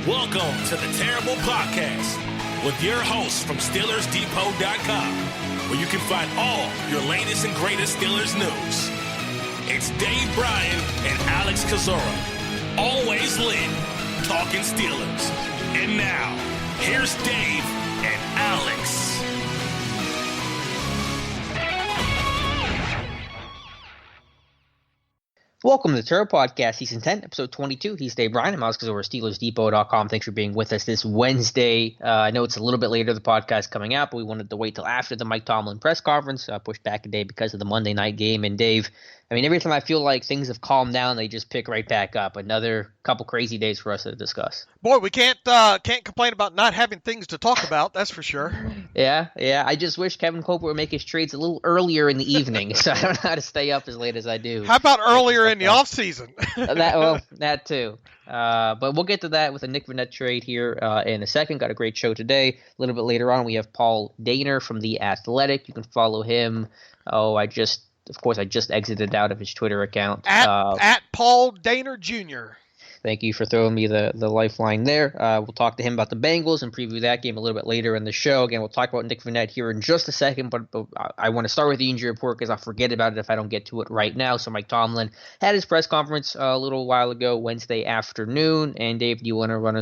Welcome to the Terrible Podcast with your hosts from SteelersDepot.com, where you can find all your latest and greatest Steelers news. It's Dave Bryan and Alex Kozora, always lit, talking Steelers. And now, here's Dave and Alex. Welcome to the Terrible Podcast, Season 10, Episode 22. He's Dave Bryan. I'm Alex Kozora, SteelersDepot.com. Thanks for being with us this Wednesday. I know it's a little bit later, the podcast coming out, but we wanted to wait till after the Mike Tomlin press conference. Pushed back a day because of the Monday night game. And Dave, I mean, every time I feel like things have calmed down, they just pick right back up. Another couple crazy days for us to discuss. Boy, we can't complain about not having things to talk about, that's for sure. Yeah. I just wish Kevin Colbert would make his trades a little earlier in the evening, so I don't know how to stay up as late as I do. How about earlier in the offseason? That too. But we'll get to that with a Nick Vannett trade here in a second. Got a great show today. A little bit later on, we have Paul Dehner from The Athletic. You can follow him. I just exited out of his Twitter account. At Paul Dehner Jr. Thank you for throwing me the lifeline there. We'll talk to him about the Bengals and preview that game a little bit later in the show. Again, we'll talk about Nick Vannett here in just a second, but I want to start with the injury report because I'll forget about it if I don't get to it right now. So Mike Tomlin had his press conference a little while ago, Wednesday afternoon. And Dave, do you want to run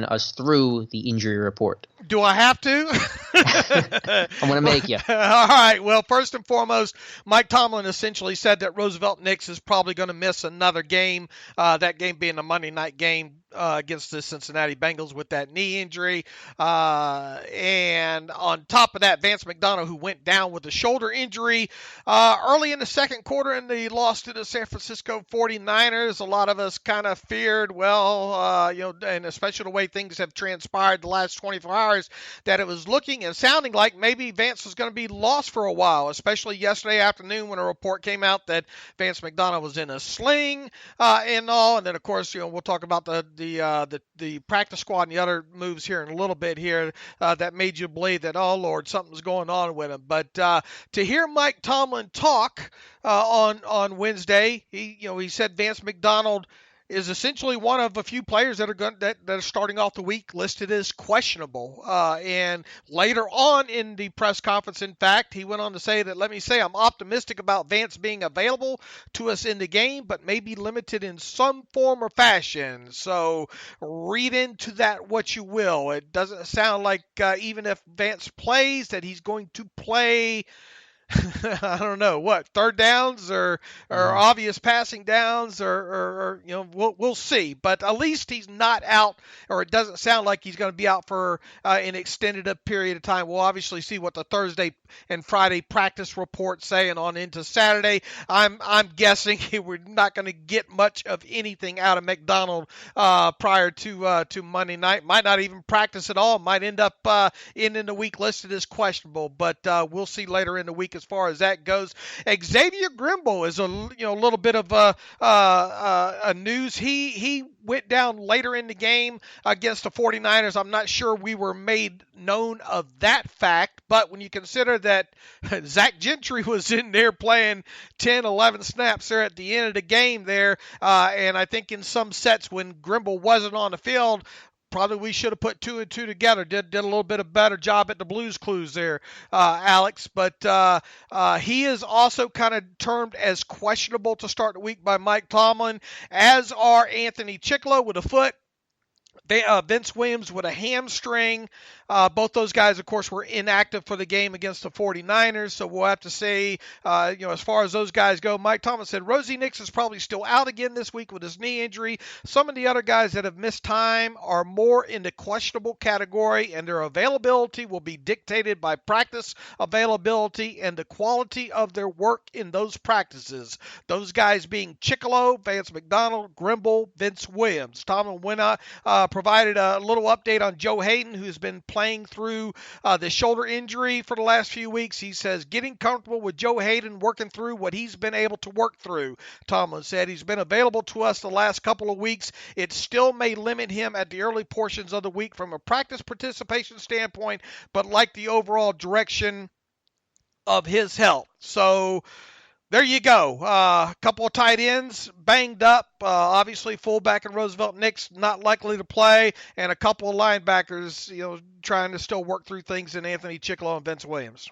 us through the injury report? Do I have to? I'm going to make you. All right. Well, first and foremost, Mike Tomlin essentially said that Roosevelt Nix is probably going to miss another game, that game being a Monday night game against the Cincinnati Bengals with that knee injury. And on top of that, Vance Mcdonald, who went down with a shoulder injury early in the second quarter in the loss to the San Francisco 49ers. A lot of us kind of feared, and especially the way things have transpired the last 24 hours, that it was looking and sounding like maybe Vance was going to be lost for a while, especially yesterday afternoon when a report came out that Vance Mcdonald was in a sling and all. And then, of course, we'll talk about the practice squad and the other moves here in a little bit here that made you believe that, oh, Lord, something's going on with him. But to hear Mike Tomlin talk on Wednesday, he said Vance Mcdonald is essentially one of a few players that are starting off the week listed as questionable. And later on in the press conference, in fact, he went on to say that, let me say, I'm optimistic about Vance being available to us in the game, but maybe limited in some form or fashion. So read into that what you will. It doesn't sound like even if Vance plays that he's going to play I don't know third downs or obvious passing downs or we'll see. But at least he's not out, or it doesn't sound like he's going to be out for an extended period of time. We'll obviously see what the Thursday and Friday practice reports say, and on into Saturday. I'm guessing we're not going to get much of anything out of McDonald prior to Monday night. Might not even practice at all. Might end up ending the week listed as questionable. But we'll see later in the week as far as that goes. Xavier Grimble is a little bit of a news. He went down later in the game against the 49ers. I'm not sure we were made known of that fact, but when you consider that Zach Gentry was in there playing 10, 11 snaps there at the end of the game there, and I think in some sets when Grimble wasn't on the field, probably we should have put two and two together. Did a little bit of better job at the Blues Clues there, Alex. But he is also kind of termed as questionable to start the week by Mike Tomlin, as are Anthony Chicklow with a foot, Vince Williams with a hamstring. Both those guys, of course, were inactive for the game against the 49ers, so we'll have to say, as far as those guys go, Mike Tomlin said Rosie Nix is probably still out again this week with his knee injury. Some of the other guys that have missed time are more in the questionable category, and their availability will be dictated by practice availability and the quality of their work in those practices. Those guys being Chicklow, Vance Mcdonald, Grimble, Vince Williams. Tomlin went out, provided a little update on Joe Hayden, who's been playing through the shoulder injury for the last few weeks. He says getting comfortable with Joe Hayden, working through what he's been able to work through. Tomlin said he's been available to us the last couple of weeks. It still may limit him at the early portions of the week from a practice participation standpoint, but like the overall direction of his health. So There you go. A couple of tight ends banged up. Obviously, fullback and Roosevelt Nix not likely to play, and a couple of linebackers, trying to still work through things in Anthony Chickalow and Vince Williams.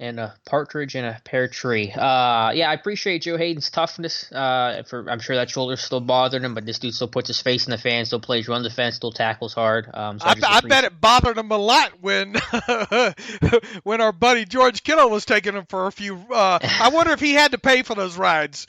And a partridge in a pear tree. Yeah, I appreciate Joe Hayden's toughness. I'm sure that shoulder's still bothering him, but this dude still puts his face in the fan, still plays run defense, still tackles hard. I bet it bothered him a lot when when our buddy George Kittle was taking him for a few. I wonder if he had to pay for those rides.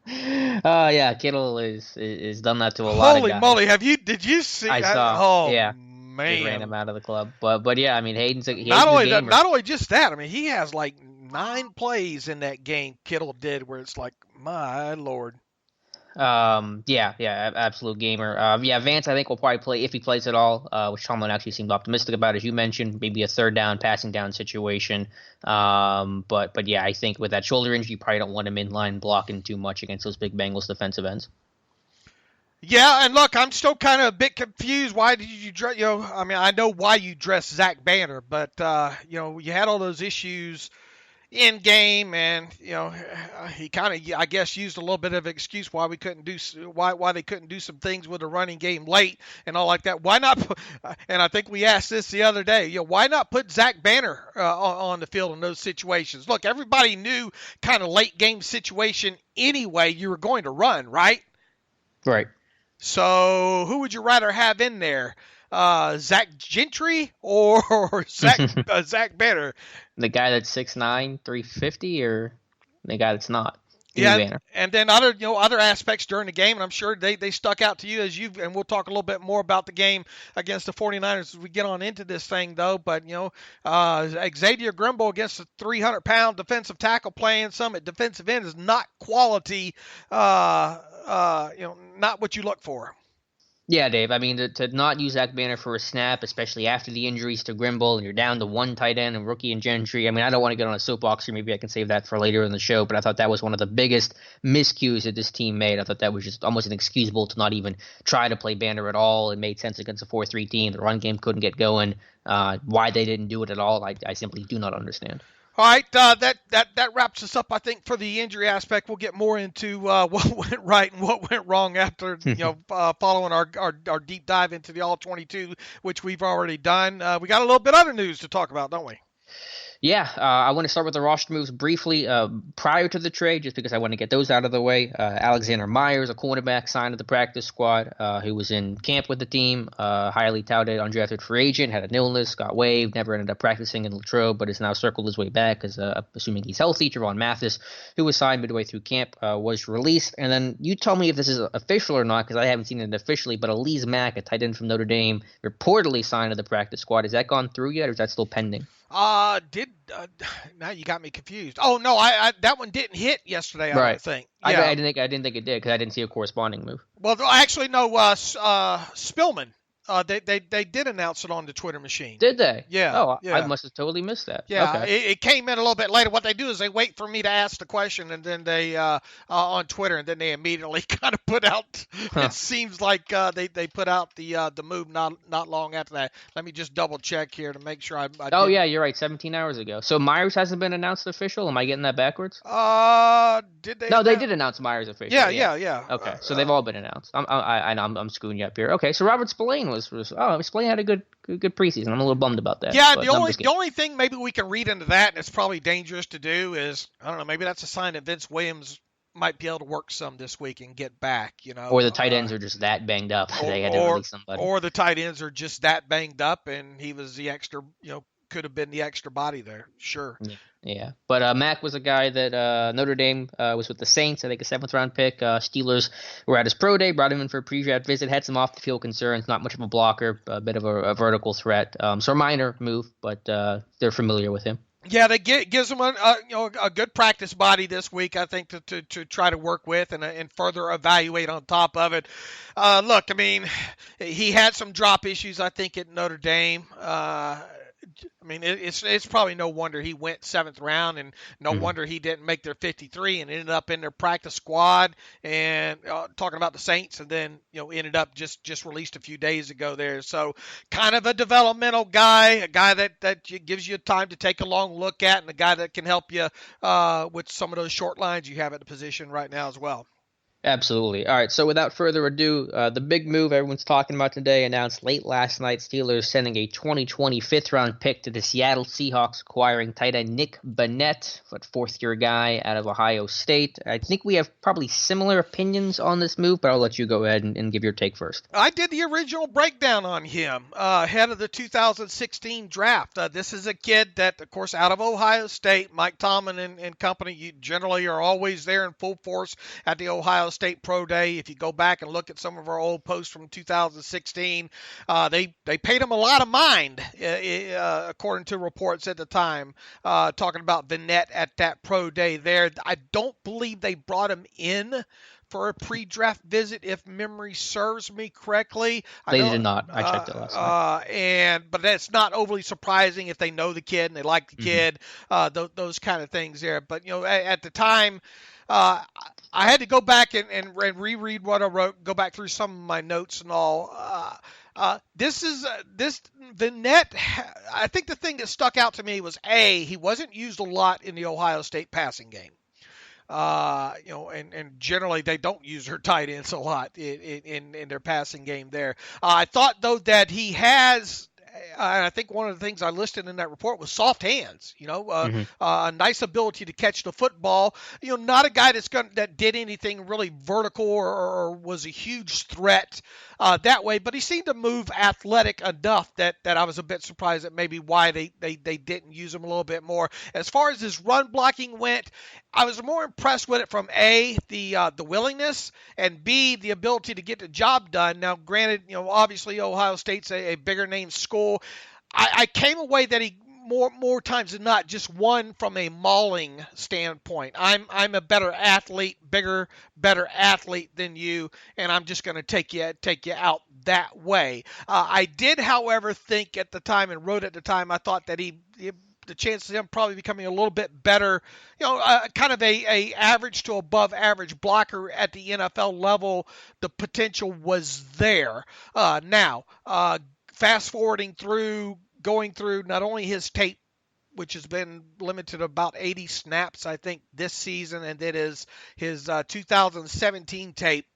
Yeah, Kittle is done that to a lot of guys. Holy moly! Did you see? I saw. Oh, yeah. Man. They ran him out of the club, but yeah, I mean Hayden's not only just that. I mean he has like 9 plays in that game. Kittle did where it's like, my lord. Yeah, absolute gamer. Yeah, Vance I think will probably play if he plays at all, which Tomlin actually seemed optimistic about, as you mentioned. Maybe a third down, passing down situation. But yeah, I think with that shoulder injury, you probably don't want him in line blocking too much against those big Bengals defensive ends. Yeah, and look, I'm still kind of a bit confused. Why did you dress? I mean, I know why you dressed Zach Banner, but you had all those issues in game, and he kind of, I guess, used a little bit of an excuse why we couldn't do why they couldn't do some things with the running game late and all like that. Why not? And I think we asked this the other day. Why not put Zach Banner on the field in those situations? Look, everybody knew kind of late game situation anyway. You were going to run, right? Right. So who would you rather have in there, Zach Gentry or Zach Banner? The guy that's 6'9", 350, or the guy that's not? Yeah, Banner. And then other aspects during the game, and I'm sure they stuck out to you and we'll talk a little bit more about the game against the 49ers as we get on into this thing, though. But, Xavier Grimble against a 300-pound defensive tackle playing some at defensive end is not quality, not what you look for. Yeah, Dave. I mean, to not use Zach Banner for a snap, especially after the injuries to Grimble, and you're down to one tight end and rookie and Gentry. I mean, I don't want to get on a soapbox here. Maybe I can save that for later in the show. But I thought that was one of the biggest miscues that this team made. I thought that was just almost inexcusable to not even try to play Banner at all. It made sense against a 4-3 team. The run game couldn't get going. Why they didn't do it at all, I simply do not understand. All right, that wraps us up, I think, for the injury aspect. We'll get more into what went right and what went wrong after, following our deep dive into the All-22, which we've already done. We got a little bit other news to talk about, don't we? Yeah, I want to start with the roster moves briefly prior to the trade, just because I want to get those out of the way. Alexander Myers, a cornerback, signed to the practice squad, who was in camp with the team, highly touted undrafted free agent, had an illness, got waived, never ended up practicing in Latrobe, but has now circled his way back, because assuming he's healthy. Javon Mathis, who was signed midway through camp, was released. And then you tell me if this is official or not, because I haven't seen it officially, but Elise Mack, a tight end from Notre Dame, reportedly signed to the practice squad. Has that gone through yet, or is that still pending? Now you got me confused. Oh no, I that one didn't hit yesterday. I don't think. Yeah. I didn't think it did because I didn't see a corresponding move. Well, actually, no. Spillman. They did announce it on the Twitter machine. Did they? Yeah. Oh, yeah. I must have totally missed that. Yeah, okay. It came in a little bit later. What they do is they wait for me to ask the question, and then they on Twitter, and then they immediately kind of put out. It seems like they put out the move not long after that. Let me just double check here to make sure I yeah, you're right. 17 hours ago. So Myers hasn't been announced official. Am I getting that backwarurs? Did they? No, they did announce Myers official. Yeah. Okay, so they've all been announced. I'm screwing you up here. Okay, so Robert Spillane was Spillane had a good preseason. I'm a little bummed about that. Yeah, the only thing maybe we can read into that, and it's probably dangerous to do, is I don't know. Maybe that's a sign that Vince Williams might be able to work some this week and get back. Or the tight ends are just that banged up. They had to release somebody. Or the tight ends are just that banged up, and he was the extra. Could have been the extra body there. Sure. Yeah. But Mack was a guy that Notre Dame was with the Saints, I think a 7th-round pick. Steelers were at his pro day, brought him in for a pre-draft visit, had some off-the-field concerns, not much of a blocker, a bit of a vertical threat. So a minor move, but they're familiar with him. Yeah, they gives him a good practice body this week, I think, to try to work with and further evaluate on top of it. Look, I mean, he had some drop issues, I think, at Notre Dame. I mean, it's probably no wonder he went 7th round, and no Mhm. wonder he didn't make their 53 and ended up in their practice squad. And talking about the Saints, and then ended up just released a few days ago there. So kind of a developmental guy, a guy that gives you time to take a long look at, and a guy that can help you with some of those short lines you have at the position right now as well. Absolutely. All right. So without further ado, the big move everyone's talking about today announced late last night. Steelers sending a 2020 fifth-round pick to the Seattle Seahawks, acquiring tight end Nick Vannett, fourth-year guy out of Ohio State. I think we have probably similar opinions on this move, but I'll let you go ahead and give your take first. I did the original breakdown on him ahead of the 2016 draft. This is a kid that, of course, out of Ohio State, Mike Tomlin and company, you generally are always there in full force at the Ohio State Pro Day. If you go back and look at some of our old posts from 2016, they paid him a lot of mind, according to reports at the time, talking about Vannett at that Pro Day there. I don't believe they brought him in for a pre-draft visit, if memory serves me correctly. They did not. I checked it last night. But that's not overly surprising if they know the kid and they like the kid, those kind of things there. But at the time, I had to go back and reread what I wrote, go back through some of my notes and all. This Vannett. I think the thing that stuck out to me was he wasn't used a lot in the Ohio State passing game. And generally they don't use their tight ends a lot in their passing game there. I thought though that he has. And I think one of the things I listed in that report was soft hands. A nice ability to catch the football. Not a guy that did anything really vertical or was a huge threat that way. But he seemed to move athletic enough that I was a bit surprised at maybe why they didn't use him a little bit more. As far as his run blocking went, I was more impressed with it from A, the willingness, and B, the ability to get the job done. Now, granted, obviously Ohio State's a bigger name school. I came away that he more times than not just won from a mauling standpoint. I'm a better athlete, bigger, better athlete than you, and I'm just going to take you out that way. I did, however, think at the time and wrote at the time, I thought that the chances of him probably becoming a little bit better, kind of a average to above average blocker at the NFL level, the potential was there. Now, fast forwarding going through not only his tape, which has been limited to about 80 snaps, I think, this season, and then his 2017 tape,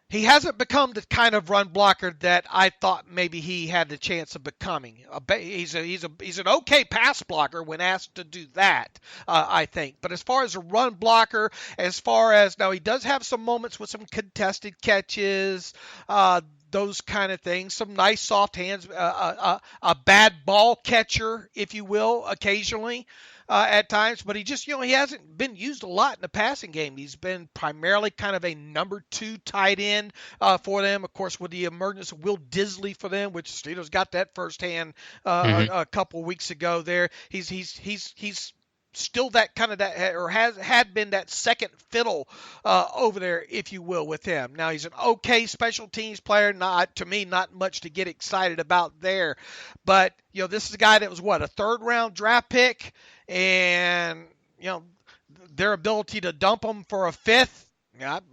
he hasn't become the kind of run blocker that I thought maybe he had the chance of becoming. He's an okay pass blocker when asked to do that, I think. But as far as a run blocker, now he does have some moments with some contested catches, those kind of things, some nice soft hands, a bad ball catcher, if you will, occasionally. At times, but he just, he hasn't been used a lot in the passing game. He's been primarily kind of a number 2 tight end for them. Of course, with the emergence of Will Disley for them, which Steelers got that firsthand a couple weeks ago. There, he's still that kind of or had been that second fiddle over there, if you will, with him. Now he's an okay special teams player. Not much to get excited about there, but this is a guy that was a 3rd round draft pick. And their ability to dump them for a 5th,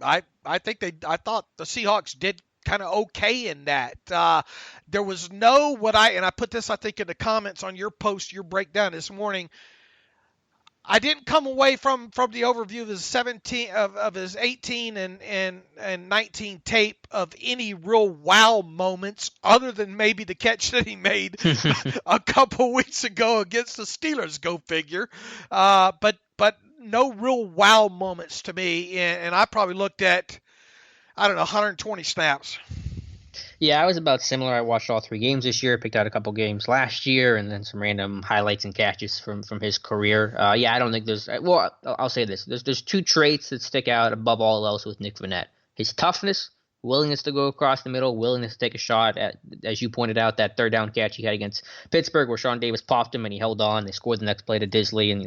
I thought the Seahawks did kind of okay in that. There was no and I put this, I think, in the comments on your post, your breakdown this morning. I didn't come away from the overview of his 17 of his 18 and 19 tape of any real wow moments other than maybe the catch that he made a couple weeks ago against the Steelers. Go figure. But no real wow moments to me, and I probably looked at 120 snaps. Yeah, I was about similar. I watched all 3 games this year, picked out a couple games last year, and then some random highlights and catches from his career. I don't think there's – well, I'll say this. There's 2 traits that stick out above all else with Nick Vannett. His toughness, willingness to go across the middle, willingness to take a shot at, as you pointed out, that 3rd down catch he had against Pittsburgh where Sean Davis popped him and he held on. They scored the next play to Disley, and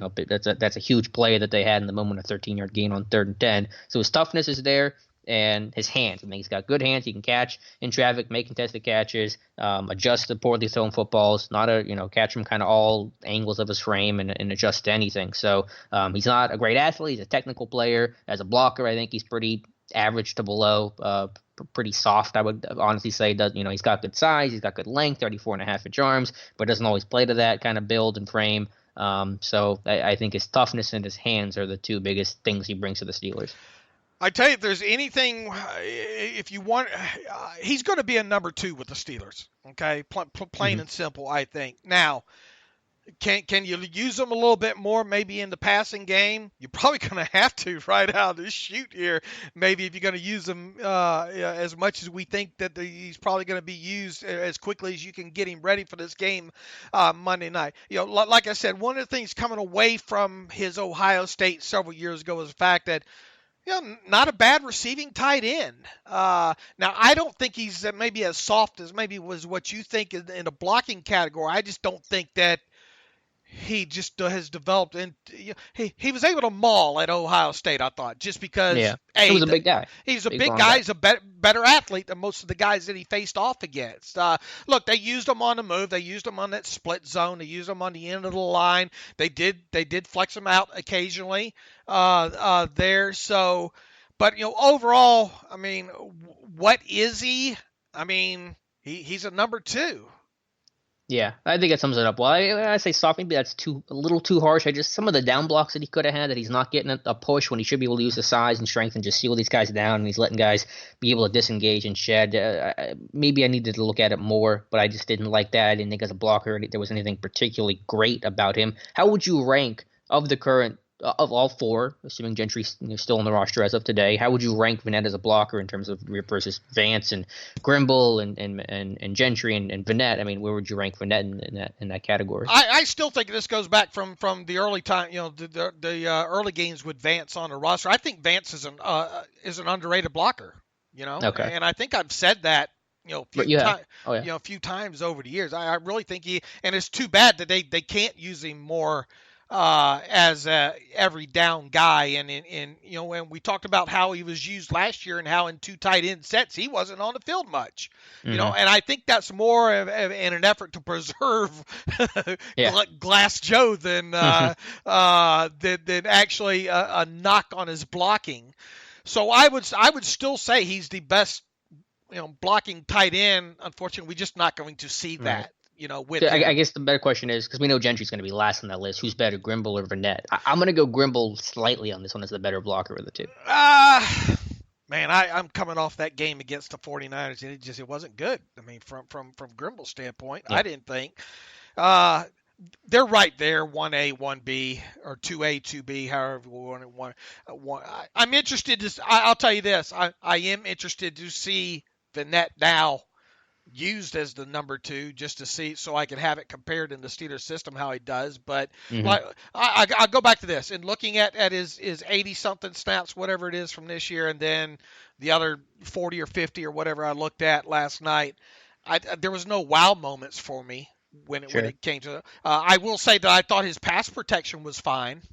that's a huge play that they had in the moment, a 13-yard gain on 3rd and 10. So his toughness is there. and his hands. I think he's got good hands. He can catch in traffic, make contested catches, adjust to poorly thrown footballs, not catch from kind of all angles of his frame and adjust to anything. So he's not a great athlete. He's a technical player. As a blocker, I think he's pretty average to below, pretty soft, I would honestly say. He's got good size, he's got good length, 34.5-inch arms, but doesn't always play to that kind of build and frame. So I think his toughness and his hands are the two biggest things he brings to the Steelers. I tell you, if there's anything, if you want, he's going to be a number 2 with the Steelers. Okay, plain and simple, I think. Now, can you use him a little bit more, maybe in the passing game? You're probably going to have to right out of this shoot here. Maybe if you're going to use him as much as we think that he's probably going to be used as quickly as you can get him ready for this game Monday night. Like I said, one of the things coming away from his Ohio State several years ago was the fact that not a bad receiving tight end. Now, I don't think he's maybe as soft as maybe was what you think in the blocking category. I just don't think that he just has developed, and he was able to maul at Ohio State, I thought, just because he was a big guy. He's a big guy. He's a better athlete than most of the guys that he faced off against. Look, they used him on the move. They used him on that split zone. They used him on the end of the line. They did flex him out occasionally there. So, but overall, I mean, what is he? I mean, he's a number 2. Yeah, I think that sums it up well. I say soft, maybe that's a little too harsh. Some of the down blocks that he could have had, that he's not getting a push when he should be able to use his size and strength and just seal these guys down, and he's letting guys be able to disengage and shed. Maybe I needed to look at it more, but I just didn't like that. I didn't think as a blocker there was anything particularly great about him. How would you rank of the current of all 4, assuming Gentry's still on the roster as of today? How would you rank Vannett as a blocker in terms of versus Vance and Grimble and Gentry and Vannett? I mean, where would you rank Vannett in that category? I still think this goes back from the early time, the early games with Vance on the roster. I think Vance is an underrated blocker. Okay. And I think I've said that a few times over the years. I really think and it's too bad that they can't use him more as a every down guy, and when we talked about how he was used last year and how in 2 tight end sets he wasn't on the field much, and I think that's more in an effort to preserve Glass Joe than actually a knock on his blocking. So I would still say he's the best blocking tight end. Unfortunately, we're just not going to see that. I guess the better question is, because we know Gentry's going to be last on that list, who's better, Grimble or Vannett? I'm going to go Grimble slightly on this one as the better blocker of the two. Man, I'm coming off that game against the 49ers, and it wasn't good. I mean, from Grimble's standpoint, I didn't think. They're right there, 1A, 1B, or 2A, 2B, however you want it. I'm interested I'll tell you this. I am interested to see Vannett now used as the number 2, just to see, so I can have it compared in the Steelers system how he does. But I'll go back to this, and looking at his 80-something snaps, whatever it is from this year, and then the other 40 or 50 or whatever I looked at last night, there was no wow moments for me when it came to I will say that I thought his pass protection was fine.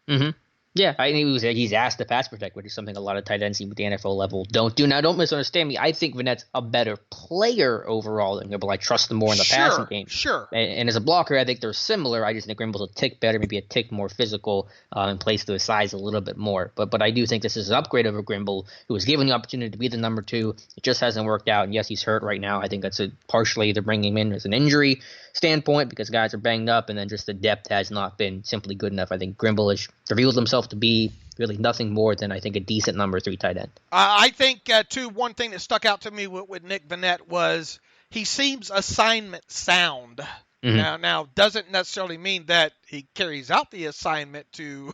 Mm-hmm. Yeah, I think he's asked to pass protect, which is something a lot of tight ends at the NFL level don't do. Now, don't misunderstand me. I think Vannett's a better player overall than Grimble. I trust him more in the passing game. Sure. And as a blocker, I think they're similar. I just think Grimble's a tick better, maybe a tick more physical, and plays to his size a little bit more. But I do think this is an upgrade over Grimble, who was given the opportunity to be the number 2. It just hasn't worked out. And yes, he's hurt right now. I think that's partially they're bringing him in as an injury standpoint because guys are banged up, and then just the depth has not been simply good enough. I think Grimble has revealed himself to be really nothing more than, I think, a decent number 3 tight end. I think, too, one thing that stuck out to me with Nick Vannett was he seems assignment sound. Mm-hmm. Now doesn't necessarily mean that he carries out the assignment to,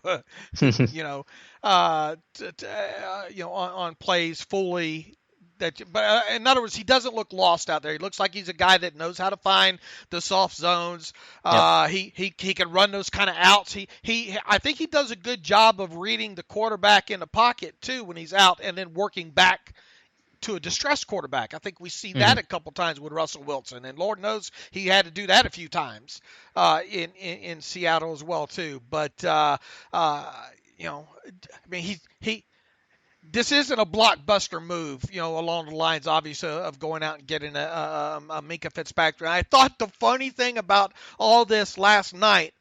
on plays fully. But in other words, he doesn't look lost out there. He looks like he's a guy that knows how to find the soft zones. He can run those kind of outs. I think he does a good job of reading the quarterback in the pocket too when he's out, and then working back to a distressed quarterback. I think we see that a couple times with Russell Wilson, and Lord knows he had to do that a few times in Seattle as well too. But I mean, he this isn't a blockbuster move, along the lines, obviously, of going out and getting a Minkah Fitzpatrick. I thought the funny thing about all this last night,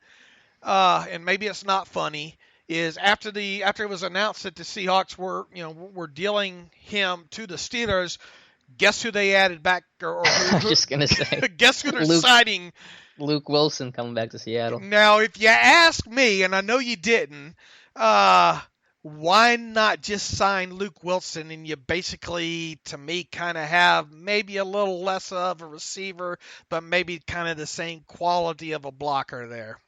and maybe it's not funny, is after it was announced that the Seahawks were dealing him to the Steelers, guess who they added back? I was just gonna say, guess who they're signing? Luke Wilson coming back to Seattle. Now, if you ask me, and I know you didn't, why not just sign Luke Wilson and you basically, to me, kind of have maybe a little less of a receiver, but maybe kind of the same quality of a blocker there?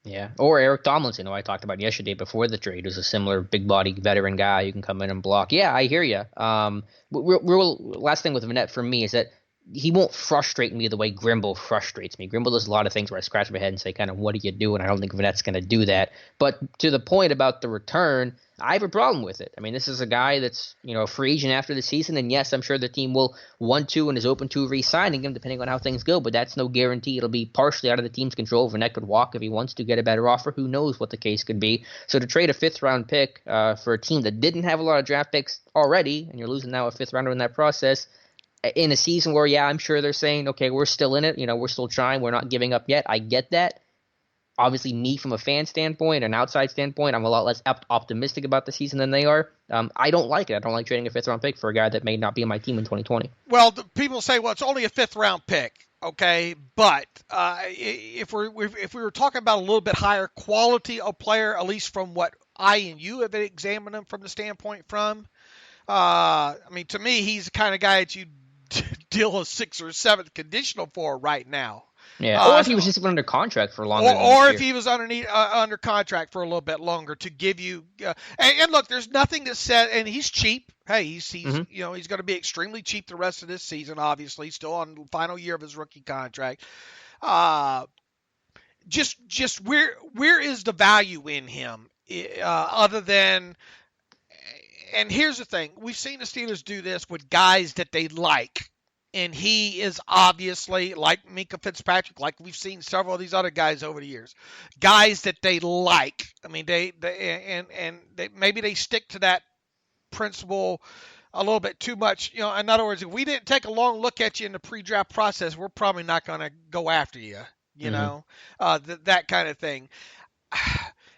Yeah, or Eric Tomlinson, who I talked about yesterday before the trade, who's a similar big body veteran guy who can come in and block. Yeah, I hear you. Last thing with Vannett for me is that he won't frustrate me the way Grimble frustrates me. Grimble does a lot of things where I scratch my head and say, kind of, what are you doing? I don't think Vannett's going to do that. But to the point about the return, I have a problem with it. I mean, this is a guy that's, a free agent after the season, and yes, I'm sure the team will want to and is open to re-signing him depending on how things go, but that's no guarantee. It'll be partially out of the team's control. Vannett could walk if he wants to, get a better offer. Who knows what the case could be. So to trade a fifth-round pick for a team that didn't have a lot of draft picks already, and you're losing now a fifth-rounder in that process, in a season where, I'm sure they're saying, okay, we're still in it, we're still trying, we're not giving up yet. I get that. Obviously, me from a fan standpoint, an outside standpoint, I'm a lot less optimistic about the season than they are. I don't like it. I don't like trading a fifth-round pick for a guy that may not be on my team in 2020. Well, people say, well, it's only a fifth-round pick, okay? But if we were talking about a little bit higher quality of player, at least from what I and you have examined him from the standpoint from, to me, he's the kind of guy that you deal a 6th or 7th conditional for right now. Yeah, or if he was just under contract for longer. Or if he was under contract for a little bit longer to give you. And look, there's nothing that said, and he's cheap. Hey, he's he's going to be extremely cheap the rest of this season. Obviously, still on the final year of his rookie contract. Just where is the value in him other than? And here's the thing: we've seen the Steelers do this with guys that they like. And he is obviously, like Minkah Fitzpatrick, like we've seen several of these other guys over the years, guys that they like. I mean, they maybe they stick to that principle a little bit too much. In other words, if we didn't take a long look at you in the pre-draft process, we're probably not going to go after you. That kind of thing.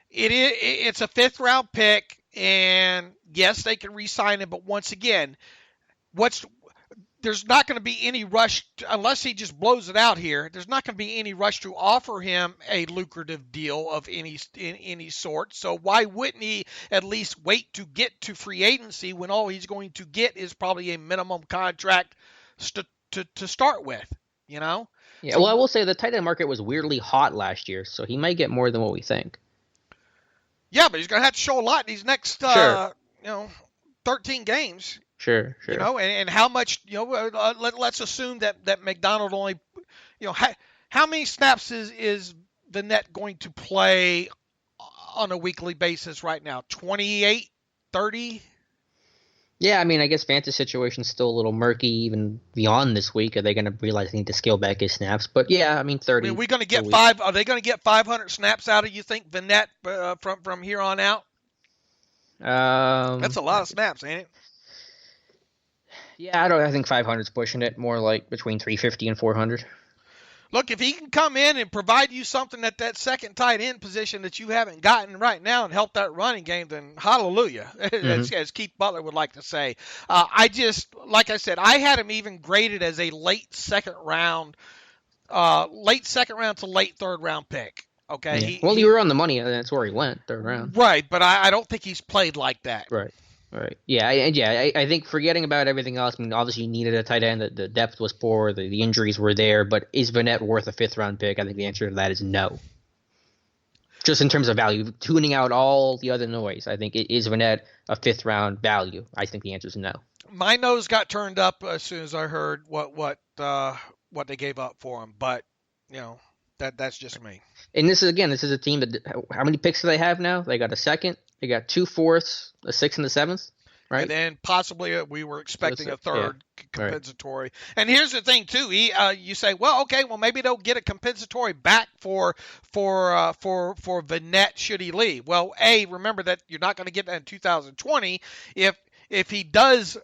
It's a 5th-round pick, and yes, they can re-sign him, but once again, there's not going to be any rush, unless he just blows it out here. There's not going to be any rush to offer him a lucrative deal of any sort. So why wouldn't he at least wait to get to free agency when all he's going to get is probably a minimum contract to start with? Yeah. So, well, I will say the tight end market was weirdly hot last year, so he might get more than what we think. Yeah, but he's going to have to show a lot in these next 13 games. Sure. And how much, let's assume that McDonald only, how many snaps is Vannett going to play on a weekly basis right now? 28, 30? Yeah, I guess Vance's situation's still a little murky even beyond this week. Are they going to realize they need to scale back his snaps? But yeah, 30. Are we going to get are they going to get 500 snaps out of, you think, Vannett from here on out? That's a lot of snaps, ain't it? Yeah, I think 500 is pushing it. More like between 350 and 400. Look, if he can come in and provide you something at that second tight end position that you haven't gotten right now and help that running game, then hallelujah, as Keith Butler would like to say. Like I said, I had him even graded as a late second round to late 3rd round pick. Okay. Yeah. You were on the money, and that's where he went, 3rd round. Right, but I don't think he's played like that. Right. Yeah, I think forgetting about everything else, obviously you needed a tight end. The depth was poor. The injuries were there. But is Vannett worth a 5th-round pick? I think the answer to that is no. Just in terms of value, tuning out all the other noise, I think is Vannett a 5th-round value? I think the answer is no. My nose got turned up as soon as I heard what they gave up for him. But, that's just me. And this is a team that, how many picks do they have now? They got a 2nd, they got 2 4ths, a 6th, and a 7th, right? And then possibly we were expecting a 3rd compensatory. Right. And here's the thing too, you say, maybe they'll get a compensatory back for Vannett should he leave. Well, remember that you're not going to get that in 2020 if if he does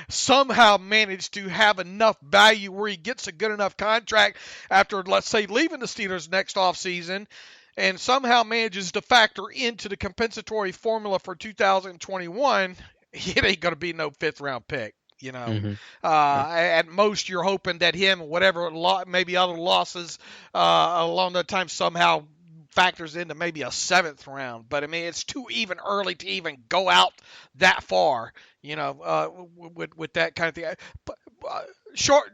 somehow manage to have enough value where he gets a good enough contract after, let's say, leaving the Steelers next offseason, and somehow manages to factor into the compensatory formula for 2021, it ain't going to be no fifth-round pick. At most, you're hoping that him, whatever, maybe other losses along that time somehow factors into maybe a seventh round. But I mean, it's too even early to even go out that far, with that kind of thing. But,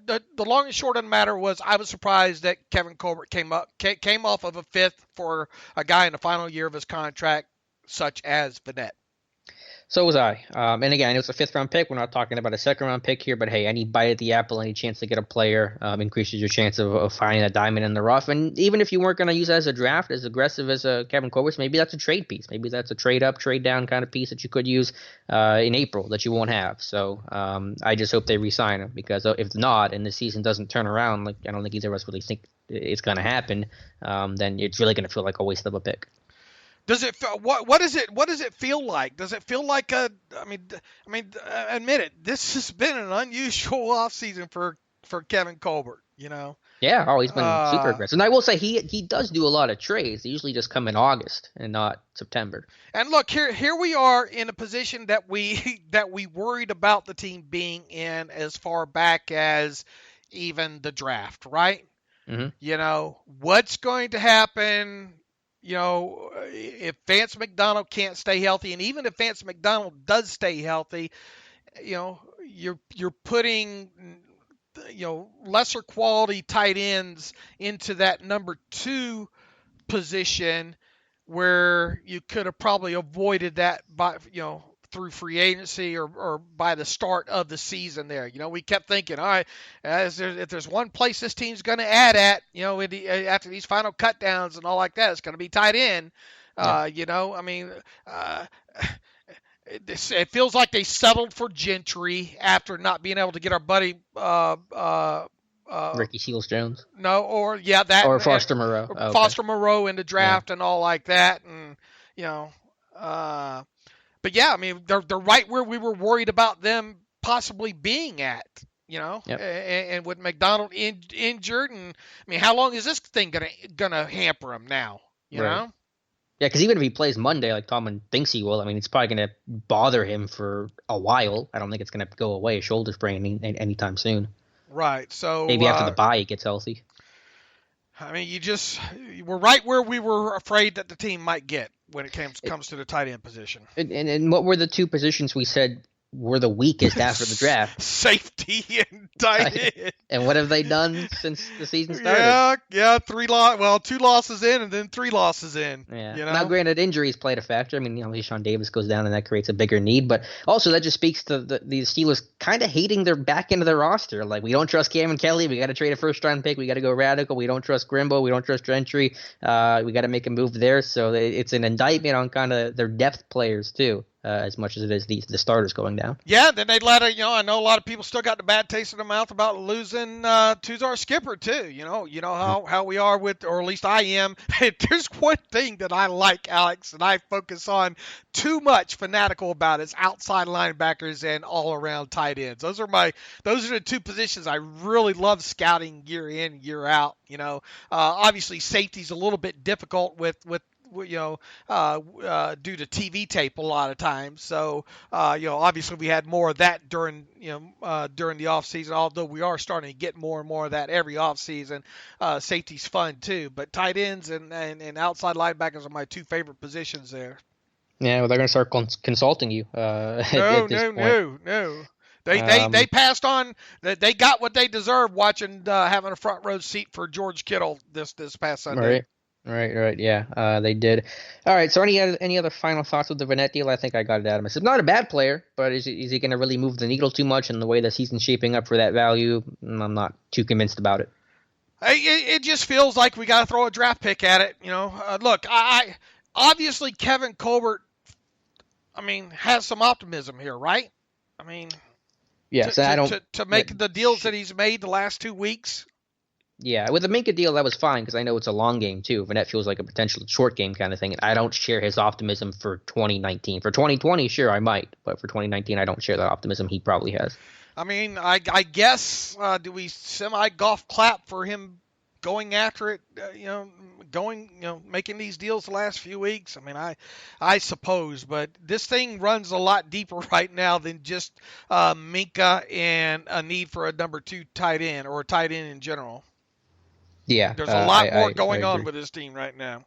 the long and short of the matter was, I was surprised that Kevin Colbert came off of a fifth for a guy in the final year of his contract, such as Vannett. So was I. And again, it was a fifth-round pick. We're not talking about a second-round pick here, but hey, any bite at the apple, any chance to get a player increases your chance of finding a diamond in the rough. And even if you weren't going to use it as a draft, as aggressive as Kevin Colbert, maybe that's a trade piece. Maybe that's a trade-up, trade-down kind of piece that you could use in April that you won't have. So I just hope they re-sign him, because if not, and the season doesn't turn around, like I don't think either of us really think it's going to happen, then it's really going to feel like a waste of a pick. Does it? What does it feel like? Does it feel like a? I mean, admit it. This has been an unusual offseason for Kevin Colbert. Yeah. Oh, he's been super aggressive. And I will say he does do a lot of trades. They usually just come in August and not September. And look, here we are in a position that we worried about the team being in as far back as even the draft, right? Mm-hmm. What's going to happen? If Vance Mcdonald can't stay healthy, and even if Vance Mcdonald does stay healthy, you're putting lesser quality tight ends into that number 2 position, where you could have probably avoided that by through free agency or by the start of the season there. We kept thinking, all right, if there's one place this team's going to add at, after these final cut downs and all like that, it's going to be tight end. It feels like they settled for Gentry after not being able to get our buddy Ricky Seals-Jones. No, or Foster Moreau. Foster Moreau in the draft and all like that, and but yeah, I mean, they're right where we were worried about them possibly being at, Yep. and with McDonald injured, and I mean, how long is this thing gonna hamper him now? You know? Yeah, because even if he plays Monday, like Tomlin thinks he will, I mean, it's probably going to bother him for a while. I don't think it's going to go away, a shoulder sprain, anytime soon. Right. So maybe after the bye he gets healthy. I mean, we're right where we were afraid that the team might get when it comes to the tight end position. And what were the two positions we said were the weakest after the draft? Safety and tight end. And what have they done since the season started? Yeah, 2 losses in and then 3 losses in. Yeah. Now, granted, injuries played a factor. I mean, Sean Davis goes down and that creates a bigger need. But also that just speaks to the Steelers kind of hating their back end of their roster. Like, we don't trust Cameron Kelly. We got to trade a first-round pick. We got to go radical. We don't trust Grimbo. We don't trust Gentry. We got to make a move there. So it's an indictment on kind of their depth players, too. As much as it is the starters going down. Yeah, then they let I know a lot of people still got the bad taste in their mouth about losing Tuzar Skipper too. You know how we are with, or at least I am. There's one thing that I like, Alex, and I focus on too much fanatical about is outside linebackers and all around tight ends. Those are the two positions I really love scouting year in, year out. Obviously safety's a little bit difficult with due to TV tape a lot of times. So, obviously we had more of that during the off season, although we are starting to get more and more of that every off season. Safety's fun too, but tight ends and outside linebackers are my 2 favorite positions there. Yeah, well, they're going to start consulting you. No. They passed on. They got what they deserved watching having a front row seat for George Kittle this past Sunday. Right. Yeah, they did. All right. So any other final thoughts with the Vannett deal? I think I got it out of myself. Not a bad player, but is he going to really move the needle too much in the way the season's shaping up for that value? I'm not too convinced about it. It just feels like we got to throw a draft pick at it. Look, I obviously Kevin Colbert, has some optimism here, right? Yes, to make the deals that he's made the last 2 weeks. Yeah, with the Minka deal, that was fine because I know it's a long game too. Vannett feels like a potential short game kind of thing, and I don't share his optimism for 2019. For 2020, sure, I might, but for 2019, I don't share that optimism he probably has. I mean, I guess do we semi-golf clap for him going after it? Making these deals the last few weeks. I mean, I suppose, but this thing runs a lot deeper right now than just Minka and a need for a number 2 tight end or a tight end in general. Yeah, there's a lot more going I on with this team right now.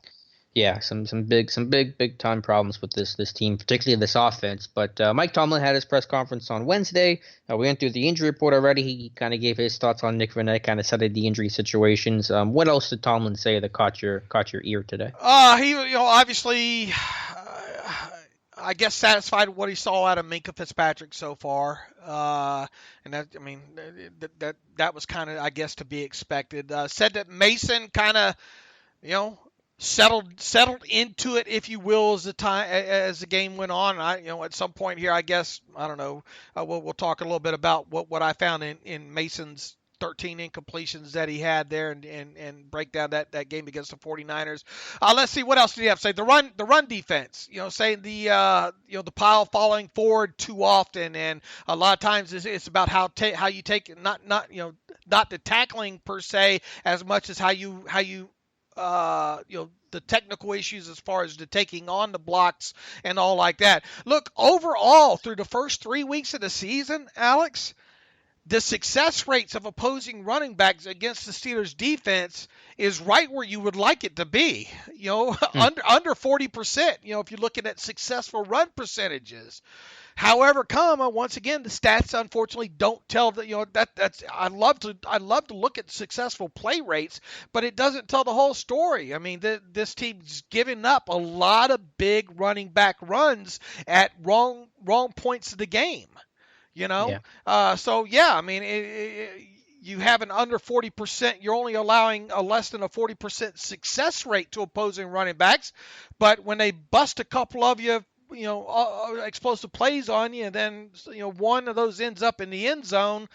Yeah, some big time problems with this team, particularly this offense. But Mike Tomlin had his press conference on Wednesday. We went through the injury report already. He kind of gave his thoughts on Nick Vannett, kind of cited the injury situations. What else did Tomlin say that caught your ear today? He obviously, I guess satisfied with what he saw out of Minka Fitzpatrick so far. And that, I mean, that was kind of, I guess, to be expected. Said that Mason kind of, settled into it, if you will, as the game went on. At some point here, I guess, I don't know. We'll talk a little bit about what I found in Mason's 13 incompletions that he had there and break down that game against the 49ers. Let's see, what else did he have to say? The run defense, saying the pile falling forward too often, and a lot of times it's about how you take not the tackling per se as much as how you the technical issues as far as the taking on the blocks and all like that. Look, overall, through the first 3 weeks of the season, Alex, the success rates of opposing running backs against the Steelers defense is right where you would like it to be, under 40%, if you're looking at successful run percentages. However, once again, the stats unfortunately don't tell that's I love to look at successful play rates, but it doesn't tell the whole story. I mean, this team's giving up a lot of big running back runs at wrong points of the game. Yeah. I mean, you have an under 40%. You're only allowing a less than a 40% success rate to opposing running backs, but when they bust a couple of you, explosive plays on you, and then, one of those ends up in the end zone,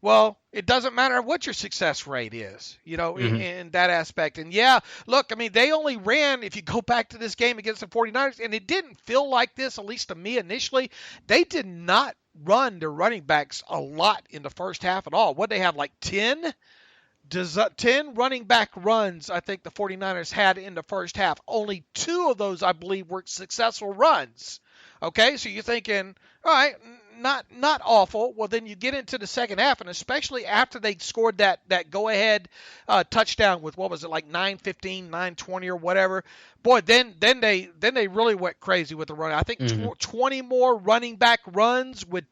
well, it doesn't matter what your success rate is, in that aspect. And yeah, look, I mean, they only ran, if you go back to this game against the 49ers, and it didn't feel like this, at least to me initially, they did not run their running backs a lot in the first half at all. What they have, like 10 running back runs, I think the 49ers had in the first half. Only 2 of those, I believe, were successful runs. Okay, so you're thinking, all right, not awful. Well, then you get into the second half, and especially after they scored that go-ahead touchdown with, what was it, like 9:15, 9:20 or whatever. Boy, then they really went crazy with the run. I think 20 more running back runs with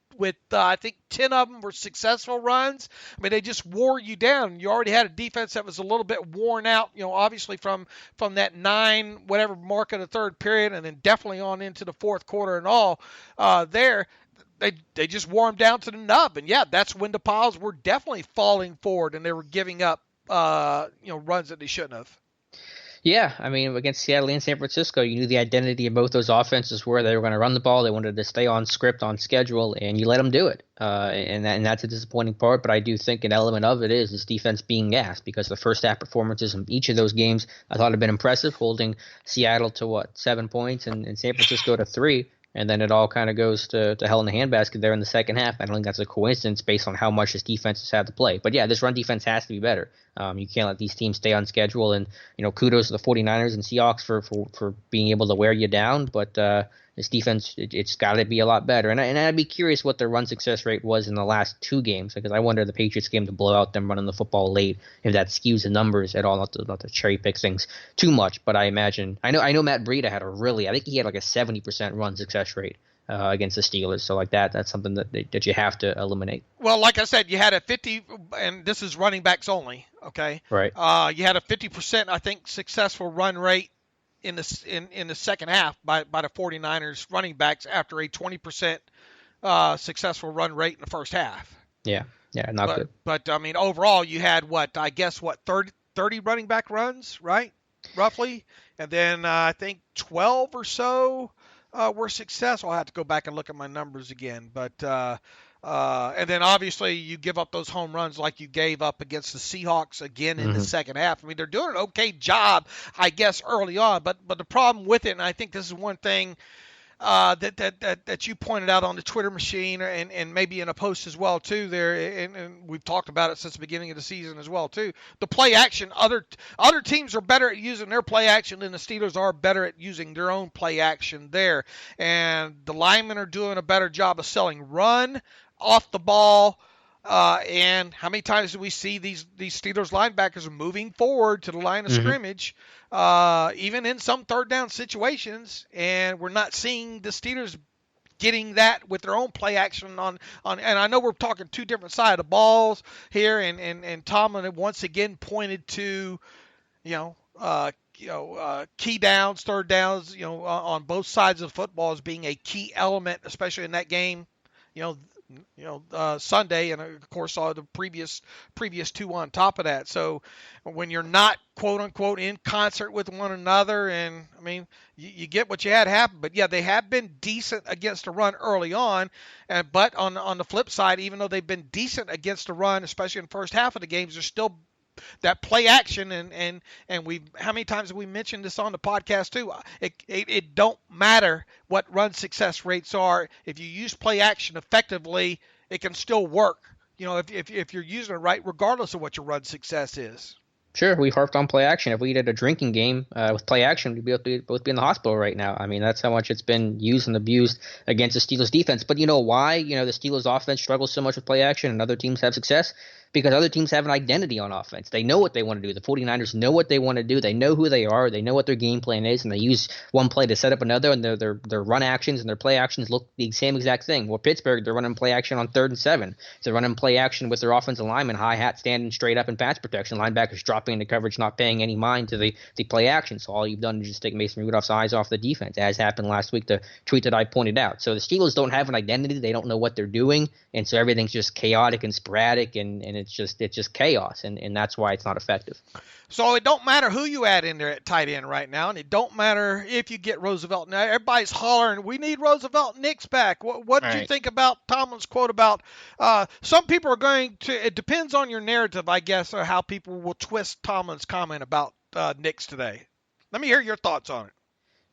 I think 10 of them were successful runs. I mean, they just wore you down. You already had a defense that was a little bit worn out, obviously from that 9 whatever mark of the third period, and then definitely on into the fourth quarter and all there. They just wore them down to the nub. And yeah, that's when the piles were definitely falling forward and they were giving up runs that they shouldn't have. Yeah, I mean, against Seattle and San Francisco, you knew the identity of both those offenses were they were going to run the ball. They wanted to stay on script, on schedule, and you let them do it. And that's a disappointing part, but I do think an element of it is this defense being gassed, because the first half performances in each of those games I thought had been impressive, holding Seattle to 7 points and San Francisco to 3. And then it all kind of goes to hell in the handbasket there in the second half. I don't think that's a coincidence based on how much this defense has had to play. But yeah, this run defense has to be better. You can't let these teams stay on schedule. And, kudos to the 49ers and Seahawks for being able to wear you down. But this defense, it's got to be a lot better. And I'd be curious what their run success rate was in the last 2 games, because I wonder the Patriots game to blow out them running the football late, if that skews the numbers at all. Not to cherry pick things too much, but I imagine I know Matt Breida had I think he had like a 70% run success rate against the Steelers. So like that's something that you have to eliminate. Well, like I said, you had a 50, and this is running backs only. Okay, right. You had a 50%, I think, successful run rate in the second half by the 49ers running backs after a 20% successful run rate in the first half. Yeah, not good. But I mean, overall, you had 30 running back runs, right? Roughly. And then I think 12 or so were successful. I'll have to go back and look at my numbers again. But And then obviously you give up those home runs like you gave up against the Seahawks again in the second half. I mean, they're doing an okay job, I guess, early on. But the problem with it, and I think this is one thing that you pointed out on the Twitter machine and maybe in a post as well too there, and we've talked about it since the beginning of the season as well too. The play action, other teams are better at using their play action than the Steelers are better at using their own play action there, and the linemen are doing a better job of selling run off the ball. And how many times do we see these Steelers linebackers moving forward to the line of scrimmage, even in some third down situations, and we're not seeing the Steelers getting that with their own play action on. And I know we're talking two different sides of balls here, and Tomlin once again pointed to, key downs, third downs, on both sides of the football as being a key element, especially in that game, Sunday, and of course saw the previous two on top of that. So when you're not quote unquote in concert with one another, and I mean you get what you had happen. But yeah, they have been decent against the run early on, but on the flip side, even though they've been decent against the run, especially in the first half of the games, there's still that play action, and how many times have we mentioned this on the podcast too? It don't matter what run success rates are. If you use play action effectively, it can still work. If you're using it right, regardless of what your run success is. Sure, we harped on play action. If we did a drinking game with play action, we'd both be in the hospital right now. I mean, that's how much it's been used and abused against the Steelers defense. But you know why? The Steelers offense struggles so much with play action and other teams have success? Because other teams have an identity on offense. They know what they want to do. The 49ers know what they want to do. They know who they are. They know what their game plan is, and they use one play to set up another, and their run actions and their play actions look the same exact thing. Well, Pittsburgh, they're running play action on 3rd and 7. They're running play action with their offensive linemen, high hat standing straight up in pass protection, linebackers dropping into coverage, not paying any mind to the play action. So all you've done is just take Mason Rudolph's eyes off the defense, as happened last week, the tweet that I pointed out. So the Steelers don't have an identity. They don't know what they're doing, and so everything's just chaotic and sporadic, and it's just chaos, and that's why it's not effective. So it don't matter who you add in there at tight end right now, and it don't matter if you get Roosevelt. Now everybody's hollering, we need Roosevelt Nick's back. What did you think about Tomlin's quote about some people are going to, it depends on your narrative, I guess, or how people will twist Tomlin's comment about Nick's today. Let me hear your thoughts on it.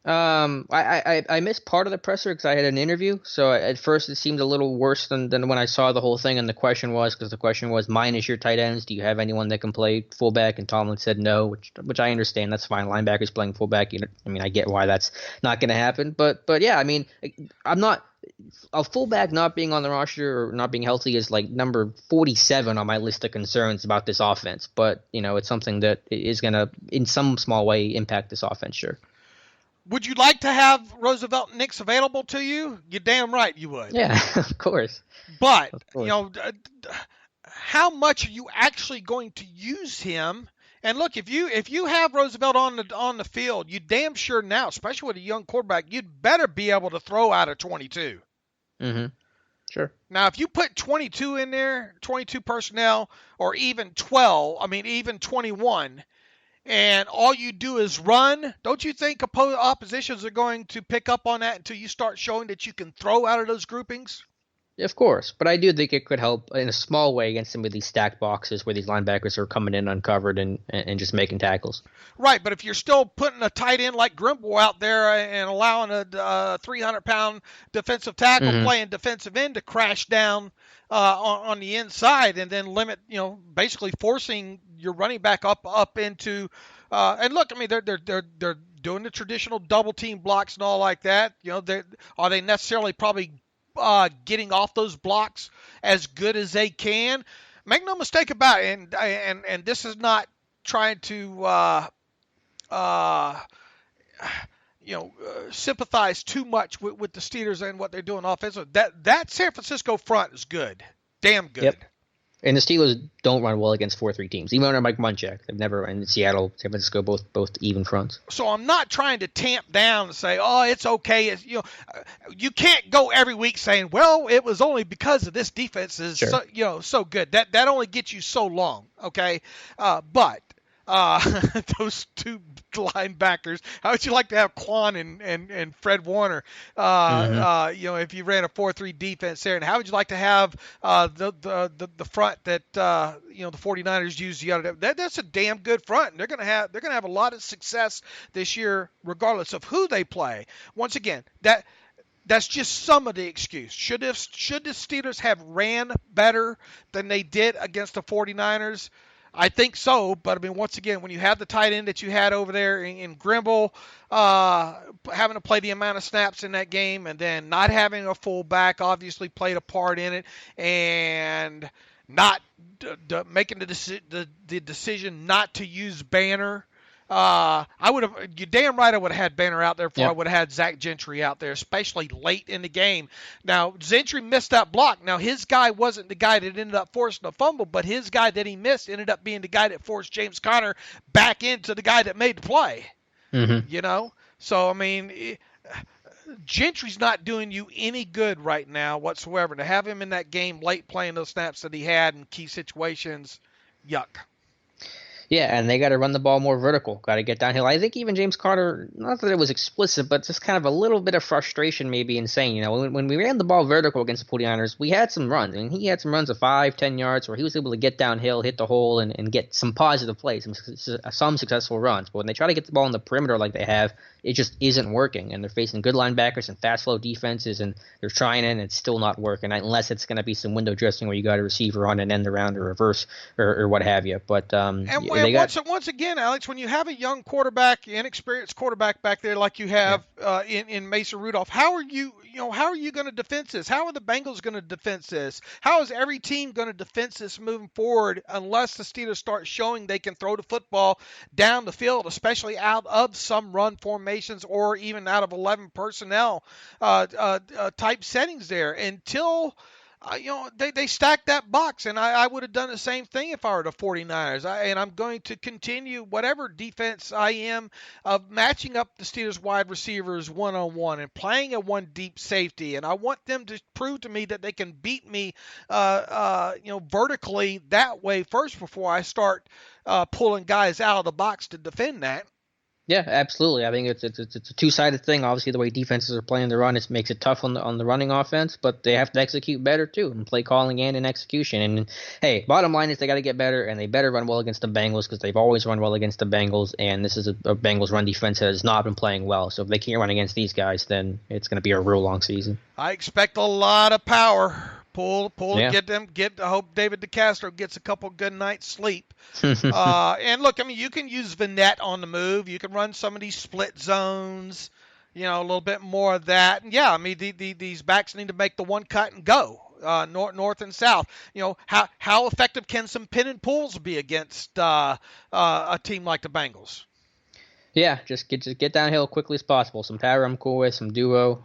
I missed part of the presser because I had an interview. So at first it seemed a little worse than when I saw the whole thing. And the question was, minus your tight ends, do you have anyone that can play fullback? And Tomlin said no, which I understand. That's fine. Linebackers playing fullback. I get why that's not going to happen. But yeah, I mean, I'm not. A fullback not being on the roster or not being healthy is like number 47 on my list of concerns about this offense. But it's something that is going to, in some small way, impact this offense. Sure. Would you like to have Roosevelt and Nix available to you? You're damn right you would. Yeah, of course. But, how much are you actually going to use him? And look, if you have Roosevelt on the field, you damn sure now, especially with a young quarterback, you'd better be able to throw out of 22. Mm-hmm. Sure. Now, if you put 22 in there, 22 personnel, or even 21, and all you do is run, don't you think oppositions are going to pick up on that until you start showing that you can throw out of those groupings? Of course, but I do think it could help in a small way against some of these stacked boxes where these linebackers are coming in uncovered and just making tackles. Right, but if you're still putting a tight end like Grimble out there and allowing a 300-pound defensive tackle playing defensive end to crash down on the inside and then limit, basically forcing your running back up into and look, I mean, they're doing the traditional double team blocks and all like that. Are they necessarily probably getting off those blocks as good as they can? Make no mistake about it, and this is not trying to sympathize too much with the Steelers and what they're doing offensively. That San Francisco front is good, damn good. Yep. And the Steelers don't run well against 4-3 teams. Even under Mike Munchak, they've never. In Seattle, San Francisco, both even fronts. So I'm not trying to tamp down and say, oh, it's okay. You can't go every week saying, well, it was only because of this defense is so good. That only gets you so long. Okay, but those two linebackers. How would you like to have Quan and Fred Warner? If you ran a 4-3 defense there, and how would you like to have the front that the 49ers use? That's a damn good front. And they're gonna have a lot of success this year, regardless of who they play. Once again, that's just some of the excuse. Should the Steelers have ran better than they did against the 49ers? I think so, but I mean, once again, when you have the tight end that you had over there in Grimble, having to play the amount of snaps in that game, and then not having a fullback obviously played a part in it, and not making the decision not to use Banner. You're damn right I would have had Banner out there before I would have had Zach Gentry out there, especially late in the game. Now, Gentry missed that block. Now, his guy wasn't the guy that ended up forcing a fumble, but his guy that he missed ended up being the guy that forced James Conner back into the guy that made the play. So, I mean, Gentry's not doing you any good right now whatsoever. To have him in that game late playing those snaps that he had in key situations, yuck. Yeah, and they got to run the ball more vertical. Got to get downhill. I think even James Carter, not that it was explicit, but just kind of a little bit of frustration maybe in saying, when we ran the ball vertical against the 49ers, we had some runs. And he had some runs of 5-10 yards where he was able to get downhill, hit the hole, and get some positive plays, some successful runs. But when they try to get the ball in the perimeter like they have, it just isn't working. And they're facing good linebackers and fast flow defenses, and they're trying it, and it's still not working, unless it's going to be some window dressing where you got a receiver on an end around or reverse or what have you. But once again, Alex, when you have a young quarterback, inexperienced quarterback back there like you have in Mason Rudolph, how are you going to defense this? How are the Bengals going to defense this? How is every team going to defense this moving forward unless the Steelers start showing they can throw the football down the field, especially out of some run formations or even out of 11 personnel type settings there? Until they stacked that box, and I would have done the same thing if I were the 49ers. And I'm going to continue whatever defense I am of matching up the Steelers wide receivers one-on-one and playing a one deep safety. And I want them to prove to me that they can beat me, vertically that way first before I start pulling guys out of the box to defend that. Yeah, absolutely. I think it's a two-sided thing. Obviously, the way defenses are playing the run, it makes it tough on the running offense, but they have to execute better too, in play calling and in execution. And hey, bottom line is they got to get better, and they better run well against the Bengals because they've always run well against the Bengals, and this is a Bengals run defense that has not been playing well. So if they can't run against these guys, then it's going to be a real long season. I expect a lot of power. Pull, yeah. I hope David DeCastro gets a couple good nights sleep. And look, I mean, you can use Vannett on the move. You can run some of these split zones, a little bit more of that. And yeah, I mean, these backs need to make the one cut and go, north and south. How effective can some pin and pulls be against a team like the Bengals? Yeah, just get downhill as quickly as possible. Some power I'm cool with, some duo.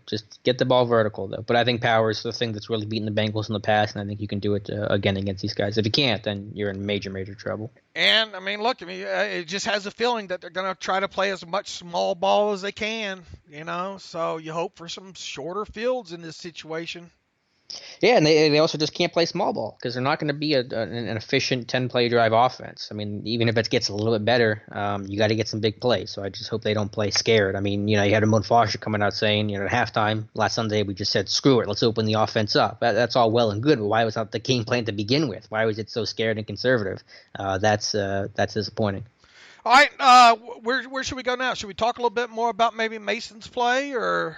Just get the ball vertical, though. But I think power is the thing that's really beaten the Bengals in the past, and I think you can do it again against these guys. If you can't, then you're in major, major trouble. And, I mean, look, it just has a feeling that they're going to try to play as much small ball as they can, So you hope for some shorter fields in this situation. Yeah, and they also just can't play small ball because they're not going to be an efficient 10-play drive offense. I mean, even if it gets a little bit better, you got to get some big plays. So I just hope they don't play scared. I mean, you had Ramon Foster coming out saying, at halftime last Sunday, we just said, screw it, let's open the offense up. That's all well and good, but why was that the game plan to begin with? Why was it so scared and conservative? That's disappointing. All right, where should we go now? Should we talk a little bit more about maybe Mason's play or...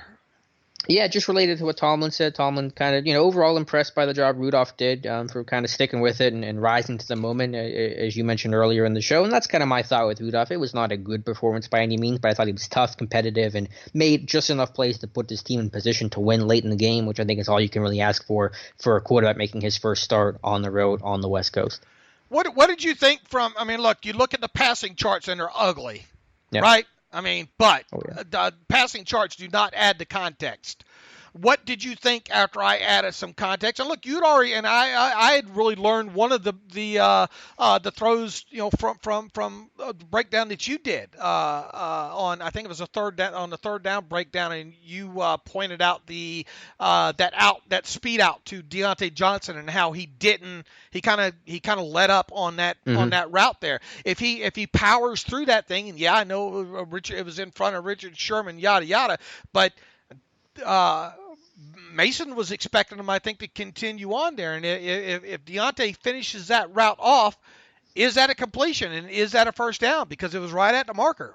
Yeah, just related to what Tomlin said. Tomlin kind of, overall impressed by the job Rudolph did for kind of sticking with it and rising to the moment, as you mentioned earlier in the show. And that's kind of my thought with Rudolph. It was not a good performance by any means, but I thought he was tough, competitive, and made just enough plays to put this team in position to win late in the game, which I think is all you can really ask for a quarterback making his first start on the road on the West Coast. What did you think from, look, you look at the passing charts and they're ugly, yeah. Right? But the passing charts do not add the context. what did you think after I added some context? And look, you'd already, and I had really learned one of the throws, from the breakdown that you did on, I think it was a third down breakdown, and you pointed out that speed out to Deontay Johnson and how he kind of let up on that on that route there. If he powers through that thing, and I know it was in front of Richard Sherman, yada yada, but Mason was expecting him, I think, to continue on there. And if Deontay finishes that route off, is that a completion? And is that a first down? Because it was right at the marker.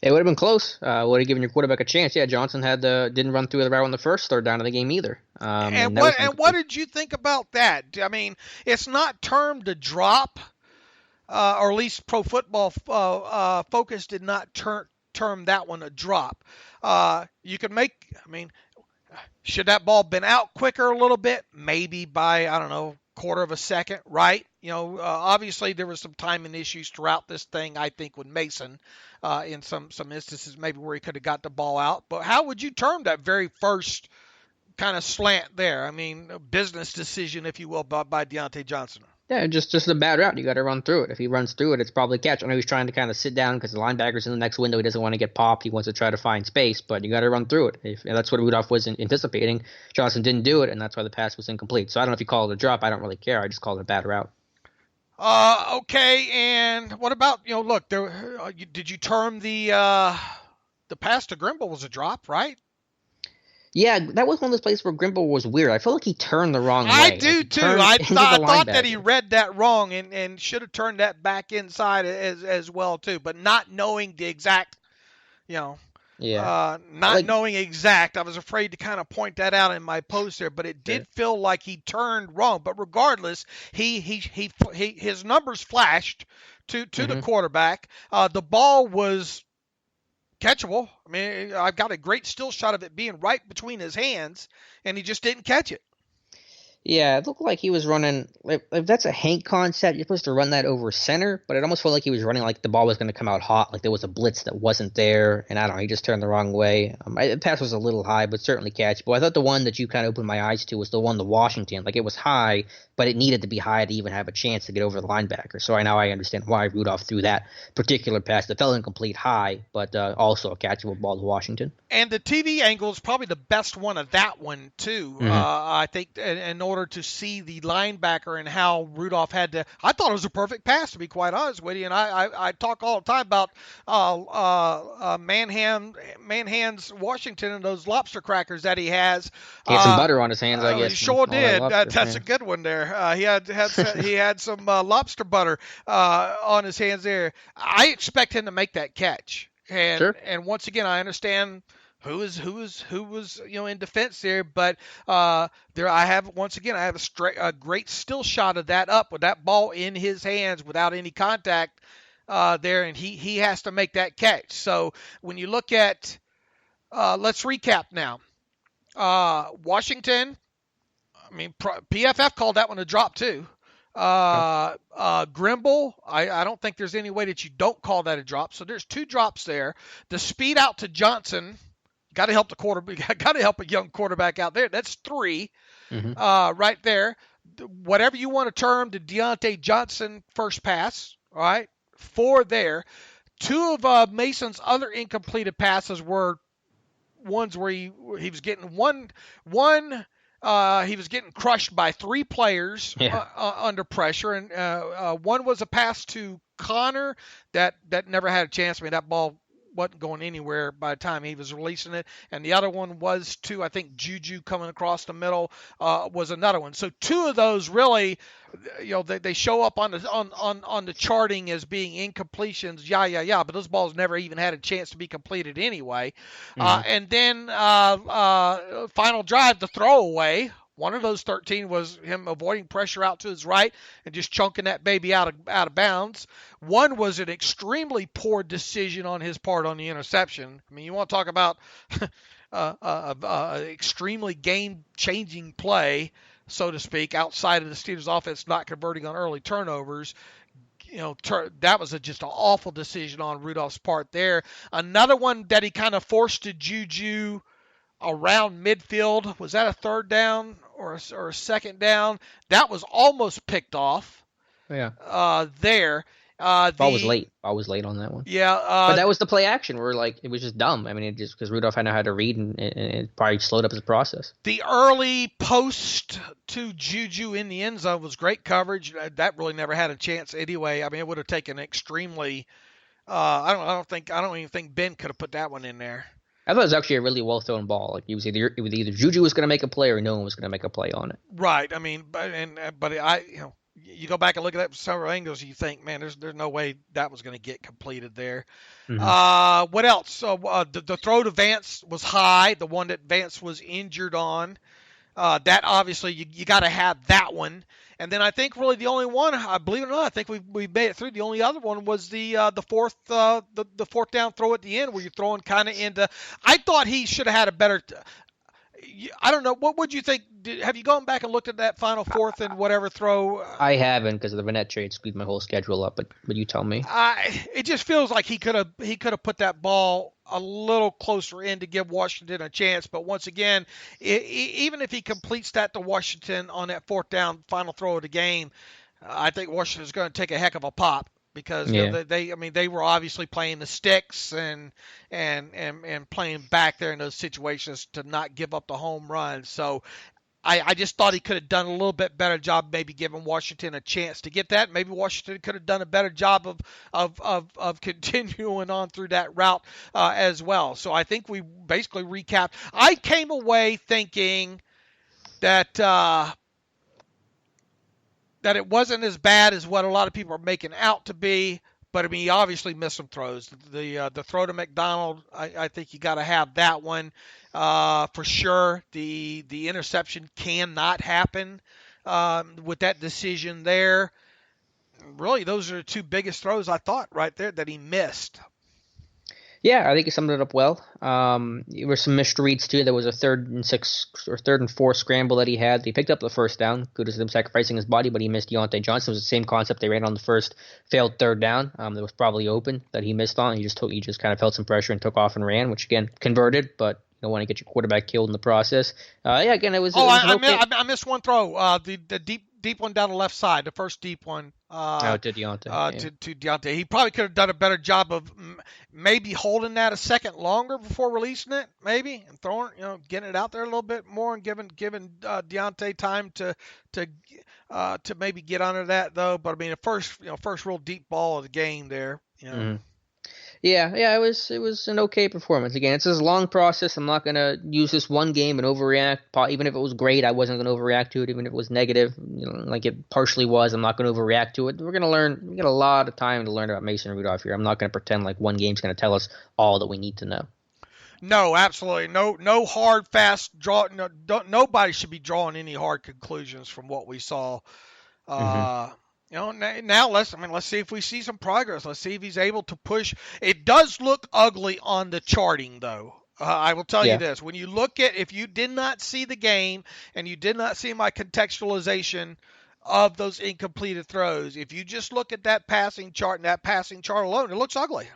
It would have been close. Would have given your quarterback a chance. Yeah, Johnson didn't run through the route on the first third down of the game either. And what did you think about that? I mean, it's not termed a drop, or at least Pro Football Focus did not term that one a drop. You could should that ball been out quicker a little bit? Maybe by, I don't know, quarter of a second, right? Obviously there were some timing issues throughout this thing, I think, with Mason in some instances, maybe where he could have got the ball out. But how would you term that very first kind of slant there? I mean, a business decision, if you will, by Deontay Johnson. Yeah, just a bad route. You got to run through it. If he runs through it, it's probably a catch. I know he's trying to kind of sit down because the linebacker's in the next window. He doesn't want to get popped. He wants to try to find space, but you got to run through it. That's what Rudolph was anticipating. Johnson didn't do it, and that's why the pass was incomplete. So I don't know if you call it a drop. I don't really care. I just call it a bad route. Okay, and what about, look, did you term the pass to Grimble was a drop, right? Yeah, that was one of those places where Grimble was weird. I feel like he turned the wrong way. I do too. I thought that he read that wrong and should have turned that back inside as well too, but not knowing the exact, knowing exact. I was afraid to kind of point that out in my post there, but it did feel like he turned wrong. But regardless, his numbers flashed to the quarterback. The ball was catchable. I mean, I've got a great still shot of it being right between his hands, and he just didn't catch it. Yeah, it looked like he was running. If that's a Hank concept, you're supposed to run that over center, but it almost felt like he was running like the ball was going to come out hot, like there was a blitz that wasn't there, and I don't know, he just turned the wrong way. The pass was a little high, but certainly catchable. I thought the one that you kind of opened my eyes to was the one to Washington. Like, it was high, but it needed to be high to even have a chance to get over the linebacker. So now I understand why Rudolph threw that particular pass that fell incomplete high, but also a catchable ball to Washington. And the TV angle is probably the best one of that one, too. I think in order to see the linebacker and how Rudolph had to – I thought it was a perfect pass, to be quite honest with you. And I talk all the time about Manhand's Washington and those lobster crackers that he has. He had some butter on his hands, I guess. He sure did. That's a good one there. He had some lobster butter on his hands there. I expect him to make that catch. And sure. And once again, I understand who was in defense there, but I have a great still shot of that up with that ball in his hands without any contact there, and he has to make that catch. So when you look at let's recap now. Washington, PFF called that one a drop too. Grimble, I don't think there's any way that you don't call that a drop. So there's two drops there. The speed out to Johnson, got to help the quarterback. Got to help a young quarterback out there. That's 3 right there. Whatever you want to term the Deontay Johnson first pass. All right, 4 there. 2 of Mason's other incompleted passes were ones where he was getting one. He was getting crushed by 3 players under pressure, and one was a pass to Connor that never had a chance. I mean, that ball wasn't going anywhere by the time he was releasing it, and the other one was to, I think, Juju coming across the middle was another one. So 2 of those really, they show up on the charting as being incompletions, but those balls never even had a chance to be completed anyway. And then final drive, the throwaway. One of those 13 was him avoiding pressure out to his right and just chunking that baby out of bounds. One was an extremely poor decision on his part on the interception. I mean, you want to talk about extremely game-changing play, so to speak, outside of the Steelers' offense not converting on early turnovers. That was just an awful decision on Rudolph's part there. Another one that he kind of forced to Juju around midfield. Was that a third down or a second down? That was almost picked off. Yeah. There. Ball was late. Ball was late on that one. Yeah. But that was the play action where, like, it was just dumb. I mean, it just because Rudolph had to know how to read, and it probably slowed up his process. The early post to Juju in the end zone was great coverage. That really never had a chance anyway. I mean, it would have taken extremely. I don't even think Ben could have put that one in there. I thought it was actually a really well thrown ball. Like, it was either Juju was going to make a play or no one was going to make a play on it. Right. I mean, but you go back and look at that from several angles, you think, man, there's no way that was going to get completed there. Mm-hmm. What else? So the throw to Vance was high, the one that Vance was injured on. That obviously you got to have that one. And then I think really the only one, I believe it or not, I think we made it through. The only other one was the fourth down throw at the end where you're throwing kind of into. I thought he should have had a better. I don't know. What would you think? Have you gone back and looked at that final fourth and whatever throw? I haven't, because of the Vannett trade screwed my whole schedule up. But you tell me. It just feels like he could have put that ball a little closer in to give Washington a chance. But once again, even if he completes that to Washington on that fourth down final throw of the game, I think Washington's going to take a heck of a pop. Because they were obviously playing the sticks and playing back there in those situations to not give up the home run. So I just thought he could have done a little bit better job, maybe giving Washington a chance to get that. Maybe Washington could have done a better job of continuing on through that route as well. So I think we basically recapped. I came away thinking that it wasn't as bad as what a lot of people are making out to be, but I mean, he obviously missed some throws. The throw to McDonald, I think you got to have that one for sure. The interception cannot happen with that decision there. Really, those are the two biggest throws I thought right there that he missed. Yeah, I think he summed it up well. There were some missed reads too. There was a 3rd and 6 or 3rd and 4 scramble that he had. He picked up the first down. Good as him sacrificing his body, but he missed Deontay Johnson. It was the same concept they ran on the first failed 3rd down. That was probably open that he missed on. He just kind of felt some pressure and took off and ran, which again converted, but you don't want to get your quarterback killed in the process. Again, it was. I missed one throw. The deep one down the left side, the first deep one. To Deontay. To Deontay. He probably could have done a better job of maybe holding that a second longer before releasing it, maybe, and throwing, getting it out there a little bit more and giving Deontay time to maybe get under that though. But I mean, the first real deep ball of the game there. Mm-hmm. Yeah, it was an okay performance. Again, it's a long process. I'm not going to use this one game and overreact. Even if it was great, I wasn't going to overreact to it. Even if it was negative, like it partially was, I'm not going to overreact to it. We're going to learn. We got a lot of time to learn about Mason Rudolph here. I'm not going to pretend like one game's going to tell us all that we need to know. No, absolutely. No hard, fast draw. No, nobody should be drawing any hard conclusions from what we saw. Mm-hmm. Now let's see if we see some progress. Let's see if he's able to push. It does look ugly on the charting, though. I will tell you this. When you look at, if you did not see the game and you did not see my contextualization of those incompleted throws, if you just look at that passing chart and that passing chart alone, it looks ugly.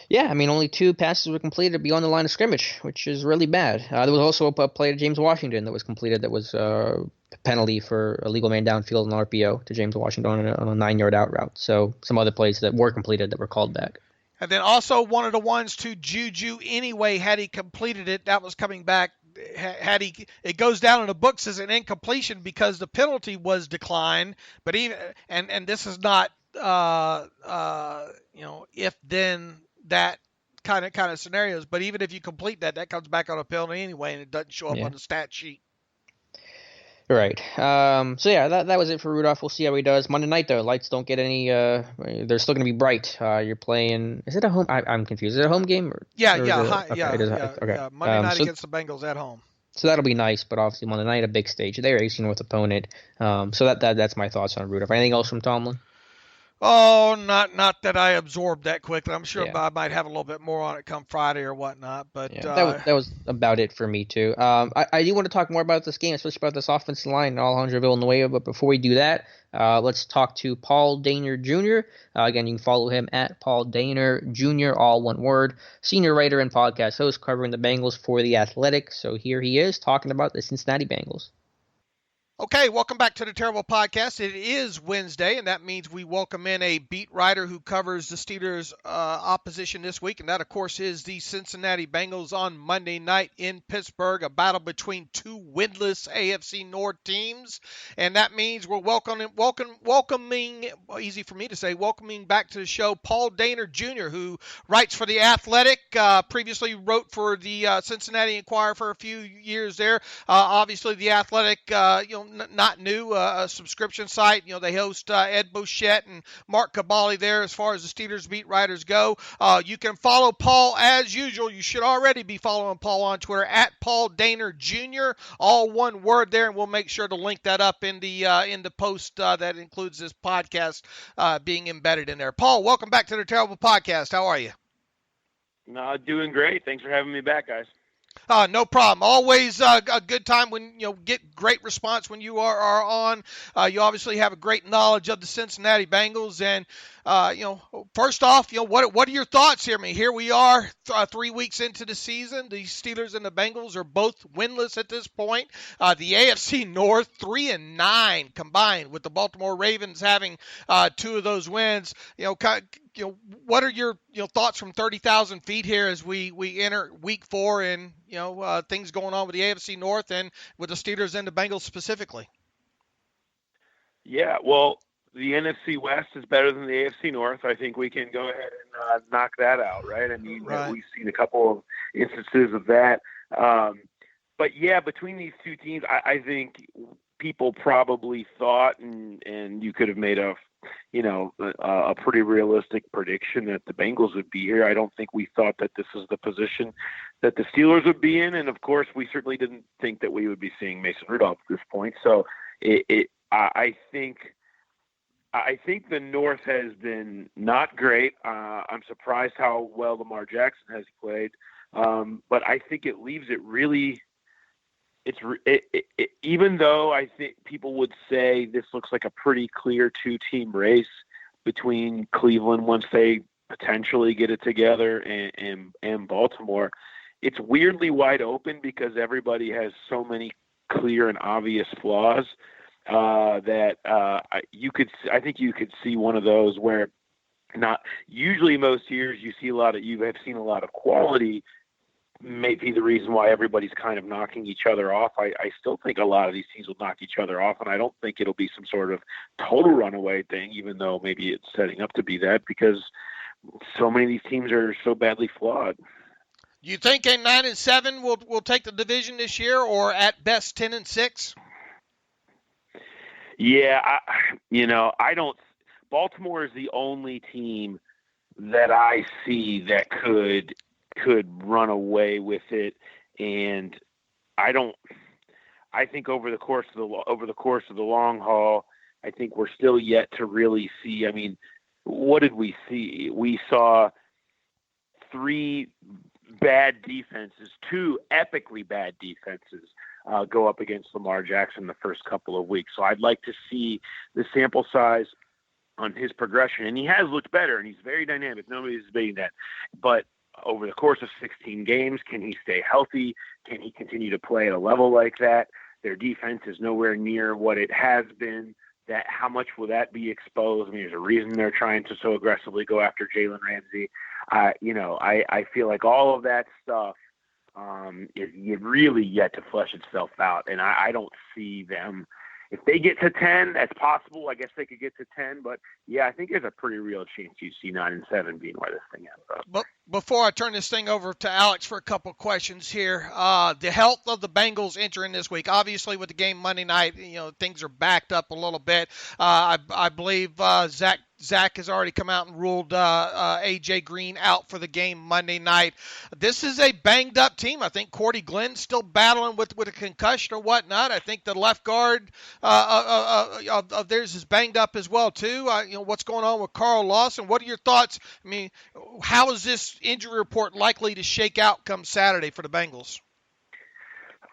Yeah, I mean, only 2 passes were completed beyond the line of scrimmage, which is really bad. There was also a play to James Washington that was completed that was a penalty for a legal man downfield and RPO to James Washington on a 9-yard out route. So some other plays that were completed that were called back. And then also one of the ones to Juju anyway, had he completed it, that was coming back. It goes down in the books as an incompletion because the penalty was declined. But even and this is not if then that kind of scenarios. But even if you complete that comes back on a penalty anyway, and it doesn't show up on the stat sheet. Right. So yeah, that was it for Rudolph. We'll see how he does. Monday night though, lights don't get any. They're still going to be bright. You're playing. Is it a home? I'm confused. Is it a home game? Yeah. Okay. Monday night against the Bengals at home. So that'll be nice, but obviously Monday night a big stage. They're AC North opponent. So that's my thoughts on Rudolph. Anything else from Tomlin? Oh, not that I absorbed that quickly. I'm sure Yeah. I might have a little bit more on it come Friday or whatnot. But Yeah, that was about it for me too. I do want to talk more about this game, especially about this offensive line in Alejandro Villanueva. But before we do that, let's talk to Paul Dehner Jr. Again, you can follow him at Paul Dehner Jr. All one word. Senior writer and podcast host covering the Bengals for The Athletic. So here he is talking about the Cincinnati Bengals. Okay, welcome back to the Terrible Podcast. It is Wednesday, and that means we welcome in a beat writer who covers the Steelers' opposition this week, and that, of course, is the Cincinnati Bengals on Monday night in Pittsburgh, a battle between two winless AFC North teams, and that means we're welcoming, easy for me to say, welcoming back to the show Paul Dehner Jr., who writes for The Athletic, previously wrote for the Cincinnati Enquirer for a few years there. Obviously, The Athletic, not new, a subscription site. They host Ed Bochette and Mark Cabali there as far as the Steelers beat writers go. You can follow Paul as usual. You should already be following Paul on Twitter at Paul Dehner Jr. All one word there, and we'll make sure to link that up in the post that includes this podcast being embedded in there. Paul, welcome back to the Terrible Podcast. How are you? No, doing great. Thanks for having me back, guys. No problem. Always a good time when get great response when you are on. You obviously have a great knowledge of the Cincinnati Bengals, and first off, what are your thoughts here? I mean, here we are 3 weeks into the season. The Steelers and the Bengals are both winless at this point. The AFC North 3-9 combined, with the Baltimore Ravens having 2 of those wins. What are your thoughts from 30,000 feet here as we enter week 4 and things going on with the AFC North and with the Steelers and the Bengals specifically? Yeah, well, the NFC West is better than the AFC North. I think we can go ahead and knock that out, right? I mean, right. We've seen a couple of instances of that. But yeah, between these two teams, I think people probably thought, and you could have made a pretty realistic prediction that the Bengals would be here. I don't think we thought that this is the position that the Steelers would be in. And of course, we certainly didn't think that we would be seeing Mason Rudolph at this point. So I think the North has been not great. I'm surprised how well Lamar Jackson has played. But I think it leaves it really, even though I think people would say this looks like a pretty clear 2-team race between Cleveland once they potentially get it together and Baltimore, it's weirdly wide open because everybody has so many clear and obvious flaws that I think you could see one of those where not usually most years you have seen a lot of quality. May be the reason why everybody's kind of knocking each other off. I still think a lot of these teams will knock each other off, and I don't think it'll be some sort of total runaway thing, even though maybe it's setting up to be that, because so many of these teams are so badly flawed. You think a 9-7 will take the division this year, or at best 10-6? Yeah, I don't. Baltimore is the only team that I see that could run away with it, and I think over the course of the long haul, I think we're still yet to really see. I mean, what did we see? We saw 3 bad defenses, 2 epically bad defenses go up against Lamar Jackson the first couple of weeks. So I'd like to see the sample size on his progression, and he has looked better, and he's very dynamic. Nobody's debating that, but over the course of 16 games, can he stay healthy? Can he continue to play at a level like that? Their defense is nowhere near what it has been. That how much will that be exposed? I mean, there's a reason they're trying to so aggressively go after Jalen Ramsey. I feel like all of that stuff is really yet to flesh itself out, and I don't see them. If they get to 10, that's possible. I guess they could get to 10, but yeah, I think there's a pretty real chance you see 9-7 being where this thing ends up. But before I turn this thing over to Alex for a couple questions here, the health of the Bengals entering this week, obviously with the game Monday night, things are backed up a little bit. I believe Zach Zach has already come out and ruled A.J. Green out for the game Monday night. This is a banged-up team. I think Cordy Glenn's still battling with a concussion or whatnot. I think the left guard of theirs is banged up as well, too. What's going on with Carl Lawson? What are your thoughts? I mean, how is this injury report likely to shake out come Saturday for the Bengals?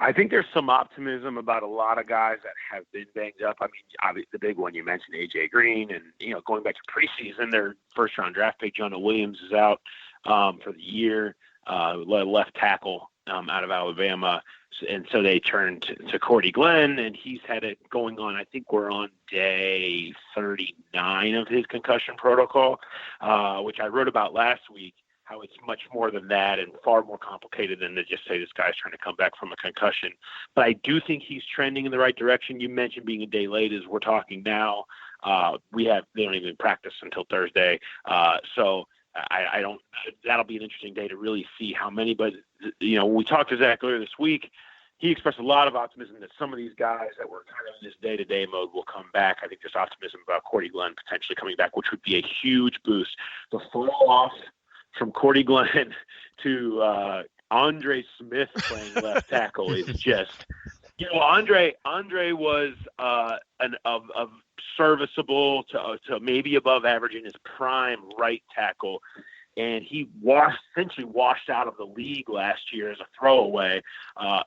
I think there's some optimism about a lot of guys that have been banged up. I mean, obviously the big one you mentioned, A.J. Green, and, going back to preseason, their first-round draft pick, Jonah Williams, is out for the year, left tackle out of Alabama. And so they turned to Cordy Glenn, and he's had it going on. I think we're on day 39 of his concussion protocol, which I wrote about last week. How it's much more than that and far more complicated than to just say this guy's trying to come back from a concussion. But I do think he's trending in the right direction. You mentioned being a day late as we're talking now. They don't even practice until Thursday. So I don't, that'll be an interesting day to really see how many, but when we talked to Zach earlier this week, he expressed a lot of optimism that some of these guys that were kind of in this day-to-day mode will come back. I think there's optimism about Cordy Glenn potentially coming back, which would be a huge boost. The fall off from Cordy Glenn to Andre Smith playing left tackle is just, Andre was of serviceable to maybe above average in his prime right tackle, and he essentially washed out of the league last year as a throwaway.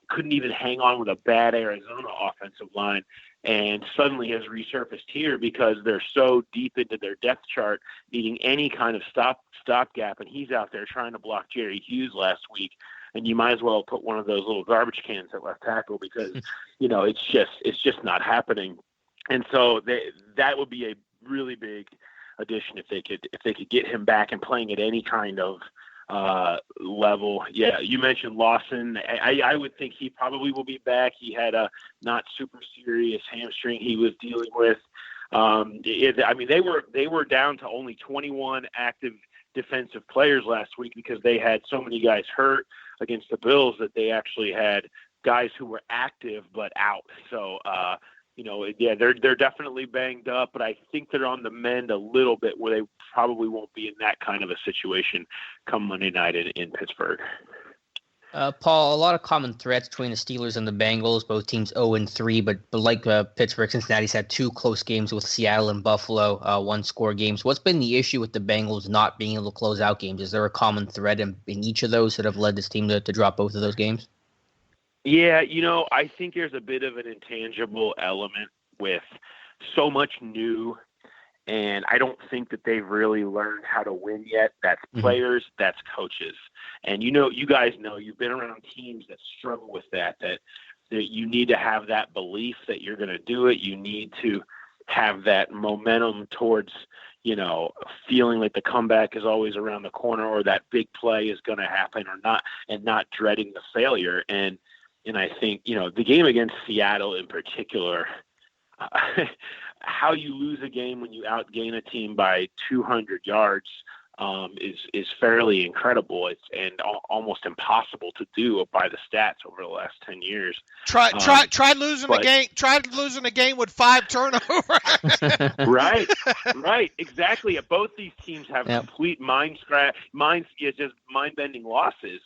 Couldn't even hang on with a bad Arizona offensive line. And suddenly has resurfaced here because they're so deep into their depth chart, needing any kind of stopgap. And he's out there trying to block Jerry Hughes last week. And you might as well put one of those little garbage cans at left tackle because, it's just not happening. And so that would be a really big addition if they could get him back and playing at any kind of level. Yeah, you mentioned Lawson. I would think he probably will be back. He had a not super serious hamstring he was dealing with. They were down to only 21 active defensive players last week because they had so many guys hurt against the Bills that they actually had guys who were active but out. So they're definitely banged up, but I think they're on the mend a little bit where they probably won't be in that kind of a situation come Monday night in Pittsburgh. Paul, a lot of common threats between the Steelers and the Bengals, both teams 0-3, but like Pittsburgh, Cincinnati's had two close games with Seattle and Buffalo, one-score games. What's been the issue with the Bengals not being able to close out games? Is there a common thread in each of those that have led this team to drop both of those games? Yeah, I think there's a bit of an intangible element with so much new, and I don't think that they've really learned how to win yet. That's players, that's coaches. And you guys know, you've been around teams that struggle with that you need to have that belief that you're going to do it. You need to have that momentum towards, feeling like the comeback is always around the corner or that big play is going to happen or not, and not dreading the failure. And I think, the game against Seattle in particular, how you lose a game when you outgain a team by 200 yards is fairly incredible. It's almost impossible to do by the stats over the last 10 years. Try losing a game with 5 turnovers. Right, exactly. Both these teams have complete just mind-bending losses.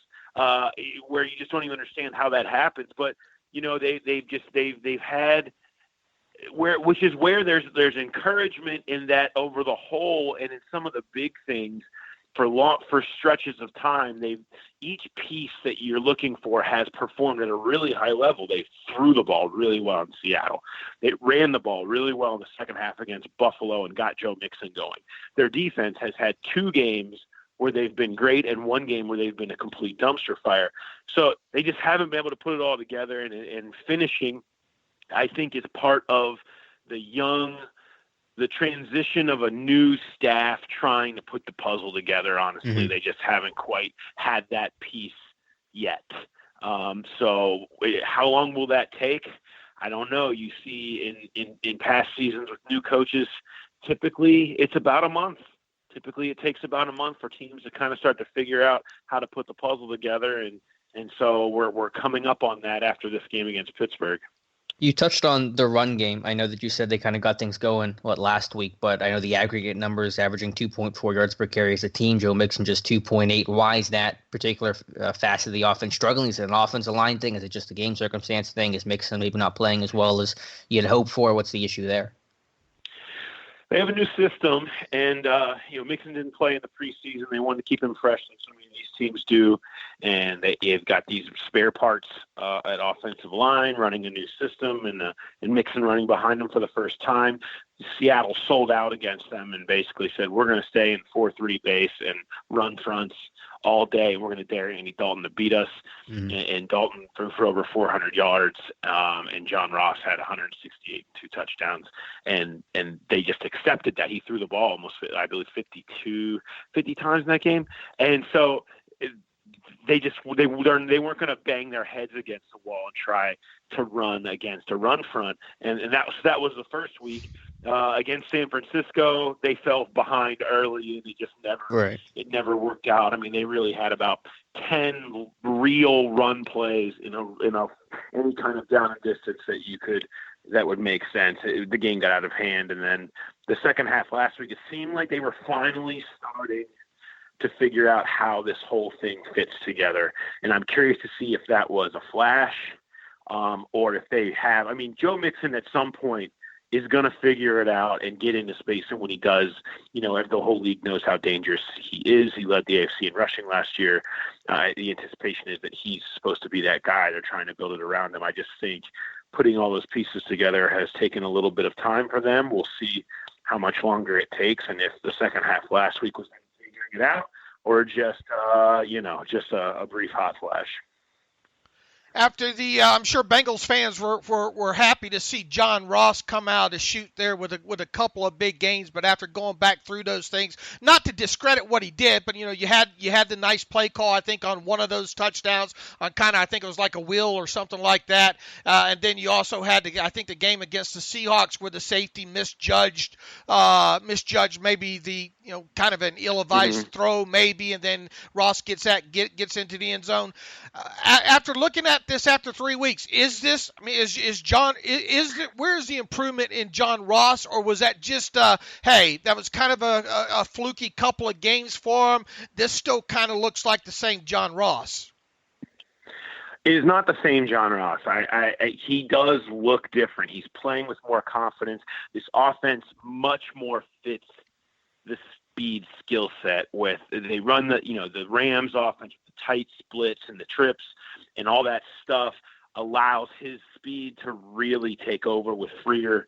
Where you just don't even understand how that happens. But they've had which is where there's encouragement in that over the whole and in some of the big things for stretches of time. Each piece that you're looking for has performed at a really high level. They threw the ball really well in Seattle. They ran the ball really well in the second half against Buffalo and got Joe Mixon going. Their defense has had 2 games where they've been great and 1 game where they've been a complete dumpster fire. So they just haven't been able to put it all together, and finishing, I think, is part of the transition of a new staff trying to put the puzzle together. Honestly, They just haven't quite had that piece yet. So how long will that take? I don't know. You see in past seasons with new coaches, typically it's about a month. Typically, it takes about a month for teams to kind of start to figure out how to put the puzzle together, and so we're coming up on that after this game against Pittsburgh. You touched on the run game. I know that you said they kind of got things going last week, but I know the aggregate numbers averaging 2.4 yards per carry as a team. Joe Mixon just 2.8. Why is that particular facet of the offense struggling? Is it an offensive line thing? Is it just a game circumstance thing? Is Mixon maybe not playing as well as you'd hope for? What's the issue there? They have a new system, and Mixon didn't play in the preseason. They wanted to keep him fresh, like so many of these teams do, and they've got these spare parts at offensive line, running a new system, and Mixon running behind them for the first time. Seattle sold out against them and basically said, "We're going to stay in 4-3 base and run fronts all day. We're going to dare Andy Dalton to beat us." Mm-hmm. And Dalton threw for over 400 yards, and John Ross had 168 and 2 touchdowns. And they just accepted that. He threw the ball almost, I believe, 50 times in that game. And so they weren't going to bang their heads against the wall and try to run against a run front. And that was the first week. Against San Francisco, they fell behind early, and it never worked out. I mean, they really had about 10 real run plays in any kind of down and distance that would make sense. The game got out of hand, and then the second half last week, it seemed like they were finally starting to figure out how this whole thing fits together. And I'm curious to see if that was a flash, or if they have. I mean, Joe Mixon at some point is going to figure it out and get into space. And when he does, the whole league knows how dangerous he is. He led the AFC in rushing last year. The anticipation is that he's supposed to be that guy. They're trying to build it around him. I just think putting all those pieces together has taken a little bit of time for them. We'll see how much longer it takes, and if the second half last week was figuring it out, or just a brief hot flash. After I'm sure Bengals fans were happy to see John Ross come out to shoot there with a couple of big gains, but after going back through those things, not to discredit what he did, but you had the nice play call, I think, on one of those touchdowns on I think it was like a wheel or something like that, and then you also had the game against the Seahawks where the safety misjudged maybe the kind of an ill-advised throw maybe, and then Ross gets into the end zone. After looking at this after 3 weeks, where's the improvement in John Ross, or was that just hey, that was kind of a fluky couple of games for him? This still kind of looks like the same John Ross. It is not the same John Ross. He does look different. He's playing with more confidence. This offense much more fits the speed skill set with. They run the Rams offense with the tight splits and the trips and all that stuff allows his speed to really take over with freer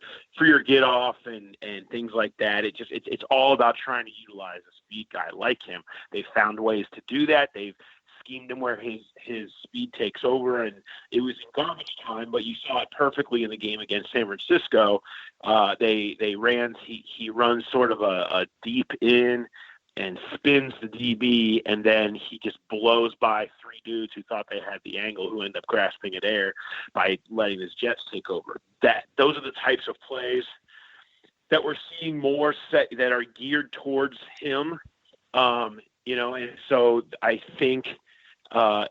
get off and things like that. It's all about trying to utilize a speed guy like him. They've found ways to do that. They've schemed him where his speed takes over, and it was in garbage time, but you saw it perfectly in the game against San Francisco. He runs sort of a deep in and spins the DB, and then he just blows by 3 dudes who thought they had the angle, who end up grasping at air by letting his Jets take over. Those are the types of plays that we're seeing more that are geared towards him. And so I think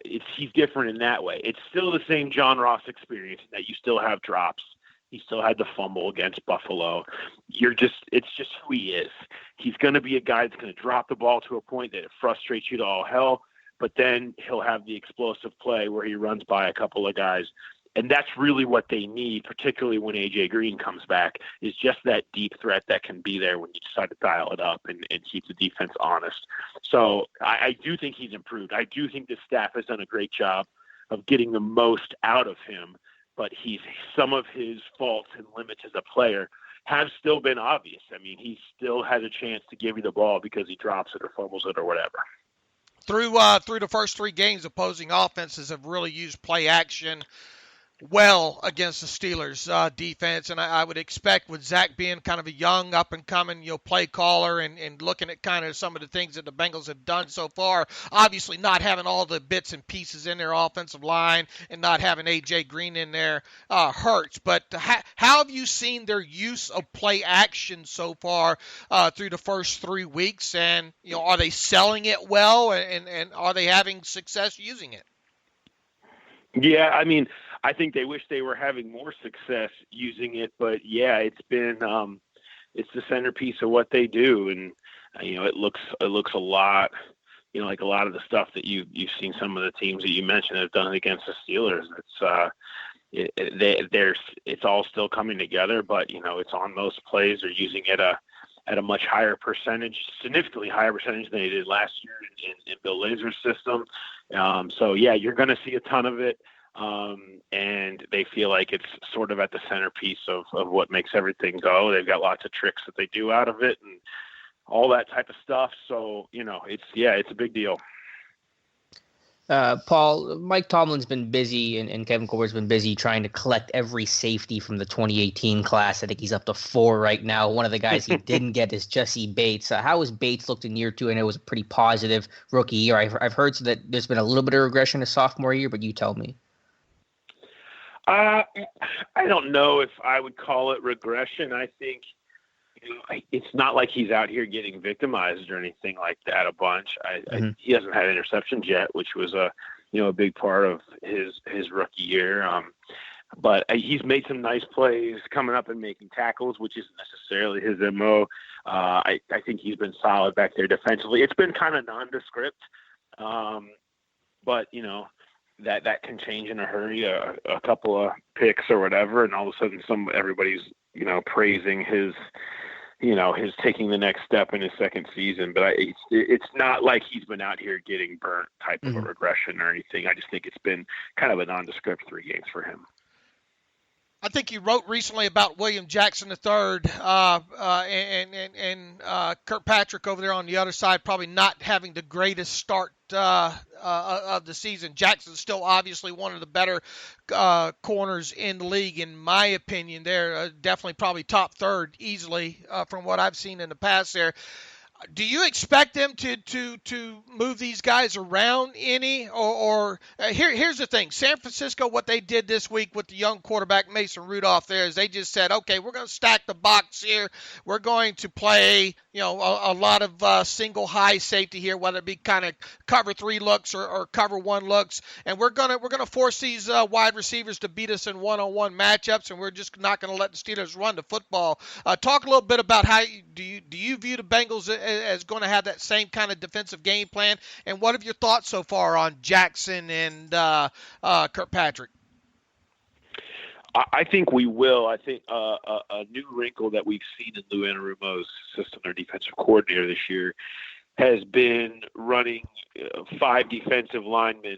he's different in that way. It's still the same John Ross experience in that you still have drops. He still had the fumble against Buffalo. It's just who he is. He's going to be a guy that's going to drop the ball to a point that it frustrates you to all hell, but then he'll have the explosive play where he runs by a couple of guys. And that's really what they need, particularly when A.J. Green comes back, is just that deep threat that can be there when you decide to dial it up and keep the defense honest. So I do think he's improved. I do think the staff has done a great job of getting the most out of him, but some of his faults and limits as a player have still been obvious. I mean, he still has a chance to give you the ball because he drops it or fumbles it or whatever. Through the first 3 games, opposing offenses have really used play action well against the Steelers defense, and I would expect with Zach being kind of a young up-and-coming play caller and looking at kind of some of the things that the Bengals have done so far, obviously not having all the bits and pieces in their offensive line and not having A.J. Green in there hurts. But how have you seen their use of play action so far through the first 3 weeks, and are they selling it well, and are they having success using it? Yeah, I mean, I think they wish they were having more success using it, but yeah, it's been it's the centerpiece of what they do, and it looks a lot, like a lot of the stuff that you've seen some of the teams that you mentioned have done against the Steelers. It's all still coming together, but it's on most plays. They're using it at a much higher percentage, significantly higher percentage than they did last year in Bill Lazor's system. So yeah, you're going to see a ton of it. And they feel like it's sort of at the centerpiece of what makes everything go. They've got lots of tricks that they do out of it and all that type of stuff. So, it's a big deal. Paul, Mike Tomlin's been busy and Kevin Colbert's been busy trying to collect every safety from the 2018 class. I think he's up to 4 right now. One of the guys he didn't get is Jesse Bates. How has Bates looked in year 2? I know it was a pretty positive rookie year. I've heard that there's been a little bit of regression his sophomore year, but you tell me. I don't know if I would call it regression. I think it's not like he's out here getting victimized or anything like that a bunch. He hasn't had interceptions yet, which was a big part of his rookie year. But he's made some nice plays coming up and making tackles, which isn't necessarily his MO. I think he's been solid back there defensively. It's been kind of nondescript, but that can change in a hurry. A couple of picks or whatever, and all of a sudden everybody's praising his taking the next step in his second season. But it's not like he's been out here getting burnt type of a regression or anything. I just think it's been kind of a nondescript 3 games for him. I think you wrote recently about William Jackson III and Kirkpatrick over there on the other side, probably not having the greatest start of the season. Jackson's still obviously one of the better corners in the league, in my opinion. They're definitely probably top third easily from what I've seen in the past there. Do you expect them to move these guys around any? Or here's the thing. San Francisco, what they did this week with the young quarterback Mason Rudolph there is they just said, okay, we're going to stack the box here. We're going to play, a lot of single high safety here, whether it be kind of cover 3 looks or cover 1 looks. And we're going to force these wide receivers to beat us in one-on-one matchups, and we're just not going to let the Steelers run the football. Talk a little bit about how do you view the Bengals as going to have that same kind of defensive game plan, and what have your thoughts so far on Jackson and Kirkpatrick? I think we will. I think a new wrinkle that we've seen in Lou Anarumo's system, their defensive coordinator this year, has been running 5 defensive linemen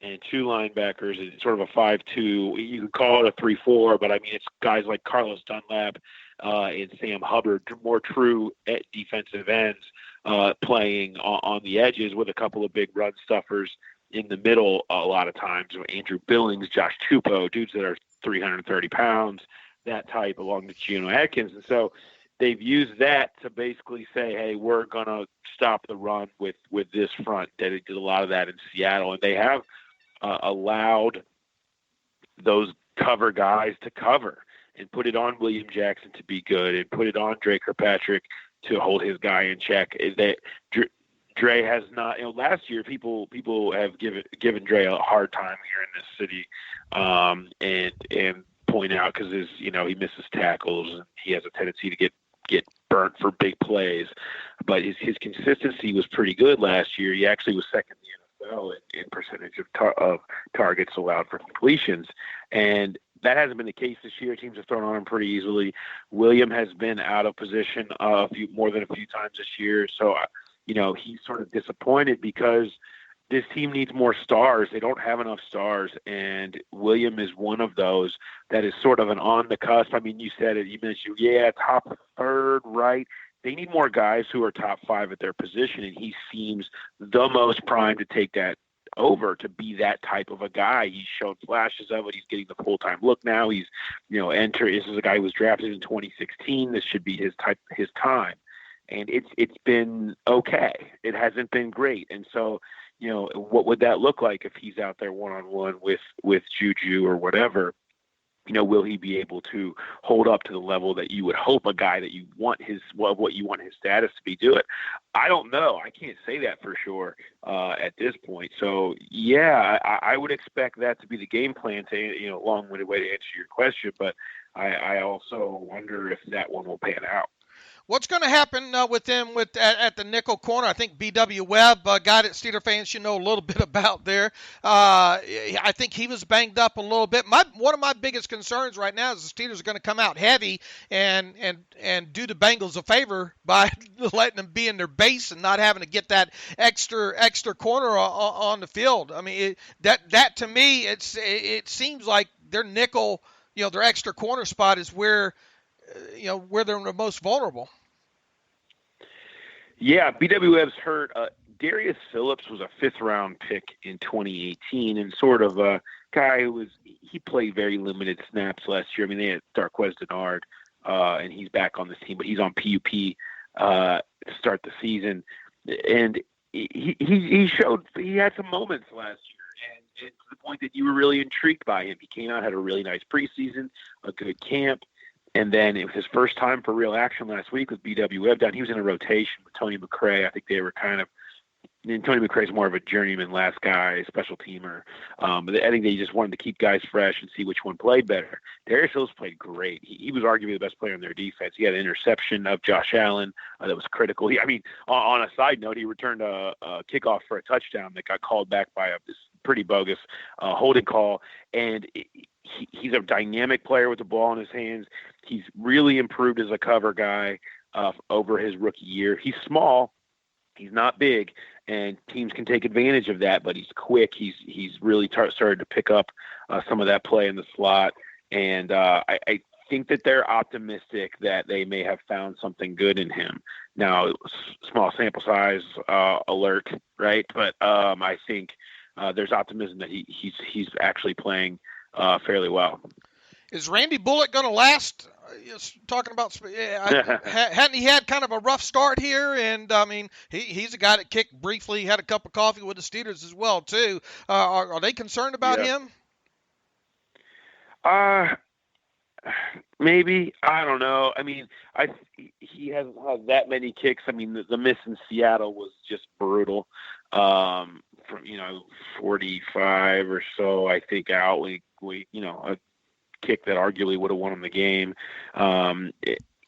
and 2 linebackers. It's sort of a 5-2. You could call it a 3-4, but I mean it's guys like Carlos Dunlap and Sam Hubbard, more true defensive ends, playing on the edges with a couple of big run stuffers in the middle a lot of times. Andrew Billings, Josh Tupou, dudes that are 330 pounds, that type, along with Geno Atkins. And so they've used that to basically say, hey, we're going to stop the run with this front. They did a lot of that in Seattle, and they have allowed those cover guys to cover and put it on William Jackson to be good and put it on Dre Kirkpatrick to hold his guy in check. That Dre has not, last year people have given Dre a hard time here in this city, and point out because he misses tackles and he has a tendency to get burnt for big plays, but his consistency was pretty good last year. He actually was second in the NFL in percentage of targets allowed for completions, and that hasn't been the case this year. Teams have thrown on him pretty easily. William has been out of position more than a few times this year. So, he's sort of disappointed because this team needs more stars. They don't have enough stars, and William is one of those that is sort of an on the cusp. I mean, you said it. You mentioned, top third, right? They need more guys who are top 5 at their position, and he seems the most primed to take that over, to be that type of a guy. He's shown flashes of it. He's getting the full-time look now. He's, this is a guy who was drafted in 2016. This should be his time. And it's been okay. It hasn't been great. And so, what would that look like if he's out there one-on-one with Juju or whatever? will he be able to hold up to the level that you would hope a guy that you want what you want his status to be do it? I don't know. I can't say that for sure at this point. So yeah, I would expect that to be the game plan. To long-winded way to answer your question, but I also wonder if that one will pan out. What's going to happen with them at the nickel corner? I think B.W. Webb, a guy that Steeler fans should know a little bit about there. I think he was banged up a little bit. One of my biggest concerns right now is the Steelers are going to come out heavy and do the Bengals a favor by letting them be in their base and not having to get that extra corner on the field. I mean, that to me, it seems like their nickel, their extra corner spot is where they're the most vulnerable. Yeah, B.W. Webb's hurt. Darius Phillips was a fifth-round pick in 2018 and sort of a guy he played very limited snaps last year. I mean, they had Darqueze Dennard, and he's back on this team, but he's on PUP to start the season. And he showed he had some moments last year, and it's to the point that you were really intrigued by him. He came out, had a really nice preseason, a good camp. And then it was his first time for real action last week with B.W. Webb down. He was in a rotation with Tony McRae. I think they were Tony McRae's more of a journeyman last guy, special teamer. But I think they just wanted to keep guys fresh and see which one played better. Darius Phillips played great. He was arguably the best player in their defense. He had an interception of Josh Allen that was critical. On a side note, he returned a kickoff for a touchdown that got called back by this pretty bogus holding call. And he's a dynamic player with the ball in his hands. He's really improved as a cover guy over his rookie year. He's small. He's not big, and teams can take advantage of that, but he's quick. He's really started to pick up some of that play in the slot, and I think that they're optimistic that they may have found something good in him. Now, small sample size alert, right? But I think there's optimism that he's actually playing fairly well. Is Randy Bullock going to last? Talking about, hadn't he had kind of a rough start here? And I mean, he's a guy that kicked briefly, had a cup of coffee with the Steelers as well too. Are they concerned about him? Maybe, I don't know. I mean, he hasn't had that many kicks. I mean, the miss in Seattle was just brutal. From 45 or so, I think out. We a kick that arguably would have won him the game.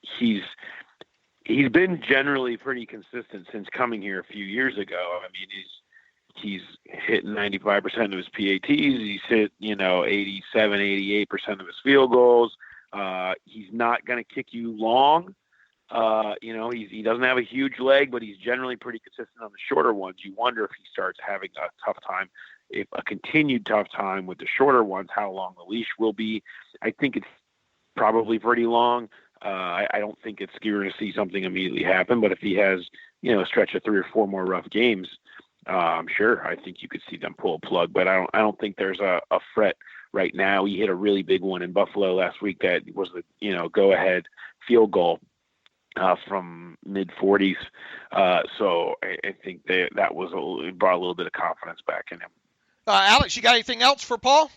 He's been generally pretty consistent since coming here a few years ago. I mean, he's hit 95% of his PATs. He's hit 87, 88% of his field goals. He's not going to kick you long. He doesn't have a huge leg, but he's generally pretty consistent on the shorter ones. You wonder if he starts having a continued tough time with the shorter ones, how long the leash will be. I think it's probably pretty long. I don't think you're going to see something immediately happen, but if he has, a stretch of 3 or 4 more rough games, sure, I think you could see them pull a plug, but I don't think there's a threat right now. He hit a really big one in Buffalo last week that was the, go-ahead field goal from mid-40s. So I think that brought a little bit of confidence back in him. Alex, you got anything else for Paul?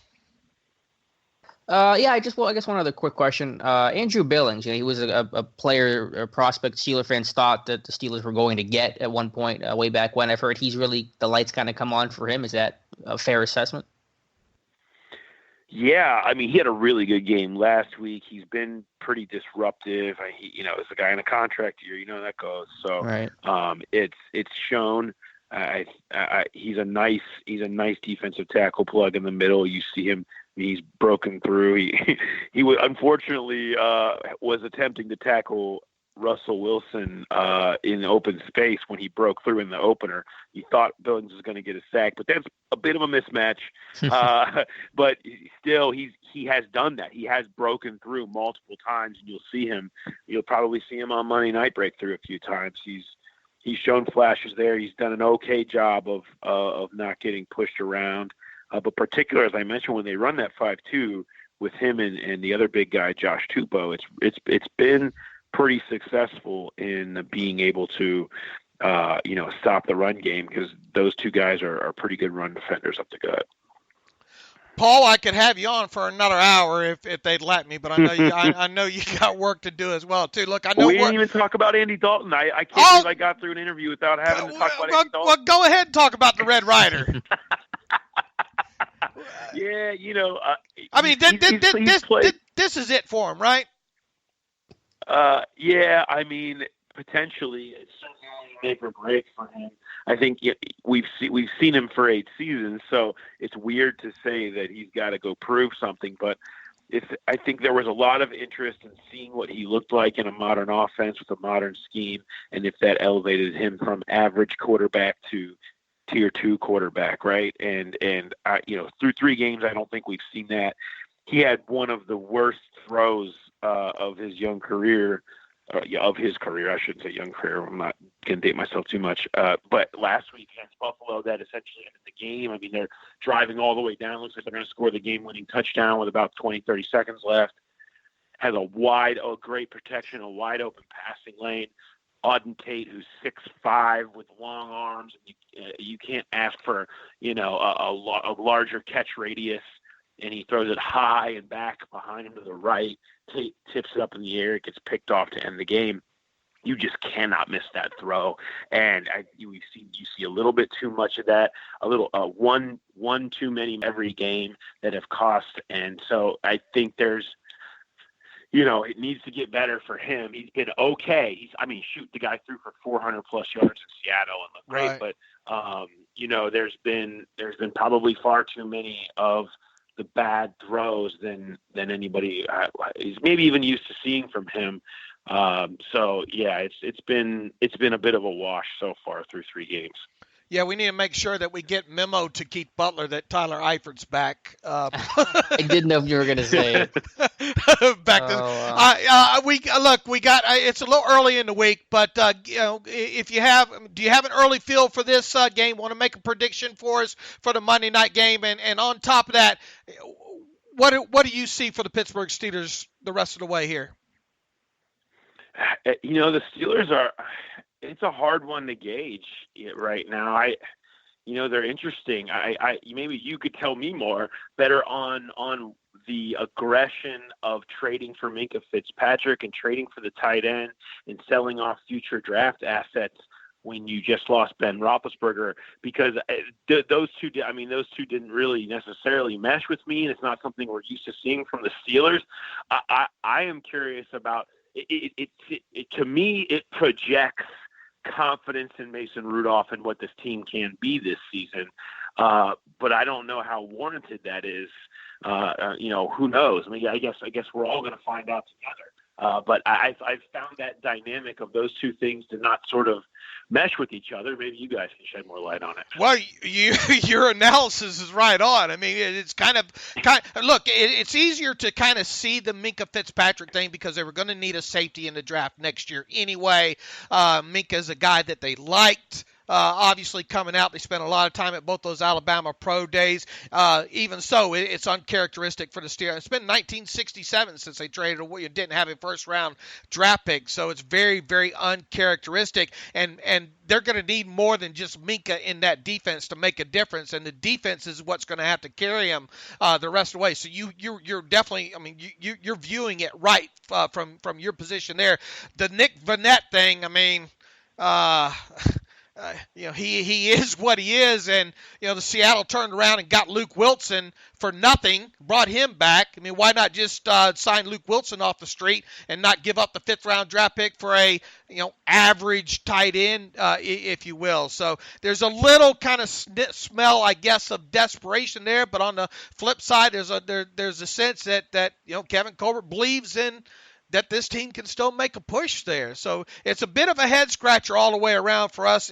I guess one other quick question. Andrew Billings, he was a player, a prospect Steeler fans thought that the Steelers were going to get at one point way back when. I've heard he's really, the lights kind of come on for him. Is that a fair assessment? Yeah, I mean, he had a really good game last week. He's been pretty disruptive. It's a guy in a contract year, how that goes. So right. It's shown. He's a nice defensive tackle plug in the middle. You see him. He's broken through. He unfortunately was attempting to tackle Russell Wilson in open space when he broke through in the opener. He thought Billings was going to get a sack, but that's a bit of a mismatch. But still, he has done that. He has broken through multiple times, and you'll probably see him on Monday night break through a few times. He's shown flashes there. He's done an okay job of not getting pushed around. But particularly, as I mentioned, when they run that 5-2 with him and the other big guy, Josh Tupou, it's been pretty successful in being able to, stop the run game because those two guys are pretty good run defenders up the gut. Paul, I could have you on for another hour if they'd let me, but I know I know you got work to do as well too. Look, I know we didn't even talk about Andy Dalton. I can't believe I got through an interview without having to talk about Andy Dalton. Well, go ahead and talk about the Red Rider. Yeah, I mean, this is it for him, right? Yeah, I mean, potentially it's certainly make or break for him. I think we've seen him for 8 seasons, so it's weird to say that he's got to go prove something. But I think there was a lot of interest in seeing what he looked like in a modern offense with a modern scheme, and if that elevated him from average quarterback to tier 2 quarterback, right? And through 3 games, I don't think we've seen that. He had one of the worst throws of his young career. Of his career, I shouldn't say young career. I'm not going to date myself too much. But last week against Buffalo, that essentially ended the game. I mean, they're driving all the way down. Looks like they're going to score the game-winning touchdown with about 20, 30 seconds left. Has a great protection, a wide-open passing lane. Auden Tate, who's 6'5", with long arms. You can't ask for, a larger catch radius. And he throws it high and back behind him to the right. Tate tips it up in the air. It gets picked off to end the game. You just cannot miss that throw. And you see a little bit too much of that, a little one too many every game that have cost. And so I think there's, it needs to get better for him. He's been okay. The guy threw for 400 plus yards in Seattle and looked great. Right. But there's been probably far too many of the bad throws than anybody is maybe even used to seeing from him. So yeah, it's been a bit of a wash so far through 3 games. Yeah, we need to make sure that we get memo to Keith Butler that Tyler Eifert's back. I didn't know if you were going to say it. Back to we got it's a little early in the week, but if you do you have an early feel for this game? Want to make a prediction for us for the Monday night game? And on top of that, what do you see for the Pittsburgh Steelers the rest of the way here? The Steelers are. It's a hard one to gauge right now. They're interesting. Maybe you could tell me better on the aggression of trading for Minkah Fitzpatrick and trading for the tight end and selling off future draft assets when you just lost Ben Roethlisberger, because those two didn't really necessarily mesh with me, and it's not something we're used to seeing from the Steelers. I am curious about it. To me, it projects confidence in Mason Rudolph and what this team can be this season. But I don't know how warranted that is. Who knows? I guess we're all going to find out together. But I've found that dynamic of those two things to not sort of mesh with each other. Maybe you guys can shed more light on it. Well, your analysis is right on. I mean, it's look, it's easier to kind of see the Minkah Fitzpatrick thing because they were going to need a safety in the draft next year anyway. Minkah's a guy that they liked. Obviously coming out, they spent a lot of time at both those Alabama pro days. Even so, it's uncharacteristic for the Steelers. It's been 1967 since they traded away and didn't have a first-round draft pick, so it's very, very uncharacteristic. And they're going to need more than just Minkah in that defense to make a difference, and the defense is what's going to have to carry him the rest of the way. So you're definitely, you're viewing it right from your position there. The Nick Vannett thing, he is what he is, and the Seattle turned around and got Luke Wilson for nothing, brought him back. Why not just sign Luke Wilson off the street and not give up the 5th round draft pick for a average tight end, if you will? So there's a little kind of smell, I guess, of desperation there. But on the flip side, there's a sense that Kevin Colbert believes in that this team can still make a push there. So it's a bit of a head scratcher all the way around for us,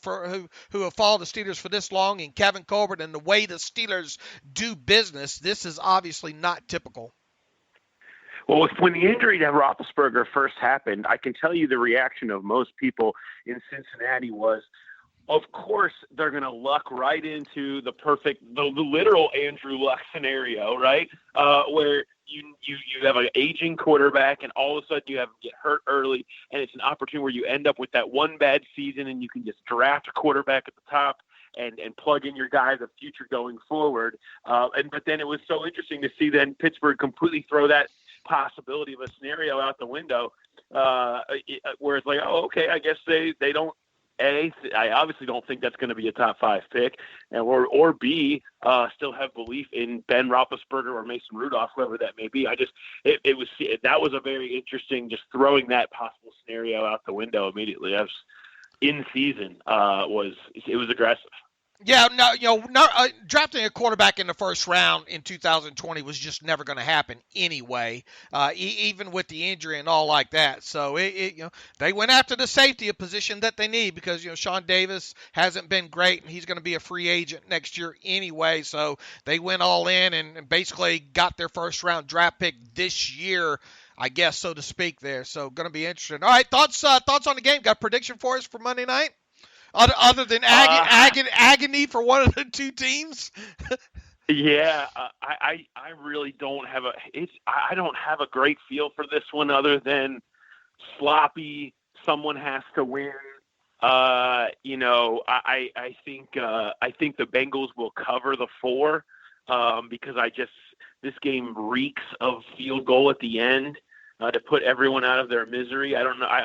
for who have followed the Steelers for this long, and Kevin Colbert and the way the Steelers do business. This is obviously not typical. Well, when the injury to Roethlisberger first happened, I can tell you the reaction of most people in Cincinnati was, of course, they're going to luck right into the literal Andrew Luck scenario, right? Where you have an aging quarterback, and all of a sudden you have him get hurt early, and it's an opportunity where you end up with that one bad season, and you can just draft a quarterback at the top, and plug in your guy, the future going forward. But then it was so interesting to see then Pittsburgh completely throw that possibility of a scenario out the window, where it's like, oh, okay, I guess they don't. A, I obviously don't think that's going to be a top 5 pick, or B, still have belief in Ben Roethlisberger or Mason Rudolph, whoever that may be. That was a very interesting, just throwing that possible scenario out the window immediately. That was in season. It was aggressive. Yeah, drafting a quarterback in the first round in 2020 was just never going to happen anyway, even with the injury and all like that. So they went after the safety, a position that they need, because Sean Davis hasn't been great and he's going to be a free agent next year anyway. So they went all in and basically got their first round draft pick this year, I guess, so to speak. There, so going to be interesting. All right, thoughts on the game? Got a prediction for us for Monday night? Other than agony for one of the two teams? Yeah, I really don't have I don't have a great feel for this one other than sloppy. Someone has to win. I think the Bengals will cover the 4 because this game reeks of field goal at the end to put everyone out of their misery. I don't know. I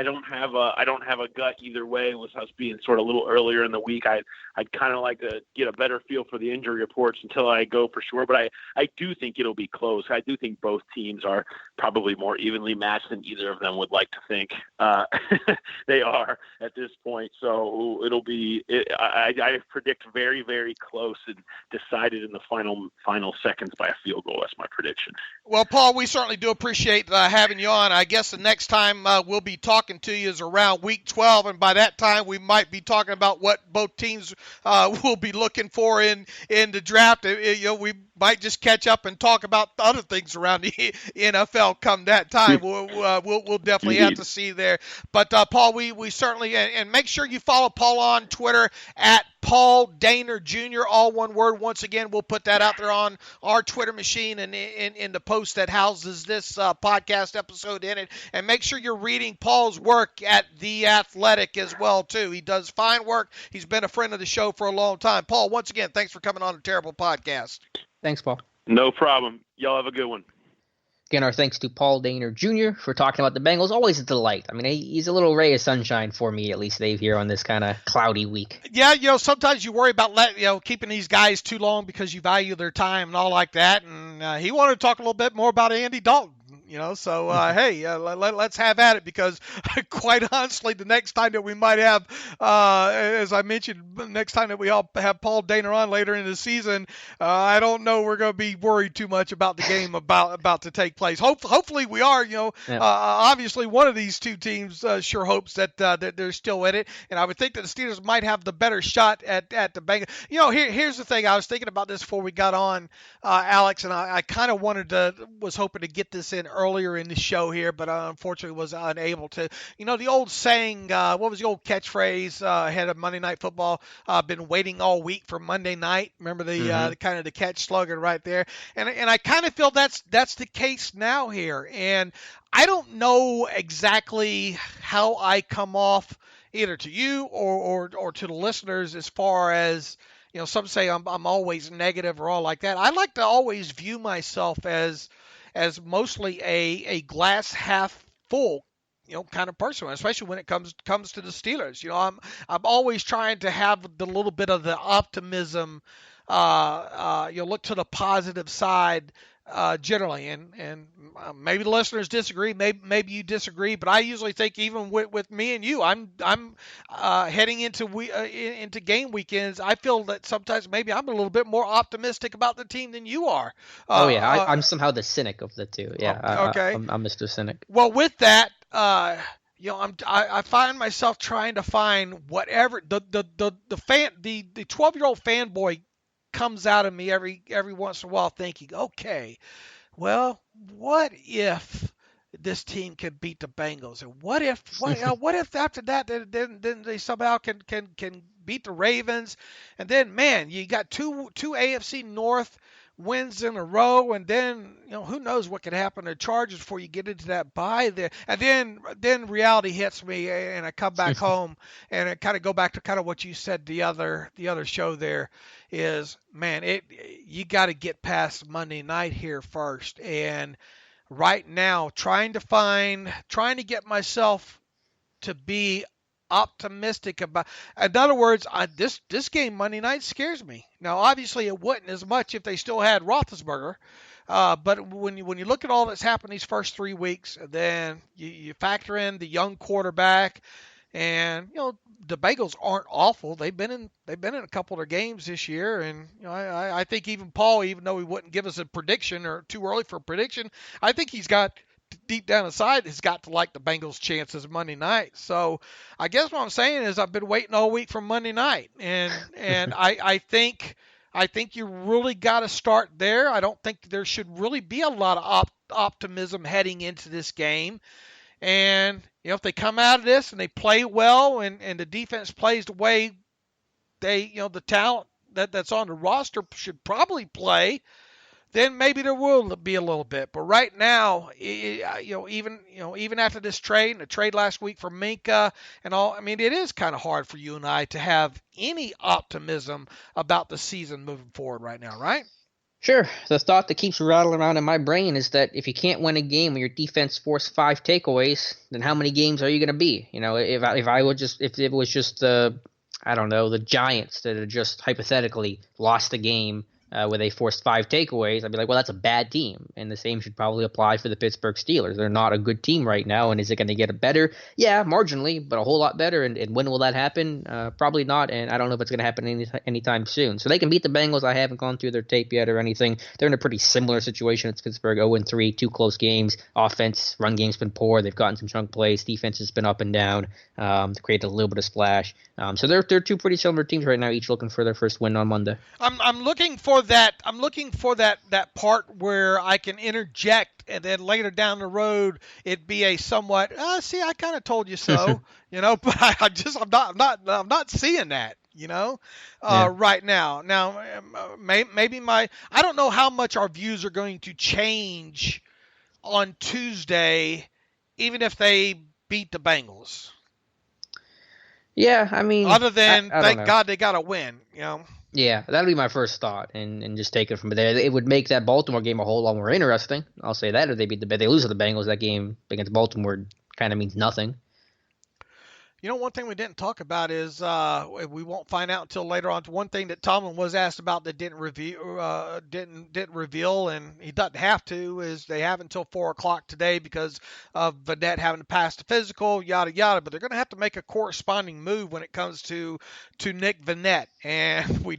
don't have a gut either way. With us being sort of a little earlier in the week, I'd kind of like to get a better feel for the injury reports until I go for sure. But I do think it'll be close. I do think both teams are probably more evenly matched than either of them would like to think they are at this point. So it'll be. I predict very, very close and decided in the final seconds by a field goal. That's my prediction. Well, Paul, we certainly do appreciate having you on. I guess the next time we'll be talking to you is around week 12, and by that time we might be talking about what both teams will be looking for in the draft. We might just catch up and talk about other things around the NFL come that time. We'll definitely have to see there. But Paul, we certainly, and make sure you follow Paul on Twitter at Paul Dehner Jr., all one word. Once again, we'll put that out there on our Twitter machine and in the post that houses this podcast episode in it. And make sure you're reading Paul's work at The Athletic as well, too. He does fine work. He's been a friend of the show for a long time. Paul, once again, thanks for coming on the Terrible Podcast. Thanks, Paul. No problem. Y'all have a good one. Again, our thanks to Paul Dehner Jr. for talking about the Bengals. Always a delight. I mean, he's a little ray of sunshine for me, at least, Dave, here on this kind of cloudy week. Yeah, sometimes you worry about keeping these guys too long because you value their time and all like that. And he wanted to talk a little bit more about Andy Dalton. So hey, let's have at it, because quite honestly, the next time that we might have, as I mentioned, next time that we all have Paul Dehner on later in the season, I don't know we're going to be worried too much about the game about to take place. Hopefully we are. Obviously one of these two teams sure hopes that they're still in it, and I would think that the Steelers might have the better shot at the Bengals. Here's the thing. I was thinking about this before we got on, Alex, and I kind of was hoping to get this in earlier in the show here, but unfortunately was unable to. The old saying, what was the old catchphrase ahead of Monday Night Football? Been waiting all week for Monday night. Remember the kind of the catch slogan right there? And I kind of feel that's the case now here. And I don't know exactly how I come off either to you or to the listeners as far as, some say I'm always negative or all like that. I like to always view myself as mostly a glass half full, kind of person, especially when it comes to the Steelers. I'm always trying to have the little bit of the optimism, look to the positive side, generally, and maybe the listeners disagree, maybe you disagree, but I usually think even with me and you, I'm heading into game weekends, I feel that sometimes maybe I'm a little bit more optimistic about the team than you are. I'm somehow the cynic of the two. Yeah. Okay. I'm Mr. Cynic. Well, with that, I find myself trying to find whatever the 12-year-old fanboy comes out of me every once in a while, thinking, okay, well, what if this team can beat the Bengals, and what if after that then they somehow can beat the Ravens, and then man, you got two AFC North wins in a row, and then who knows what could happen to the Chargers before you get into that bye there. And then reality hits me, and I come back home, and I kind of go back to kind of what you said the other show there is, man, you got to get past Monday night here first. And right now, trying to get myself to be optimistic about. In other words, this game Monday night scares me. Now, obviously, it wouldn't as much if they still had Roethlisberger. But when you look at all that's happened these first 3 weeks, then you factor in the young quarterback, and the Bengals aren't awful. They've been in a couple of their games this year, and I think even Paul, even though he wouldn't give us a prediction or too early for a prediction, I think he's got deep down inside has got to like the Bengals' chances Monday night. So I guess what I'm saying is I've been waiting all week for Monday night, and I think you really got to start there. I don't think there should really be a lot of optimism heading into this game. And if they come out of this and they play well, and the defense plays the way the talent that's on the roster should probably play, then maybe there will be a little bit. But right now, even after this trade and the trade last week for Minka and all, I mean, it is kind of hard for you and I to have any optimism about the season moving forward right now, right? Sure. The thought that keeps rattling around in my brain is that if you can't win a game when your defense forced 5 takeaways, then how many games are you going to be? If it was just I don't know, the Giants that had just hypothetically lost a game where they forced 5 takeaways, I'd be like, well, that's a bad team. And the same should probably apply for the Pittsburgh Steelers. They're not a good team right now. And is it going to get better? Yeah, marginally, but a whole lot better. And when will that happen? Probably not. And I don't know if it's going to happen anytime soon. So they can beat the Bengals. I haven't gone through their tape yet or anything. They're in a pretty similar situation. It's Pittsburgh 0-3, 2 close games. Offense, run game's been poor. They've gotten some chunk plays. Defense has been up and down. Created a little bit of splash. So they're 2 pretty similar teams right now, each looking for their first win on Monday. I'm looking for that. I'm looking for that part where I can interject, and then later down the road it'd be a somewhat see, I kind of told you so, but I'm not seeing that, right now. Now maybe I don't know how much our views are going to change on Tuesday, even if they beat the Bengals. Yeah, I mean, other than thank God they got a win, Yeah, that'll be my first thought, and just take it from there. It would make that Baltimore game a whole lot more interesting. I'll say that. If they lose to the Bengals, that game against Baltimore kind of means nothing. One thing we didn't talk about is we won't find out until later on. One thing that Tomlin was asked about that didn't reveal, and he doesn't have to, is they have until 4:00 today because of Vannett having to pass the physical, yada yada. But they're going to have to make a corresponding move when it comes to Nick Vannett, and we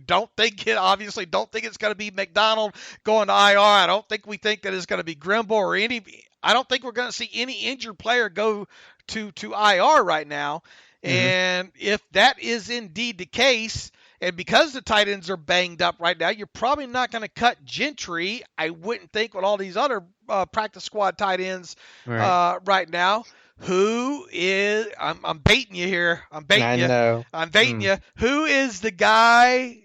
obviously don't think it's going to be McDonald going to IR. I don't think we think that it's going to be Grimble or any. I don't think we're going to see any injured player go to IR right now. Mm-hmm. And if that is indeed the case, and because the tight ends are banged up right now, you're probably not going to cut Gentry, I wouldn't think, with all these other practice squad tight ends right now. Who is – I'm baiting you here. I'm baiting you. Who is the guy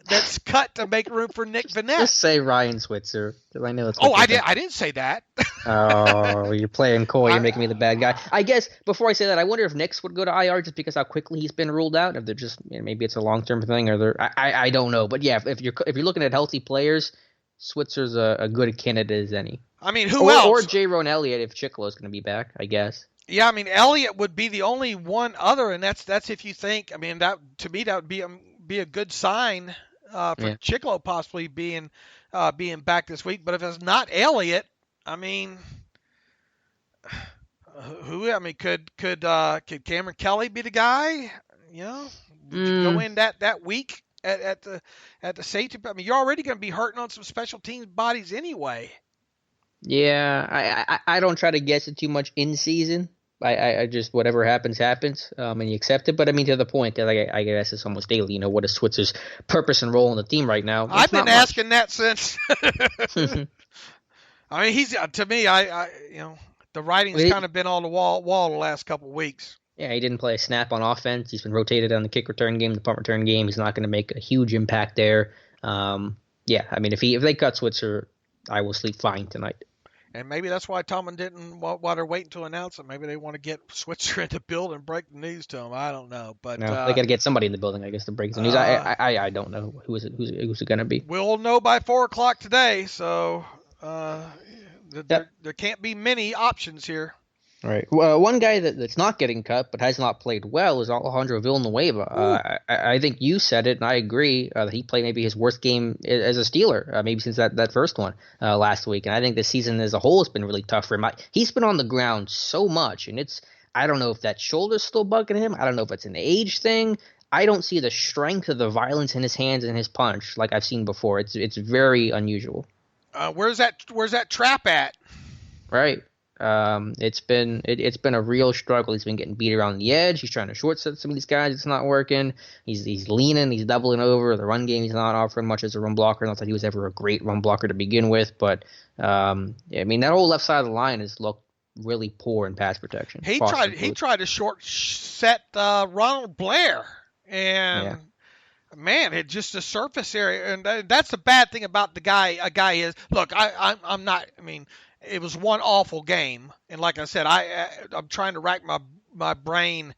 that's cut to make room for Nick Vannett? Just say Ryan Switzer. I know it's. I didn't say that. Oh, you're playing coy. You're making me the bad guy. I guess before I say that, I wonder if Nix would go to IR just because how quickly he's been ruled out. If they're just maybe it's a long-term thing, or I don't know. But yeah, if you're looking at healthy players, Switzer's a good candidate as any. I mean, who else? Or J-Ron Elliott if Chicolo's going to be back, I guess. Yeah, I mean, Elliott would be the only one other, and that's if you think. I mean, that to me that would be a good sign for Chicolo possibly being back this week. But if it's not Elliott, I mean, who? I mean, could Cameron Kelly be the guy? Would you go in that week at the safety? I mean, you're already going to be hurting on some special teams bodies anyway. Yeah, I don't try to guess it too much in season. I just whatever happens, and you accept it. But I mean, to the point that I guess it's almost daily. What is Switzer's purpose and role in the team right now? I've been asking that since. I mean, he's to me. The writing's kind of been on the wall the last couple of weeks. Yeah, he didn't play a snap on offense. He's been rotated on the kick return game, the punt return game. He's not going to make a huge impact there. Yeah, I mean, if they cut Switzer, I will sleep fine tonight. And maybe that's why Tomlin didn't, while they're waiting to announce it, maybe they want to get Switzer in the building and break the news to him. I don't know. But no, they got to get somebody in the building, I guess, to break the news. I don't know who's it going to be. We'll know by 4 o'clock today, so there can't be many options here. All right. Well, one guy that's not getting cut but has not played well is Alejandro Villanueva. I think you said it, and I agree that he played maybe his worst game as a Steeler, maybe since that first one last week. And I think the season as a whole has been really tough for him. He's been on the ground so much, and I don't know if that shoulder's still bugging him. I don't know if it's an age thing. I don't see the strength of the violence in his hands and his punch like I've seen before. It's very unusual. Where's that trap at? Right. It's been a real struggle. He's been getting beat around the edge. He's trying to short set some of these guys. It's not working. He's leaning. He's doubling over. The run game, he's not offering much as a run blocker. Not that he was ever a great run blocker to begin with, but I mean that whole left side of the line has looked really poor in pass protection. He tried to short set Ronald Blair, and man, it just a surface area, and that's the bad thing about the guy. A guy is look. I'm not. I mean. It was one awful game, and like I said, I'm trying to rack my brain,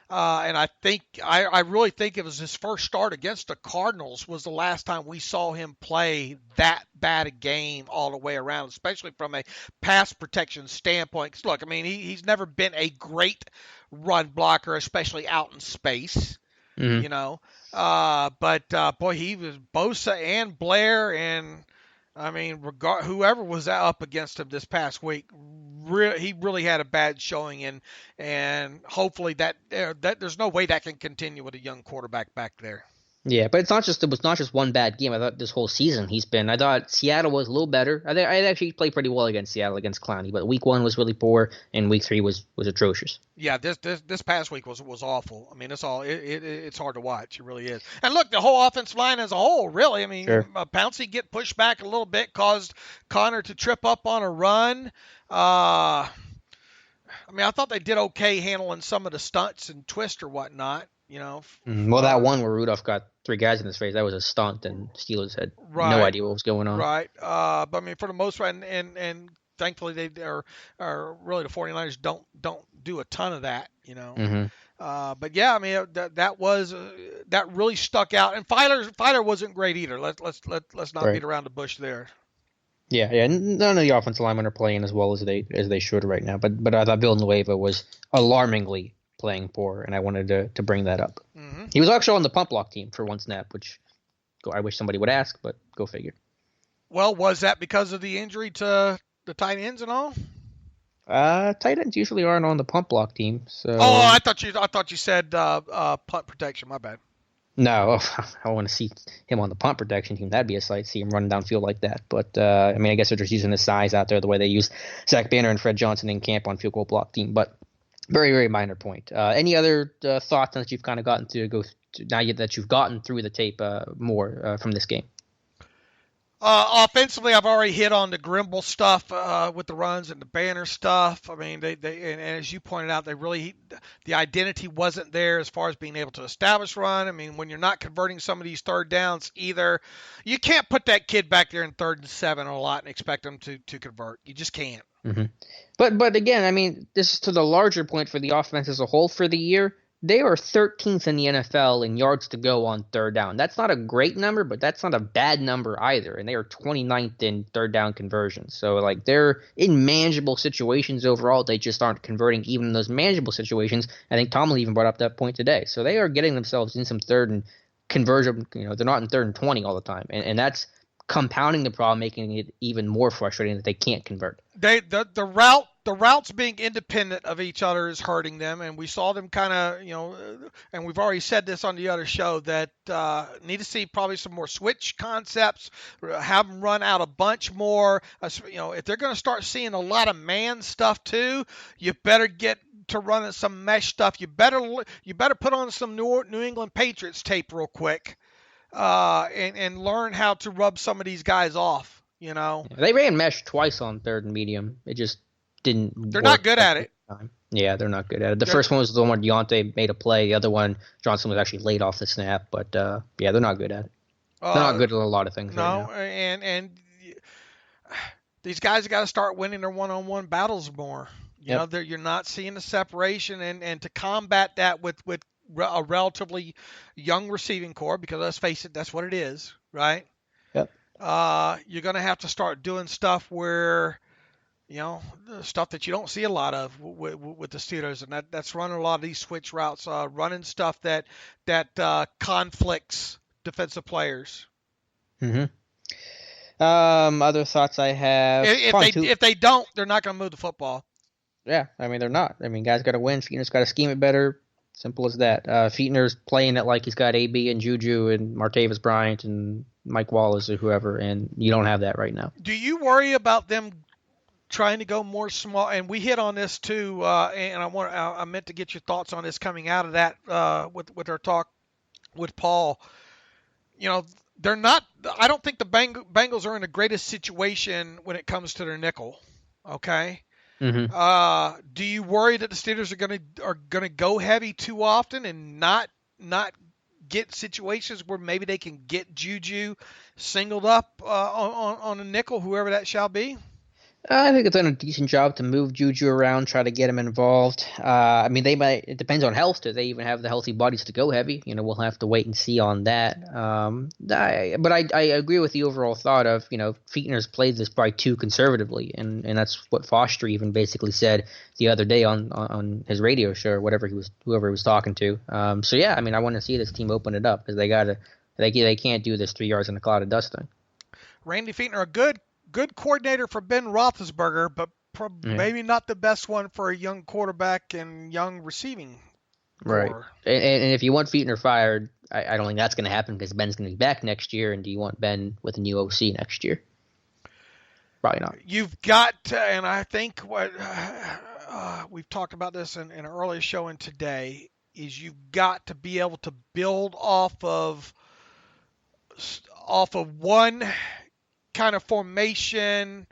and I really think it was his first start against the Cardinals was the last time we saw him play that bad a game all the way around, especially from a pass protection standpoint. 'Cause look, I mean, he's never been a great run blocker, especially out in space, you know. But boy, he was Bosa and Blair and. I mean, whoever was up against him this past week, he really had a bad showing, and hopefully that there's no way that can continue with a young quarterback back there. Yeah, but it was not just one bad game. I thought this whole season I thought Seattle was a little better. I actually played pretty well against Seattle, against Clowney, but week 1 was really poor, and week 3 was atrocious. Yeah, this past week was awful. I mean, it's hard to watch. It really is. And look, the whole offensive line as a whole, really. I mean, sure. Pouncey get pushed back a little bit, caused Connor to trip up on a run. I mean, I thought they did okay handling some of the stunts and twists or whatnot. You know, well, that one where Rudolph got 3 guys in his face, that was a stunt, and Steelers had no idea what was going on. Right. But I mean, for the most part, and thankfully they are really the 49ers don't do a ton of that. You know. Mm-hmm. But yeah, I mean that really stuck out, and Filer wasn't great either. Let's not beat around the bush there. Yeah. None of the offensive linemen are playing as well as they should right now. But I thought Villanueva was alarmingly playing poor, and I wanted to bring that up. Mm-hmm. He was actually on the punt block team for one snap, which I wish somebody would ask, but go figure. Well, was that because of the injury to the tight ends and all? Tight ends usually aren't on the punt block team. So. Oh, I thought you said punt protection. My bad. No, I want to see him on the punt protection team. That'd be a sight, see him running downfield like that. But, I mean, I guess they're just using his size out there the way they use Zach Banner and Fred Johnson in camp on field goal block team. But very, very minor point. Any other thoughts that you've kind of gotten to go now that you've gotten through the tape more from this game? Offensively, I've already hit on the Grimble stuff with the runs and the Banner stuff. I mean, and as you pointed out, the identity wasn't there as far as being able to establish run. I mean, when you're not converting some of these third downs either, you can't put that kid back there in 3rd and 7 a lot and expect him to convert. You just can't. Mm-hmm. But again, I mean, this is to the larger point for the offense as a whole for the year. They are 13th in the NFL in yards to go on 3rd down. That's not a great number, but that's not a bad number either. And they are 29th in 3rd down conversions. So, like, they're in manageable situations overall. They just aren't converting even in those manageable situations. I think Tomlin even brought up that point today. So they are getting themselves in some 3rd and conversion. You know, they're not in 3rd and 20 all the time. And that's compounding the problem, making it even more frustrating that they can't convert. The routes being independent of each other is hurting them, and we saw them kind of, you know, and we've already said this on the other show that need to see probably some more switch concepts, have them run out a bunch more. You know, if they're going to start seeing a lot of man stuff too, you better get to running some mesh stuff. You better put on some New England Patriots tape real quick. And learn how to rub some of these guys off, you know. They ran mesh twice on 3rd and medium. It just didn't They're not good at it. Yeah, they're not good at it. The first one was the one where Deontay made a play. The other one, Johnson was actually laid off the snap. But, yeah, they're not good at it. They're not good at a lot of things. No, right now. and these guys have got to start winning their one-on-one battles more. You know, you're not seeing the separation, and to combat that with a relatively young receiving core, because let's face it, that's what it is, right? Yep. You're going to have to start doing stuff where, you know, the stuff that you don't see a lot of with the Steelers, and that's running a lot of these switch routes, running stuff that conflicts defensive players. Mm-hmm. Other thoughts I have. If they don't, they're not going to move the football. Yeah, I mean, they're not. I mean, guys got to win. Fichtner's got to scheme it better. Simple as that. Fichtner's playing it like he's got AB and Juju and Martavis Bryant and Mike Wallace or whoever, and you don't have that right now. Do you worry about them trying to go more small? And we hit on this too, and I meant to get your thoughts on this coming out of that with our talk with Paul. You know, they're not. I don't think the Bengals are in the greatest situation when it comes to their nickel. Okay. Mm-hmm. Do you worry that the Steelers are gonna go heavy too often and not get situations where maybe they can get Juju singled up on a nickel, whoever that shall be? I think it's done a decent job to move Juju around, try to get him involved. I mean, they might. It depends on health. Do they even have the healthy bodies to go heavy? You know, we'll have to wait and see on that. But I agree with the overall thought of, you know, Fichtner's played this probably too conservatively, and that's what Foster even basically said the other day on his radio show or whoever he was talking to. So yeah, I mean, I want to see this team open it up because they can't do this 3 yards in a cloud of dust thing. Randy Fichtner, a good coordinator for Ben Roethlisberger, but maybe not the best one for a young quarterback and young receiving right core. And if you want Fichtner fired, I don't think that's going to happen because Ben's going to be back next year, and do you want Ben with a new OC next year? Probably not. You've got to, and I think what we've talked about this in an earlier show and today, is you've got to be able to build off of one kind of formation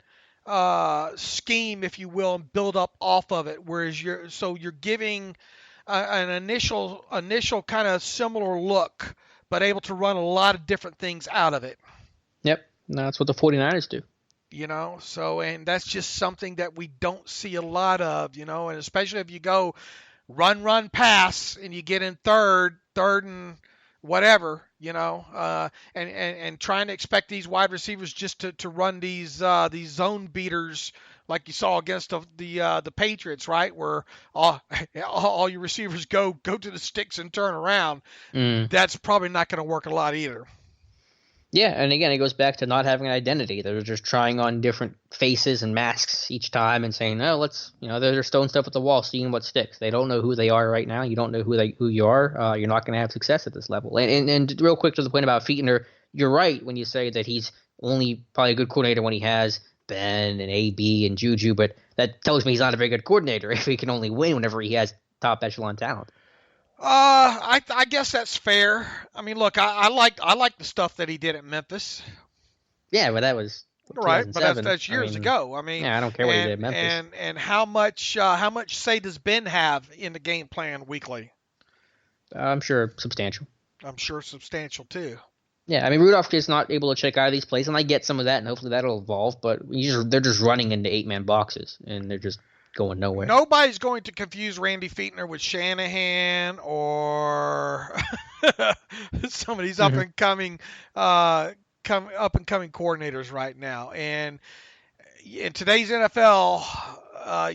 scheme, if you will, and build up off of it. Whereas you're giving an initial kind of similar look, but able to run a lot of different things out of it. Yep, that's what the 49ers do. You know, so, and that's just something that we don't see a lot of, you know, and especially if you go run, pass, and you get in third and whatever, you know, and trying to expect these wide receivers just to run these zone beaters like you saw against the Patriots, right, where all your receivers go to the sticks and turn around. That's probably not going to work a lot either. Yeah, and again, it goes back to not having an identity. They're just trying on different faces and masks each time and saying, "No, let's," you know, they're throwing stuff at the wall, seeing what sticks. They don't know who they are right now. You don't know who you are. You're not going to have success at this level. And real quick to the point about Fichtner, you're right when you say that he's only probably a good coordinator when he has Ben and AB and Juju, but that tells me he's not a very good coordinator if he can only win whenever he has top echelon talent. I guess that's fair. I mean, look, I like the stuff that he did at Memphis. Yeah, but that was right, but that's years ago. I mean, yeah, I don't care what he did at Memphis. And how much say does Ben have in the game plan weekly? I'm sure substantial. I'm sure substantial too. Yeah, I mean, Rudolph is not able to check out of these plays, and I get some of that, and hopefully that'll evolve. But they're just running into 8-man boxes, and they're just going nowhere. Nobody's going to confuse Randy Fichtner with Shanahan or some of these up and coming coordinators right now. And in today's NFL,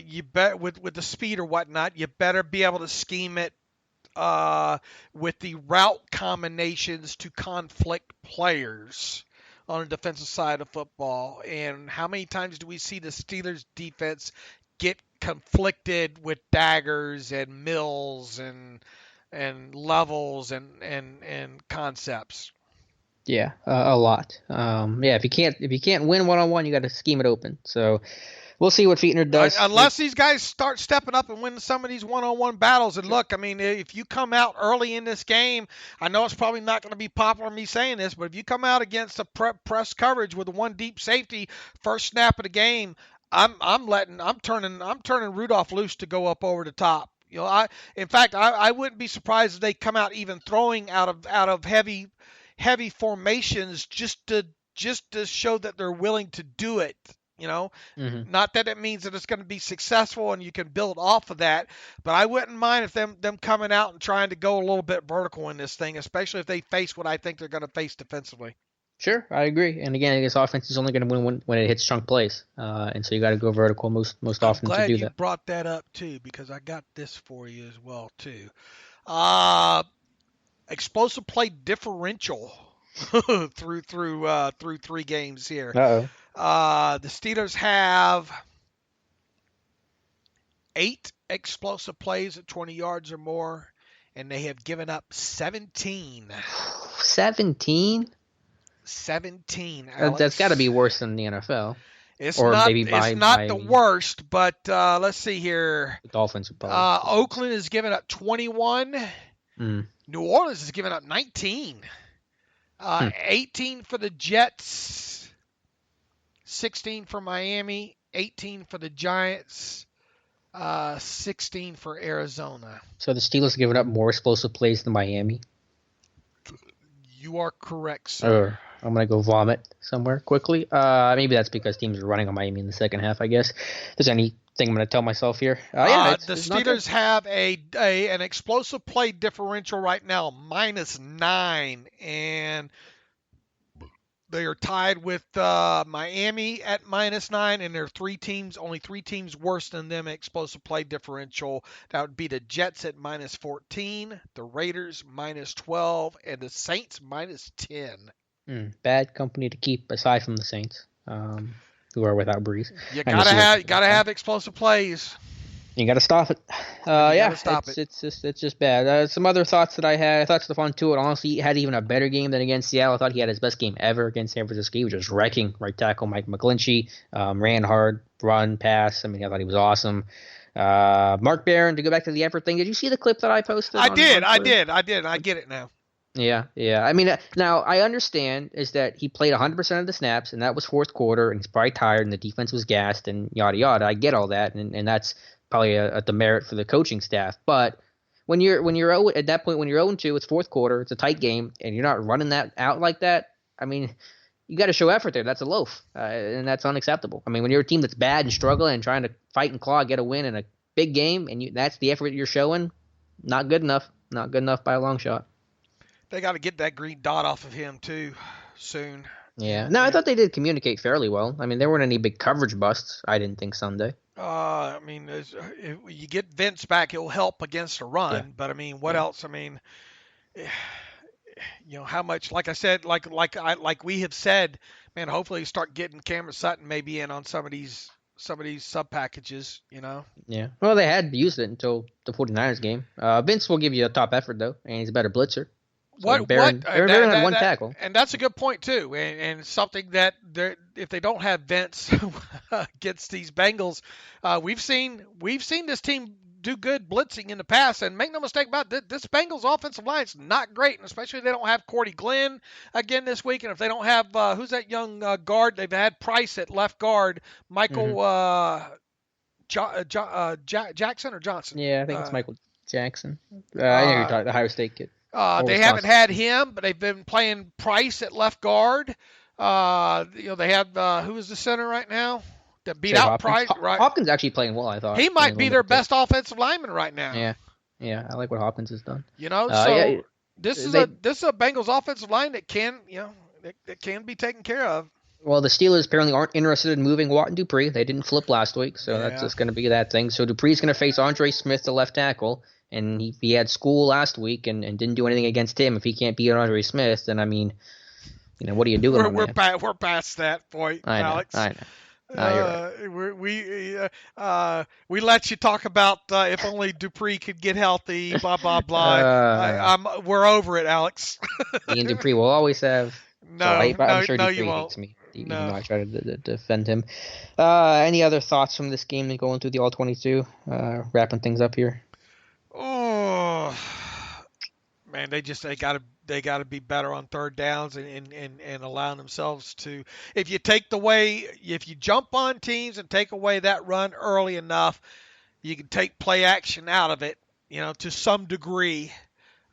you bet with the speed or whatnot, you better be able to scheme it with the route combinations to conflict players on the defensive side of football. And how many times do we see the Steelers defense get conflicted with daggers and mills and levels and concepts? Yeah, a lot. Yeah, if you can't win one-on-one, you got to scheme it open. So we'll see what Fichtner does. Unless these guys start stepping up and win some of these one-on-one battles. And look, I mean, if you come out early in this game, I know it's probably not going to be popular me saying this, but if you come out against a press coverage with one deep safety first snap of the game, I'm turning Rudolph loose to go up over the top. You know, I wouldn't be surprised if they come out even throwing out of heavy heavy formations just to show that they're willing to do it. Not that it means that it's going to be successful and you can build off of that, but I wouldn't mind if them coming out and trying to go a little bit vertical in this thing, especially if they face what I think they're going to face defensively. Sure, I agree. And again, this offense is only going to win when it hits chunk plays, and so you got to go vertical most often to do that. I'm glad you brought that up too, because I got this for you as well too. Explosive play differential through 3 games here. The Steelers have 8 explosive plays at 20 yards or more, and they have given up 17. 17, Alex. That's got to be worse than the NFL. It's not the worst, but let's see here. The Dolphins. Oakland has given up 21. New Orleans has given up 19. 18 for the Jets. 16 for Miami. 18 for the Giants. 16 for Arizona. So the Steelers have given up more explosive plays than Miami? You are correct, sir. I'm going to go vomit somewhere quickly. Maybe that's because teams are running on Miami in the second half, I guess. If there's anything I'm going to tell myself here. The Steelers have an explosive play differential right now, -9, and they are tied with Miami at -9, and there are only three teams worse than them at explosive play differential. That would be the Jets at -14, the Raiders -12, and the Saints -10. Bad company to keep aside from the Saints, who are without Breeze. You gotta have explosive plays. You gotta stop it. It's just bad. Some other thoughts that I had. I thought Stephon Tuitt honestly had even a better game than against Seattle. I thought he had his best game ever against San Francisco. He was just wrecking right tackle Mike McGlinchey. Ran hard, run, pass. I thought he was awesome. Mark Barron, to go back to the effort thing, did you see the clip that I posted? I did. I get it now. Yeah. Now I understand is that he played 100% of the snaps, and that was fourth quarter, and he's probably tired, and the defense was gassed, and yada yada. I get all that, and that's probably a demerit for the coaching staff. But when you're at that point, when you're 0-2, it's fourth quarter, it's a tight game, and you're not running that out like that. You got to show effort there. That's a loaf, and that's unacceptable. When you're a team that's bad and struggling and trying to fight and claw, get a win in a big game, and that's the effort you're showing, not good enough. Not good enough by a long shot. They got to get that green dot off of him too soon. Yeah. No, I thought they did communicate fairly well. There weren't any big coverage busts, I didn't think, Sunday. If you get Vince back, it'll help against a run. Yeah. But what else? How much? Like I said, like we have said, man. Hopefully, start getting Cameron Sutton maybe in on some of these sub packages. Yeah. Well, they had used it until the 49ers game. Vince will give you a top effort though, and he's a better blitzer. So Barron had one tackle, and that's a good point too, and something that if they don't have Vince against these Bengals, we've seen this team do good blitzing in the past, and make no mistake about it, this Bengals offensive line is not great, and especially if they don't have Cordy Glenn again this week, and if they don't have who's that young guard they've had Price at left guard, Michael Jackson or Johnson? Yeah, I think it's Michael Jackson. I know you're talking the Ohio State kid. They haven't had him, but they've been playing Price at left guard. They have who is the center right now that beat out Hopkins. Price? Right, Hopkins actually playing well, I thought. He might be their best offensive lineman right now. Yeah, I like what Hopkins has done. This is a Bengals offensive line that can that can be taken care of. Well, the Steelers apparently aren't interested in moving Watt and Dupree. They didn't flip last week, so that's just going to be that thing. So Dupree's going to face Andre Smith, the left tackle. And he had school last week and didn't do anything against him. If he can't beat Andre Smith, then what are you doing? We're past that point, Alex. I know. We let you talk about if only Dupree could get healthy. Blah blah blah. We're over it, Alex. Ian Dupree will always have. I'm sure Dupree you won't. hates me, even though I try to defend him. Any other thoughts from this game and going through the all 22? Wrapping things up here. Oh man, they got to be better on third downs and allowing themselves to. If you jump on teams and take away that run early enough, you can take play action out of it. To some degree.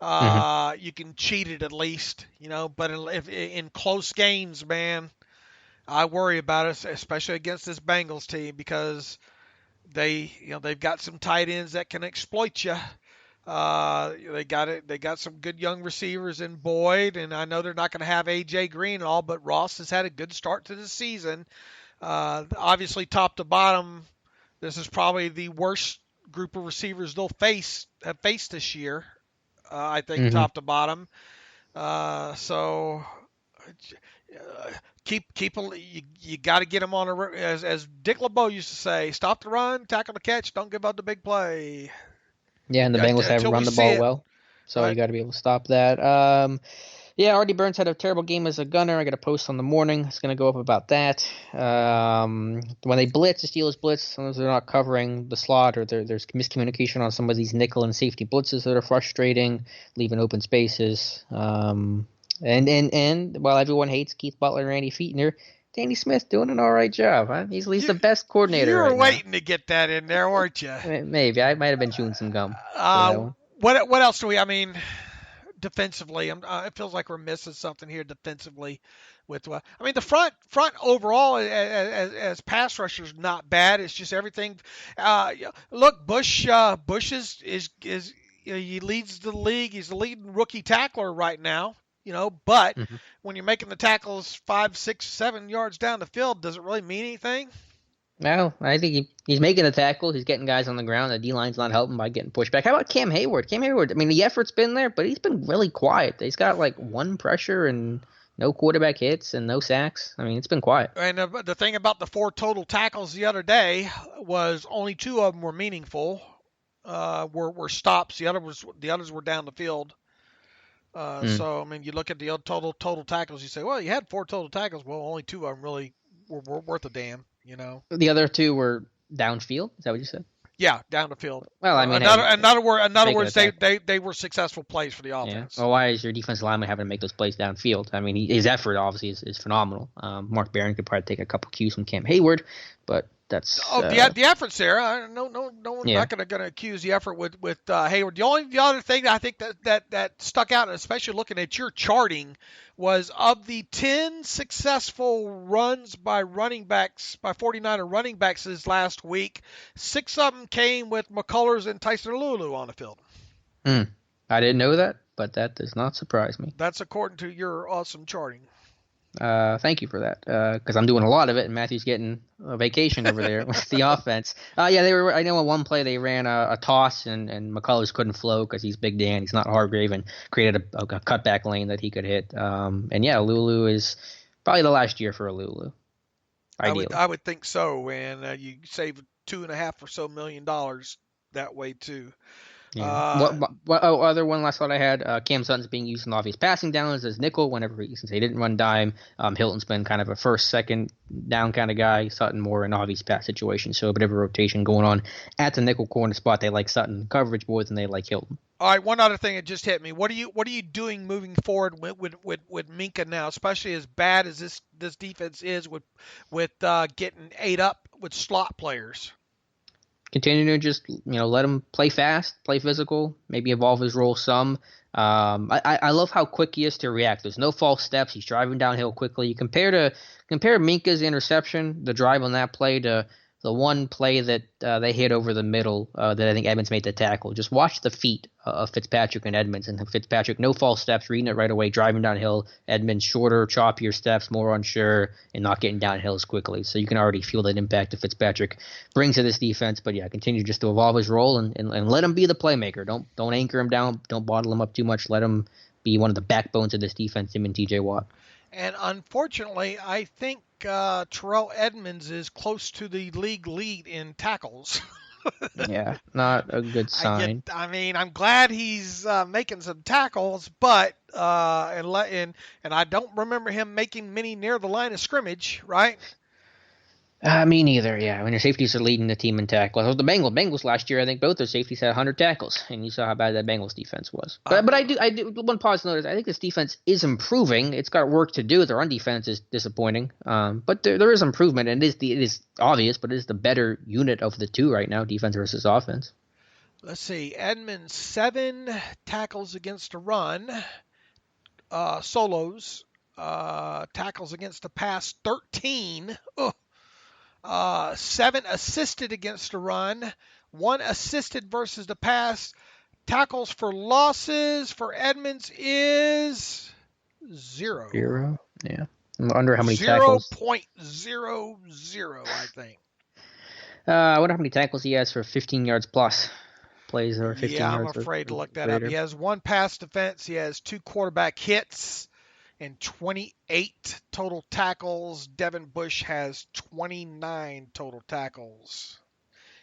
You can cheat it at least, But if in close games, man, I worry about it, especially against this Bengals team, because they've got some tight ends that can exploit you. They got some good young receivers in Boyd, and I know they're not going to have AJ Green and all, but Ross has had a good start to the season. Obviously, top to bottom, this is probably the worst group of receivers they'll have faced this year. I think top to bottom. So you got to get them on as Dick LeBeau used to say, stop the run, tackle the catch, don't give up the big play. Yeah, and the Bengals have run the ball well, so right. You got to be able to stop that. Artie Burns had a terrible game as a gunner. I got a post on the morning. It's going to go up about that. When they blitz, the Steelers blitz, sometimes they're not covering the slot, or there's miscommunication on some of these nickel and safety blitzes that are frustrating, leaving open spaces. And while everyone hates Keith Butler and Randy Fichtner, Danny Smith doing an all right job. Huh? He's the best coordinator. You were right waiting now. To get that in there, weren't you? Maybe I might have been chewing some gum. What else do we? I mean, defensively, it feels like we're missing something here defensively. The front overall as pass rushers not bad. It's just everything. Look, Bush is he leads the league. He's the leading rookie tackler right now. But when you're making the tackles 5, 6, 7 yards down the field, does it really mean anything? No, I think he's making the tackle. He's getting guys on the ground. The D-line's not helping by getting pushed back. How about Cam Hayward? The effort's been there, but he's been really quiet. He's got like one pressure and no quarterback hits and no sacks. It's been quiet. And the thing about the 4 total tackles the other day was only 2 of them were meaningful, were stops. The others were down the field. So, you look at the total tackles, you say, well, you had 4 total tackles. Well, only 2 of them really were worth a damn, The other 2 were downfield. Is that what you said? Yeah, down the field. Well, in other words, they were successful plays for the offense. Yeah. Well, why is your defensive lineman having to make those plays downfield? His effort obviously is phenomenal. Mark Barron could probably take a couple cues from Cam Hayward, but that's the effort's there. No one's not going to accuse the effort with Hayward. The other thing that I think that stuck out, especially looking at your charting, was of the 10 successful runs by 49er running backs this last week, 6 of them came with McCullers and Tyson Lulu on the field. I didn't know that, but that does not surprise me. That's according to your awesome charting. Thank you for that, because I'm doing a lot of it, and Matthew's getting a vacation over there with the offense. They were. I know on one play they ran a toss, and McCullers couldn't flow because he's Big Dan. He's not Hargrave, and created a cutback lane that he could hit. Lulu is probably the last year for a Lulu. Ideally. I would think so, and you save $2.5 million or so that way too. Yeah. Other one last thought I had, Cam Sutton's being used in obvious passing downs as nickel since they didn't run dime. Hilton's been kind of a first, second down kind of guy. Sutton more in obvious pass situations, so a bit of a rotation going on at the nickel corner spot. They like Sutton coverage more than they like Hilton. All right, one other thing that just hit me. What are you doing moving forward with Minka now, especially as bad as this defense is with getting ate up with slot players? Continue to just let him play fast, play physical, maybe evolve his role some. I love how quick he is to react. There's no false steps. He's driving downhill quickly. You compare Minka's interception, the drive on that play, to the one play that they hit over the middle that I think Edmonds made the tackle. Just watch the feet of Fitzpatrick and Edmonds. And Fitzpatrick, no false steps, reading it right away, driving downhill. Edmonds, shorter, choppier steps, more unsure, and not getting downhill as quickly. So you can already feel that impact that Fitzpatrick brings to this defense. But continue just to evolve his role and let him be the playmaker. Don't anchor him down. Don't bottle him up too much. Let him be one of the backbones of this defense, him and TJ Watt. And unfortunately, I think Terrell Edmonds is close to the league lead in tackles. Yeah, not a good sign. I'm glad he's making some tackles, but and I don't remember him making many near the line of scrimmage, right? Me neither, yeah. Your safeties are leading the team in tackles. The Bengals last year, I think both their safeties had 100 tackles, and you saw how bad that Bengals defense was. But I do one pause notice. I think this defense is improving. It's got work to do. Their run defense is disappointing, but there is improvement, and it is obvious, but it is the better unit of the two right now, defense versus offense. Let's see. Edmonds 7 tackles against the run, solos. Tackles against the pass 13. 7 assisted against the run, 1 assisted versus the pass. Tackles for losses for Edmonds is 0. 0. Yeah. I'm under how many tackles? 0.00, I think. I wonder how many tackles he has for 15 yards plus plays or 15 yards. Yeah, I'm afraid to look that up. He has 1 pass defense. He has 2 quarterback hits and 28 total tackles. Devin Bush has 29 total tackles.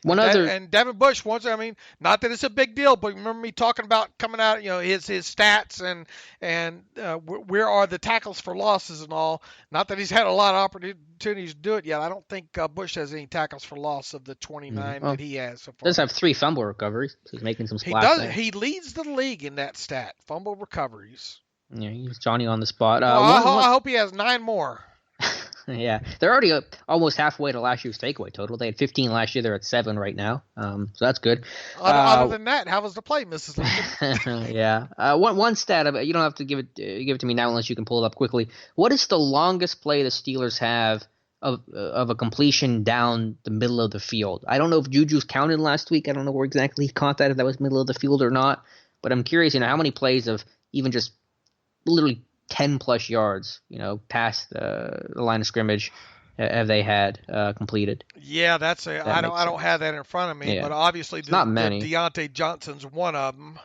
And Devin Bush wants, I mean, not that it's a big deal, but remember me talking about coming out, his stats and where are the tackles for losses and all. Not that he's had a lot of opportunities to do it yet. I don't think Bush has any tackles for loss of the 29 that he has so far. Does have 3 fumble recoveries, so he's making some splash. He leads the league in that stat, fumble recoveries. Yeah, he's Johnny on the spot. I hope he has 9 more. Yeah, they're already almost halfway to last year's takeaway total. They had 15 last year. They're at 7 right now, so that's good. Other than that, how was the play, Mrs. Lincoln? Yeah, one stat. You don't have to give it to me now unless you can pull it up quickly. What is the longest play the Steelers have of a completion down the middle of the field? I don't know if Juju's counted last week. I don't know where exactly he caught that, if that was middle of the field or not. But I'm curious, how many plays of even just literally 10 plus yards, past the line of scrimmage have they had completed? Yeah, I don't have that in front of me, but obviously not many. Deontay Johnson's one of them.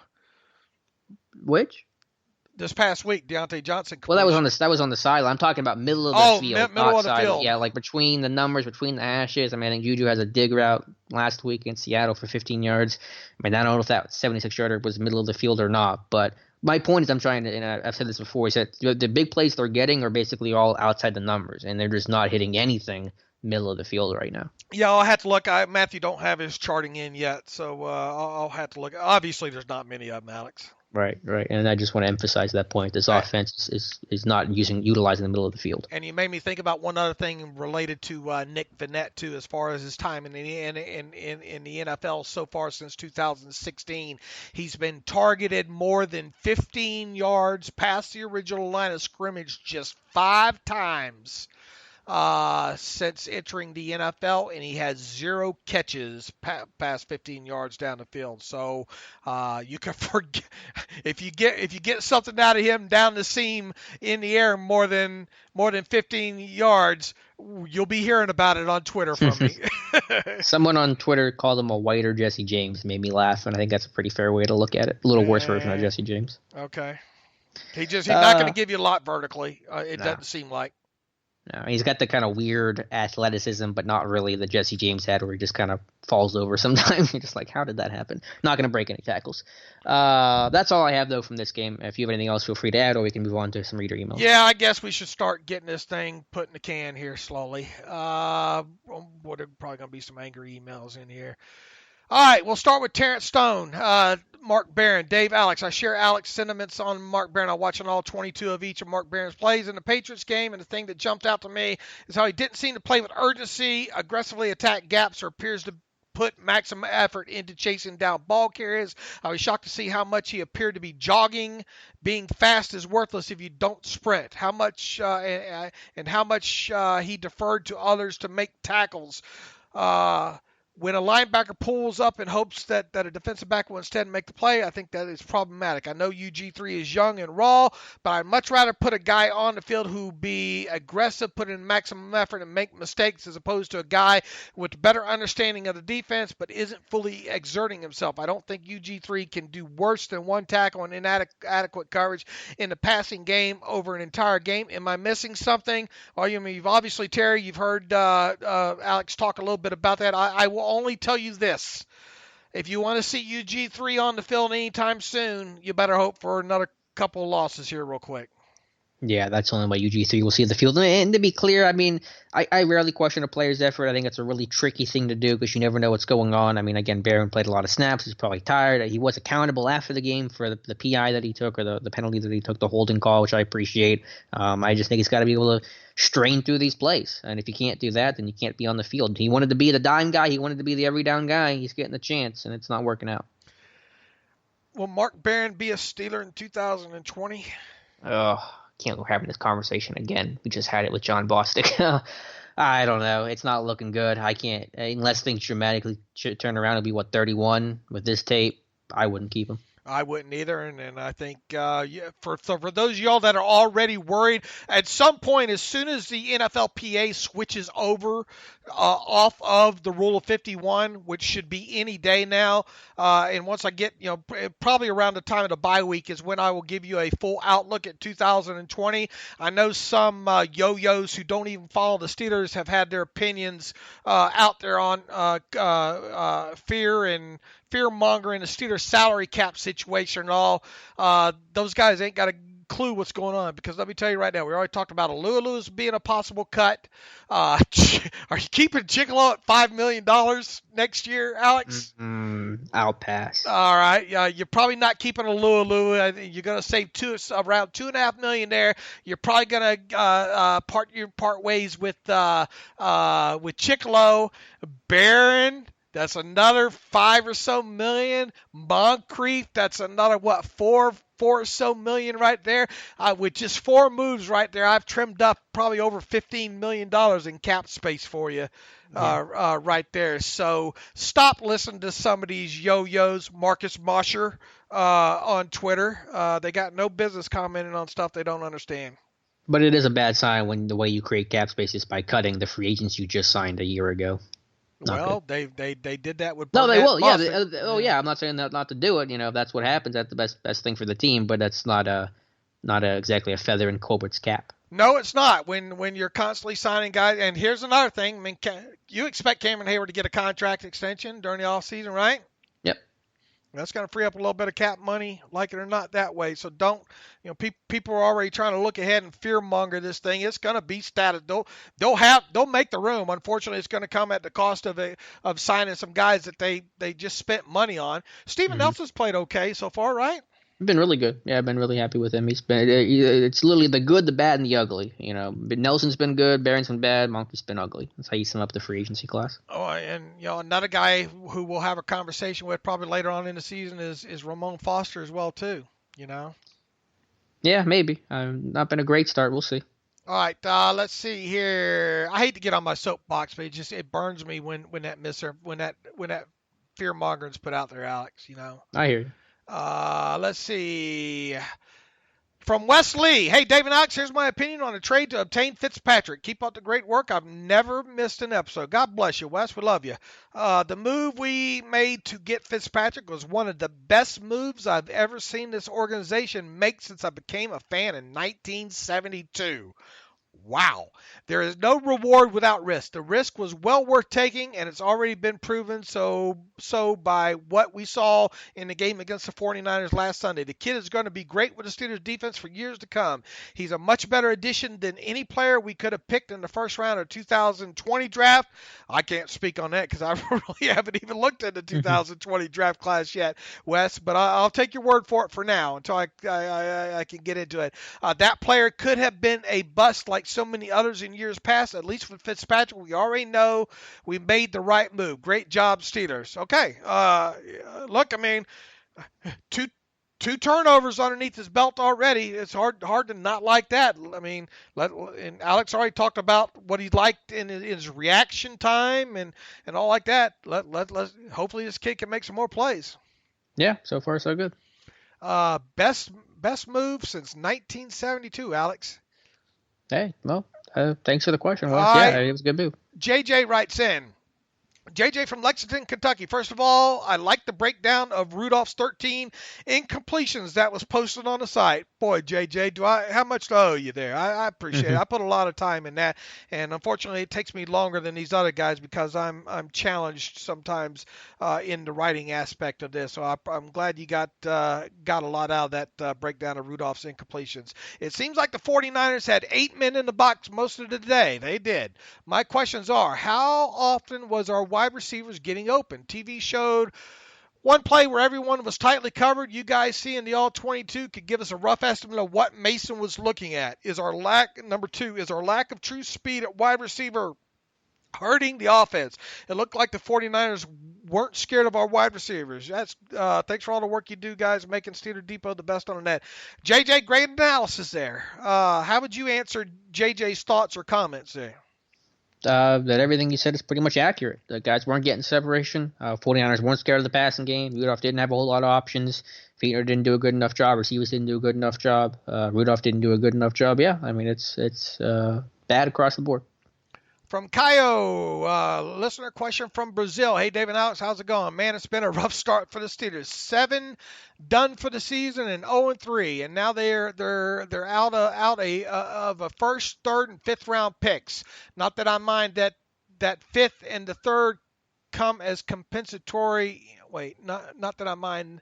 Which? This past week, Deontay Johnson. Well, that was on the sideline. I'm talking about middle of the field. Middle of the field. Yeah, like between the numbers, between the hashes. I think Juju has a dig route last week in Seattle for 15 yards. I don't know if that 76-yarder was middle of the field or not, but my point is, I'm trying to, and I've said this before, he said the big plays they're getting are basically all outside the numbers, and they're just not hitting anything middle of the field right now. Yeah, I'll have to look. Matthew don't have his charting in yet, so I'll have to look. Obviously, there's not many of them, Alex. Right. And I just want to emphasize that point. This offense is not utilizing the middle of the field. And you made me think about one other thing related to Nick Vannett too, as far as his time in the NFL so far since 2016. He's been targeted more than 15 yards past the original line of scrimmage just 5 times since entering the NFL, and he has 0 catches past 15 yards down the field. So you can forget if you get something out of him down the seam in the air more than 15 yards, you'll be hearing about it on Twitter from me. Someone on Twitter called him a whiter Jesse James. Made me laugh, and I think that's a pretty fair way to look at it. A little worse version of Jesse James. Okay. He's not going to give you a lot vertically. It doesn't seem like. No, he's got the kind of weird athleticism, but not really the Jesse James had, where he just kind of falls over sometimes. You're just like, how did that happen? Not going to break any tackles. That's all I have, though, from this game. If you have anything else, feel free to add, or we can move on to some reader emails. Yeah, I guess we should start getting this thing put in the can here slowly. There's probably going to be some angry emails in here. All right, we'll start with Terrence Stone, Mark Barron, Dave, Alex. I share Alex's sentiments on Mark Barron. I'm watching all 22 of each of Mark Barron's plays in the Patriots game, and the thing that jumped out to me is how he didn't seem to play with urgency, aggressively attack gaps, or appears to put maximum effort into chasing down ball carriers. I was shocked to see how much he appeared to be jogging. Being fast is worthless if you don't sprint. How much he deferred to others to make tackles. When a linebacker pulls up in hopes that a defensive back will instead make the play, I think that is problematic. I know UG3 is young and raw, but I'd much rather put a guy on the field who be aggressive, put in maximum effort, and make mistakes, as opposed to a guy with a better understanding of the defense but isn't fully exerting himself. I don't think UG3 can do worse than one tackle and inadequate coverage in the passing game over an entire game. Am I missing something? Well, you've obviously, Terry, you've heard Alex talk a little bit about that. I will only tell you this. If you want to see UG3 on the field anytime soon, you better hope for another couple of losses here real quick. Yeah, that's the only way UG3 will see the field. And to be clear, I rarely question a player's effort. I think it's a really tricky thing to do because you never know what's going on. Again, Barron played a lot of snaps. He's probably tired. He was accountable after the game for the PI that he took, or the penalty that he took, the holding call, which I appreciate. I just think he's got to be able to strain through these plays. And if you can't do that, then you can't be on the field. He wanted to be the dime guy. He wanted to be the every down guy. He's getting the chance, and it's not working out. Will Mark Barron be a Steeler in 2020? Can't we're having this conversation again. We just had it with John Bostic. I don't know. It's not looking good. I can't, unless things dramatically turn around. It'll be 31 with this tape. I wouldn't keep him. I wouldn't either, and I think for those of y'all that are already worried, at some point, as soon as the NFLPA switches over off of the Rule of 51, which should be any day now, and once I get, probably around the time of the bye week is when I will give you a full outlook at 2020. I know some yo-yos who don't even follow the Steelers have had their opinions out there on fear-mongering the Steelers salary cap situation and all. Those guys ain't got a clue what's going on, because let me tell you right now, we already talked about Alualu's being a possible cut. Are you keeping Chicolo at $5 million next year, Alex? I'll pass. All right. You're probably not keeping Alualu. You're going to save around $2.5 million there. You're probably going to part ways with Chicolo. Barron, that's another $5 or so million. Moncrief, that's another $4 or so million right there. With just 4 moves right there, I've trimmed up probably over $15 million in cap space for you right there. So stop listening to some of these yo-yos. Marcus Mosher on Twitter. They got no business commenting on stuff they don't understand. But it is a bad sign when the way you create cap space is by cutting the free agents you just signed a year ago. Well, they did that with no, they will. Buffett. Yeah. I'm not saying that not to do it. If that's what happens, that's the best thing for the team. But that's not exactly a feather in Colbert's cap. No, it's not. When you're constantly signing guys, and here's another thing. I mean, you expect Cameron Hayward to get a contract extension during the offseason, right? Yep. That's going to free up a little bit of cap money, like it or not, that way. So don't, people are already trying to look ahead and fear-monger this thing. It's going to be static. They'll make the room. Unfortunately, it's going to come at the cost of signing some guys that they just spent money on. Steven Nelson's played okay so far, right? Been really good. Yeah, I've been really happy with him. It's literally the good, the bad, and the ugly. Nelson's been good, Barron's been bad, Monkey's been ugly. That's how you sum up the free agency class. Oh, and another guy who we'll have a conversation with probably later on in the season is Ramon Foster as well too. Yeah, maybe. Not been a great start. We'll see. All right, let's see here. I hate to get on my soapbox, but it burns me when that fear mongering's put out there, Alex. I hear you. Let's see. From Wesley. Hey, Dave and Alex, here's my opinion on a trade to obtain Fitzpatrick. Keep up the great work. I've never missed an episode. God bless you, Wes. We love you. The move we made to get Fitzpatrick was one of the best moves I've ever seen this organization make since I became a fan in 1972. Wow. There is no reward without risk. The risk was well worth taking, and it's already been proven so by what we saw in the game against the 49ers last Sunday. The kid is going to be great with the Steelers defense for years to come. He's a much better addition than any player we could have picked in the first round of 2020 draft. I can't speak on that because I really haven't even looked at the 2020 draft class yet, Wes, but I'll take your word for it for now until I can get into it. That player could have been a bust like so many others in years past. At least with Fitzpatrick, we already know we made the right move. Great job, Steelers. Okay. Look, I mean, two turnovers underneath his belt already. It's hard to not like that. I mean, and Alex already talked about what he liked in his reaction time and all like that. Let's hopefully this kid can make some more plays. Yeah, so far so good. Best move since 1972, Alex. Hey, well, thanks for the question. Well, yeah, it was a good move. JJ writes in. JJ from Lexington, Kentucky. First of all, I like the breakdown of Rudolph's 13 incompletions that was posted on the site. Boy, JJ, how much do I owe you there? I appreciate it. I put a lot of time in that, and unfortunately, it takes me longer than these other guys because I'm challenged sometimes in the writing aspect of this. So I'm glad you got a lot out of that breakdown of Rudolph's incompletions. It seems like the 49ers had 8 men in the box most of the day. They did. My questions are, how often was our wide receivers getting open? TV showed one play where everyone was tightly covered. You guys seeing the all-22 could give us a rough estimate of what Mason was looking at. Number two, is our lack of true speed at wide receiver hurting the offense? It looked like the 49ers weren't scared of our wide receivers. That's thanks for all the work you do, guys, making Steeler Depot the best on the net. JJ, great analysis there. How would you answer JJ's thoughts or comments there? That everything you said is pretty much accurate. The guys weren't getting separation. 49ers weren't scared of the passing game. Rudolph didn't have a whole lot of options. Fiedler didn't do a good enough job. Receivers didn't do a good enough job. Rudolph didn't do a good enough job. Yeah, I mean, it's bad across the board. From Caio, listener question from Brazil. Hey, Dave and Alex, how's it going? Man, it's been a rough start for the Steelers. 7 done for the season and 0-3, and now they're out of a first, third, and fifth round picks. Not that I mind that fifth and the third come as compensatory. Wait, not that I mind.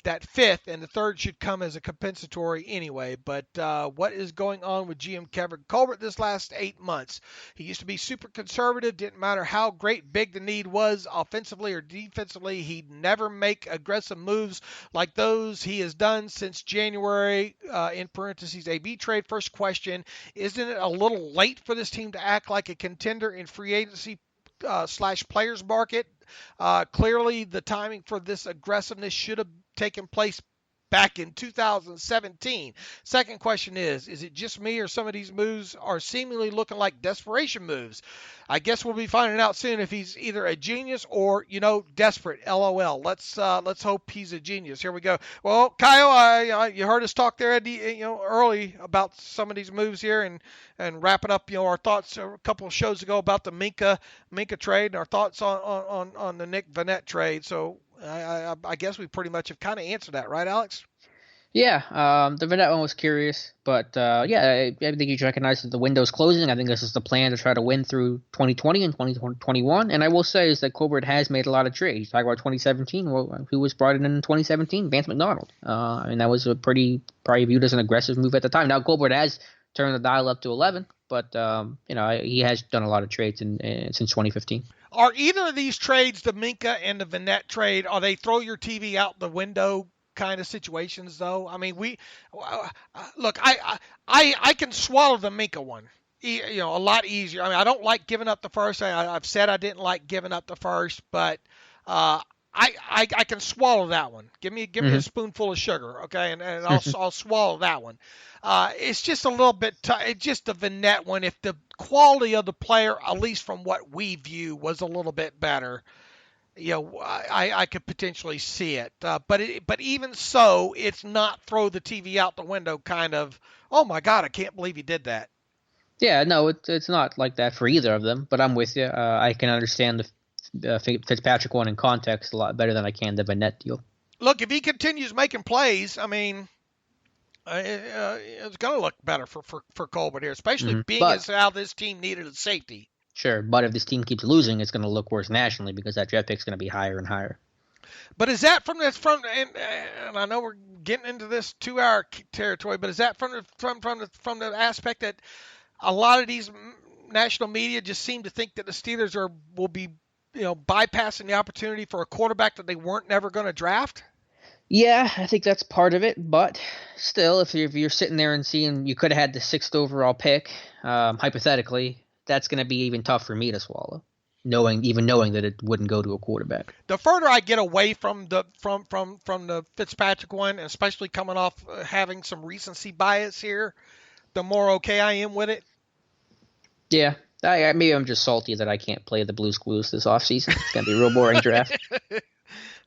That fifth and the third should come as a compensatory anyway. But what is going on with GM Kevin Colbert this last 8 months? He used to be super conservative. Didn't matter how big the need was offensively or defensively. He'd never make aggressive moves like those he has done since January, in parentheses, AB trade. First question, isn't it a little late for this team to act like a contender in free agency / players market? Clearly, the timing for this aggressiveness should have taken place back in 2017. Second question is it just me or some of these moves are seemingly looking like desperation moves? I guess we'll be finding out soon if he's either a genius or, desperate. LOL. Let's hope he's a genius. Here we go. Well, Kyle, you heard us talk there, early about some of these moves here and wrapping up, our thoughts a couple of shows ago about the Minka trade and our thoughts on the Nick Vannett trade. So I guess we pretty much have kind of answered that, right, Alex? Yeah, the Vannett one was curious, but I think you should recognize that the window's closing. I think this is the plan to try to win through 2020 and 2021. And I will say is that Colbert has made a lot of trades. Talk about 2017. Well, who was brought in 2017? Vance Mcdonald. That was a probably viewed as an aggressive move at the time. Now Colbert has turned the dial up to 11, but he has done a lot of trades since 2015. Are either of these trades, the Minka and the Vannett trade, are they throw your TV out the window kind of situations, though? I mean, look, I can swallow the Minka one, a lot easier. I mean, I don't like giving up the first. I've said I didn't like giving up the first, but I can swallow that one. Give me a spoonful of sugar, okay, and I'll swallow that one. It's just a little bit. It's just the Vannett one. If the quality of the player, at least from what we view, was a little bit better, I could potentially see it. But even so, it's not throw the TV out the window kind of. Oh my God, I can't believe he did that. Yeah, no, it's not like that for either of them. But I'm with you. I can understand the Fitzpatrick one in context a lot better than I can the Vannett deal. Look, if he continues making plays, I mean, it's going to look better for Colbert here, especially being as how this team needed a safety. Sure, but if this team keeps losing, it's going to look worse nationally because that draft pick's going to be higher and higher. But is that and I know we're getting into this 2-hour territory, but is that from the aspect that a lot of these national media just seem to think that the Steelers will be bypassing the opportunity for a quarterback that they weren't never going to draft? Yeah, I think that's part of it, but still, if you're sitting there and seeing you could have had the 6th overall pick, hypothetically, that's going to be even tough for me to swallow, knowing that it wouldn't go to a quarterback. The further I get away from the Fitzpatrick one, and especially coming off having some recency bias here, the more okay I am with it. Yeah, maybe I'm just salty that I can't play the Blues Clues this offseason. It's going to be a real boring draft.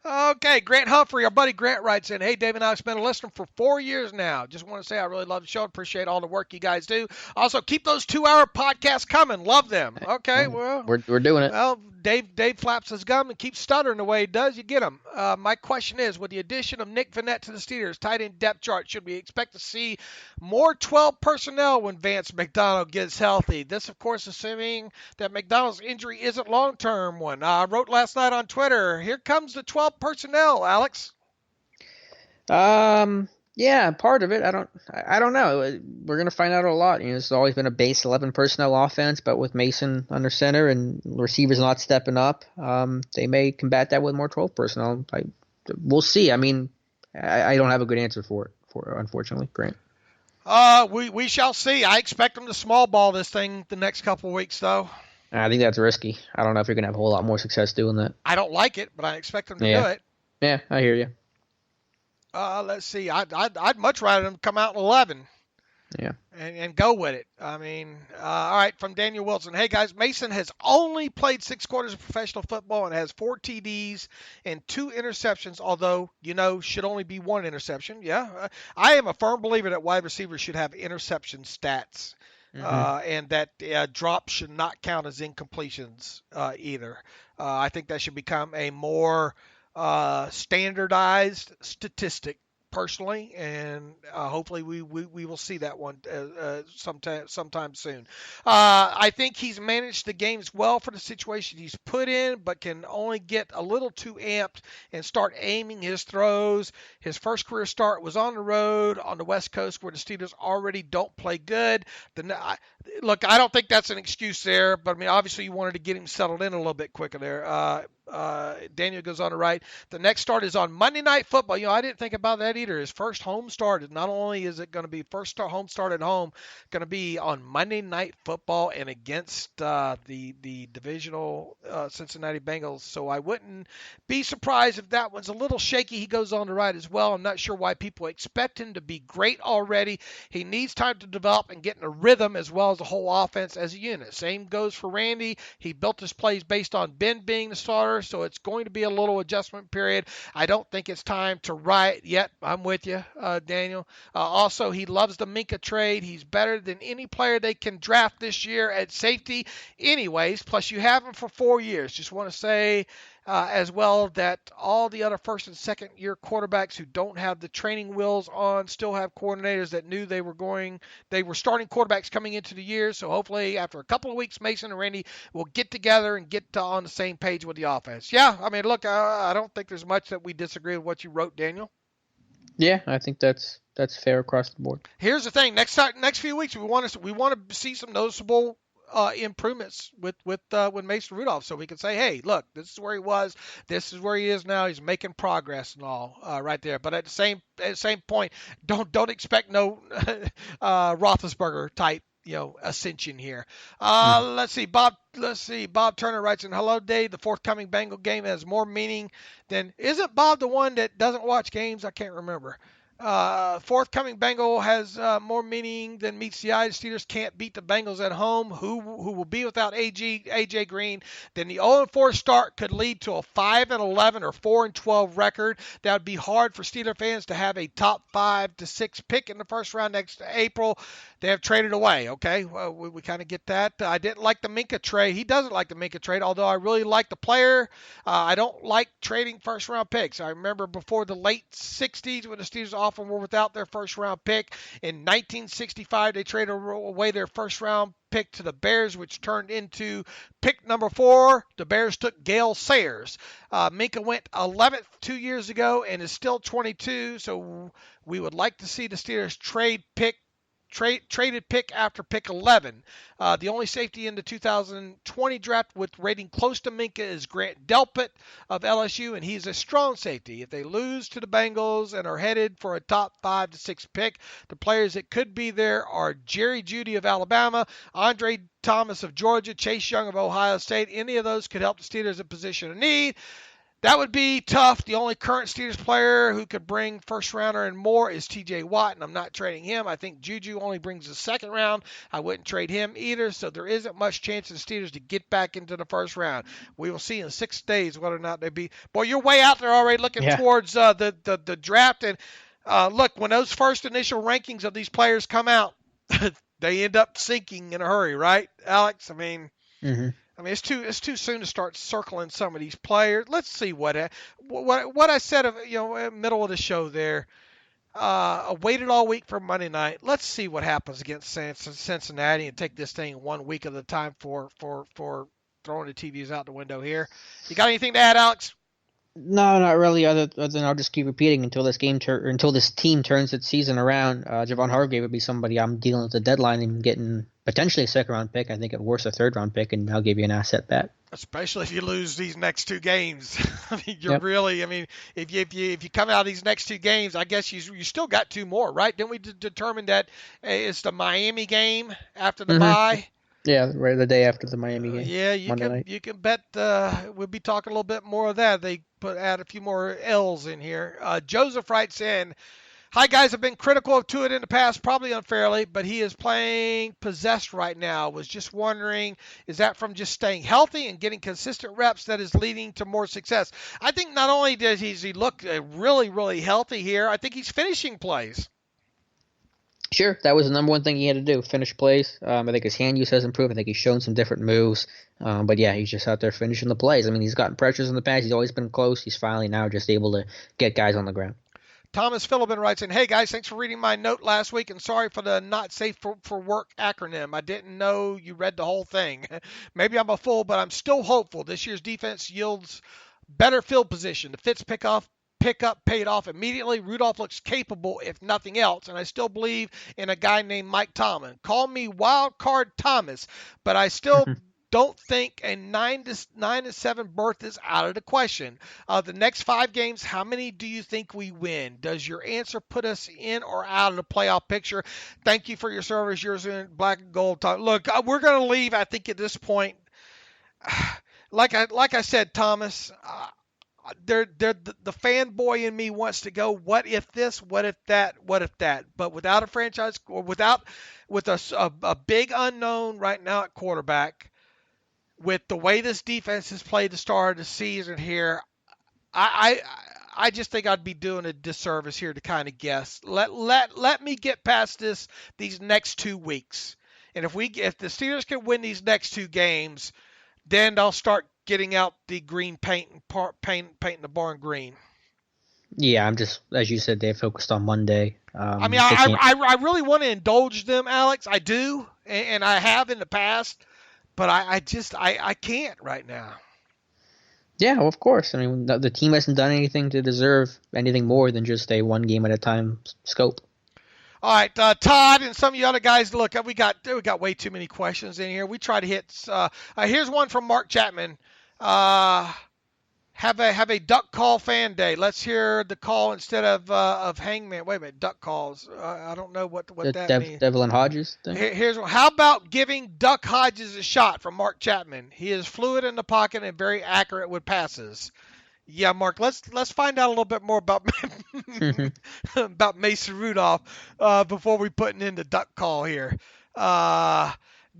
Okay, Grant Humphrey, our buddy Grant writes in, hey, Dave and I have been a listener for 4 years now. Just want to say I really love the show. Appreciate all the work you guys do. Also, keep those 2-hour podcasts coming. Love them. Okay, well. We're doing it. Well, Dave flaps his gum and keeps stuttering the way he does. You get him. My question is, with the addition of Nick Vannett to the Steelers, tight end depth chart, should we expect to see more 12 personnel when Vance Mcdonald gets healthy? This, of course, assuming that McDonald's injury isn't long-term one. I wrote last night on Twitter, here comes the 12 personnel, Alex. Yeah, part of it. I don't know. We're going to find out a lot. It's always been a base 11 personnel offense, but with Mason under center and receivers not stepping up, they may combat that with more 12 personnel. We'll see. I mean, I don't have a good answer for it, unfortunately, Grant. We shall see. I expect them to small ball this thing the next couple of weeks, though. I think that's risky. I don't know if you're going to have a whole lot more success doing that. I don't like it, but I expect them to do it. Yeah, I hear you. Let's see. I'd much rather them come out in 11. Yeah. And go with it. I mean, all right, from Daniel Wilson. Hey, guys, Mason has only played 6 quarters of professional football and has 4 TDs and 2 interceptions, although, should only be 1 interception. Yeah, I am a firm believer that wide receivers should have interception stats. And that drops should not count as incompletions either. I think that should become a more standardized statistic personally, and hopefully we will see that one sometime soon. I think he's managed the games well for the situation he's put in, but can only get a little too amped and start aiming his throws. His first career start was on the road on the West Coast where the Steelers already don't play good. Look, I don't think that's an excuse there, but I mean, obviously you wanted to get him settled in a little bit quicker there. Daniel goes on to write, the next start is on Monday Night Football. I didn't think about that either. His first home start, not only is it going to be home start at home, going to be on Monday Night Football and against the divisional Cincinnati Bengals. So I wouldn't be surprised if that one's a little shaky. He goes on to write as well. I'm not sure why people expect him to be great already. He needs time to develop and get in a rhythm as well as the whole offense as a unit. Same goes for Randy. He built his plays based on Ben being the starter, so it's going to be a little adjustment period. I don't think it's time to riot yet. I'm with you, Daniel. Also, he loves the Minka trade. He's better than any player they can draft this year at safety anyways, plus you have him for 4 years. Just want to say as well that all the other first and second year quarterbacks who don't have the training wheels on still have coordinators that knew they were starting quarterbacks coming into the year. So hopefully after a couple of weeks, Mason and Randy will get together and get on the same page with the offense. Yeah, I mean, look, I don't think there's much that we disagree with what you wrote, Daniel. Yeah, I think that's fair across the board. Here's the thing: next few weeks, we want to see some noticeable improvements with Mason Rudolph, so we can say, hey, look, this is where he was, this is where he is now. He's making progress and all right there. But at the same point, don't expect no Roethlisberger type ascension here. Let's see. Bob Turner writes in, hello, Dave. The forthcoming Bengal game has more meaning than. Isn't Bob the one that doesn't watch games? I can't remember. Forthcoming Bengal has more meaning than meets the eye. The Steelers can't beat the Bengals at home, who will be without AJ Green. Then the 0-4 start could lead to a 5-11 or 4-12 record. That would be hard for Steeler fans to have a top 5 to 6 pick in the first round next April. They have traded away. Okay, well, we kind of get that. I didn't like the Minka trade. He doesn't like the Minka trade, although I really like the player. I don't like trading first round picks. I remember before the late 60s when the Steelers often were without their first round pick. In 1965, they traded away their first round pick to the Bears, which turned into pick number 4. The Bears took Gale Sayers. Minka went 11th 2 years ago and is still 22. So we would like to see the Steelers traded pick after pick 11. The only safety in the 2020 draft with rating close to Minka is Grant Delpit of LSU, and he's a strong safety. If they lose to the Bengals and are headed for a top 5 to 6 pick, the players that could be there are Jerry Jeudy of Alabama, Andre Thomas of Georgia, Chase Young of Ohio State. Any of those could help the Steelers in position of need. That would be tough. The only current Steelers player who could bring first rounder and more is TJ Watt, and I'm not trading him. I think Juju only brings the second round. I wouldn't trade him either, so there isn't much chance of the Steelers to get back into the first round. We will see in 6 days whether or not they be. Boy, you're way out there already looking towards the draft. And look, when those first initial rankings of these players come out, they end up sinking in a hurry, right, Alex? I mean, it's too soon to start circling some of these players. Let's see what I said of middle of the show there. I waited all week for Monday night. Let's see what happens against Cincinnati and take this thing 1 week at a time for throwing the TVs out the window here. You got anything to add, Alex? No, not really. Other than I'll just keep repeating until this team turns its season around. Javon Hargrave would be somebody I'm dealing with the deadline and getting potentially a second round pick. I think at worst a third round pick, and I'll give you an asset back. Especially if you lose these next 2 games. I mean, if you come out of these next 2 games, I guess you still got 2 more, right? Then we determined that it's the Miami game after the bye. Yeah, right the day after the Miami game. Yeah, you can bet we'll be talking a little bit more of that. They add a few more L's in here. Joseph writes in, "Hi guys, I've been critical of Tua in the past, probably unfairly, but he is playing possessed right now. Was just wondering, is that from just staying healthy and getting consistent reps that is leading to more success?" I think not only does he look really, really healthy here, I think he's finishing plays. Sure, that was the number one thing he had to do, finish plays. I think his hand use has improved. I think he's shown some different moves. But yeah, he's just out there finishing the plays. I mean, he's gotten pressures in the past. He's always been close. He's finally now just able to get guys on the ground. Thomas Philbin writes in, "Hey guys, thanks for reading my note last week and sorry for the not safe for work acronym. I didn't know you read the whole thing. Maybe I'm a fool, but I'm still hopeful. This year's defense yields better field position. The Fitz pickup paid off immediately. Rudolph looks capable, if nothing else, and I still believe in a guy named Mike Tomlin. Call me Wild Card Thomas, but I still don't think a 9-7 berth is out of the question. The next 5 games, how many do you think we win? Does your answer put us in or out of the playoff picture? Thank you for your service. Yours in black and gold. Look, we're going to leave, I think, at this point. Like I said, Thomas, the fanboy in me wants to go, what if this, what if that, what if that? But without a franchise, or with a big unknown right now at quarterback, with the way this defense has played the start of the season here, I just think I'd be doing a disservice here to kind of guess. Let me get past these next 2 weeks, and if the Steelers can win these next 2 games, then I'll start getting out the green paint and painting the barn green. Yeah, I'm just, as you said, they're focused on Monday. I mean, I really want to indulge them, Alex. I do, and I have in the past, but I can't right now. Yeah, well, of course. I mean, the team hasn't done anything to deserve anything more than just a one game at a time scope. All right, Todd and some of you other guys, look, we got way too many questions in here. We try to hit. Here's one from Mark Chapman. Have a duck call fan day. Let's hear the call instead of hangman. Wait a minute, duck calls. I don't know what that means. Devlin Hodges thing? Here's one. How about giving Duck Hodges a shot from Mark Chapman? He is fluid in the pocket and very accurate with passes. Yeah, Mark, let's find out a little bit more about about Mason Rudolph before we put in the duck call here.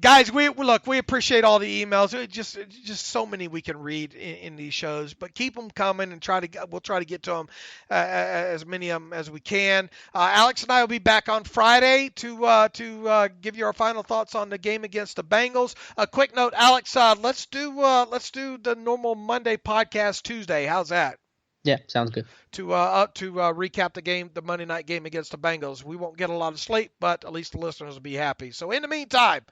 Guys, we appreciate all the emails. Just so many we can read in these shows, but keep them coming and we'll try to get to them as many of them as we can. Alex and I will be back on Friday to give you our final thoughts on the game against the Bengals. A quick note, Alex, let's do the normal Monday podcast Tuesday. How's that? Yeah, sounds good. To recap the Monday night game against the Bengals. We won't get a lot of sleep, but at least the listeners will be happy. So in the meantime,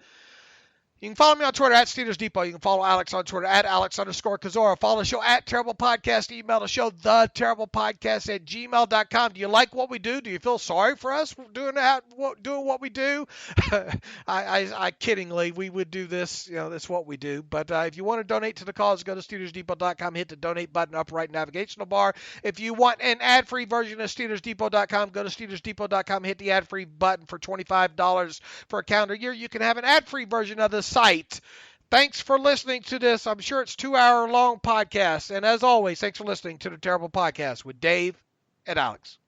you can follow me on Twitter at Steelers Depot. You can follow Alex on Twitter at Alex_Kozora. Follow the show at Terrible Podcast. Email the show, theterriblepodcast@gmail.com. Do you like what we do? Do you feel sorry for us doing what we do? I kiddingly, we would do this. That's what we do. But if you want to donate to the cause, go to SteelersDepot.com. Hit the donate button up right navigational bar. If you want an ad-free version of SteelersDepot.com, go to SteelersDepot.com. Hit the ad-free button for $25 for a calendar year. You can have an ad-free version of the site. Thanks for listening to this. I'm sure it's 2-hour long podcast. And as always, thanks for listening to the Terrible Podcast with Dave and Alex.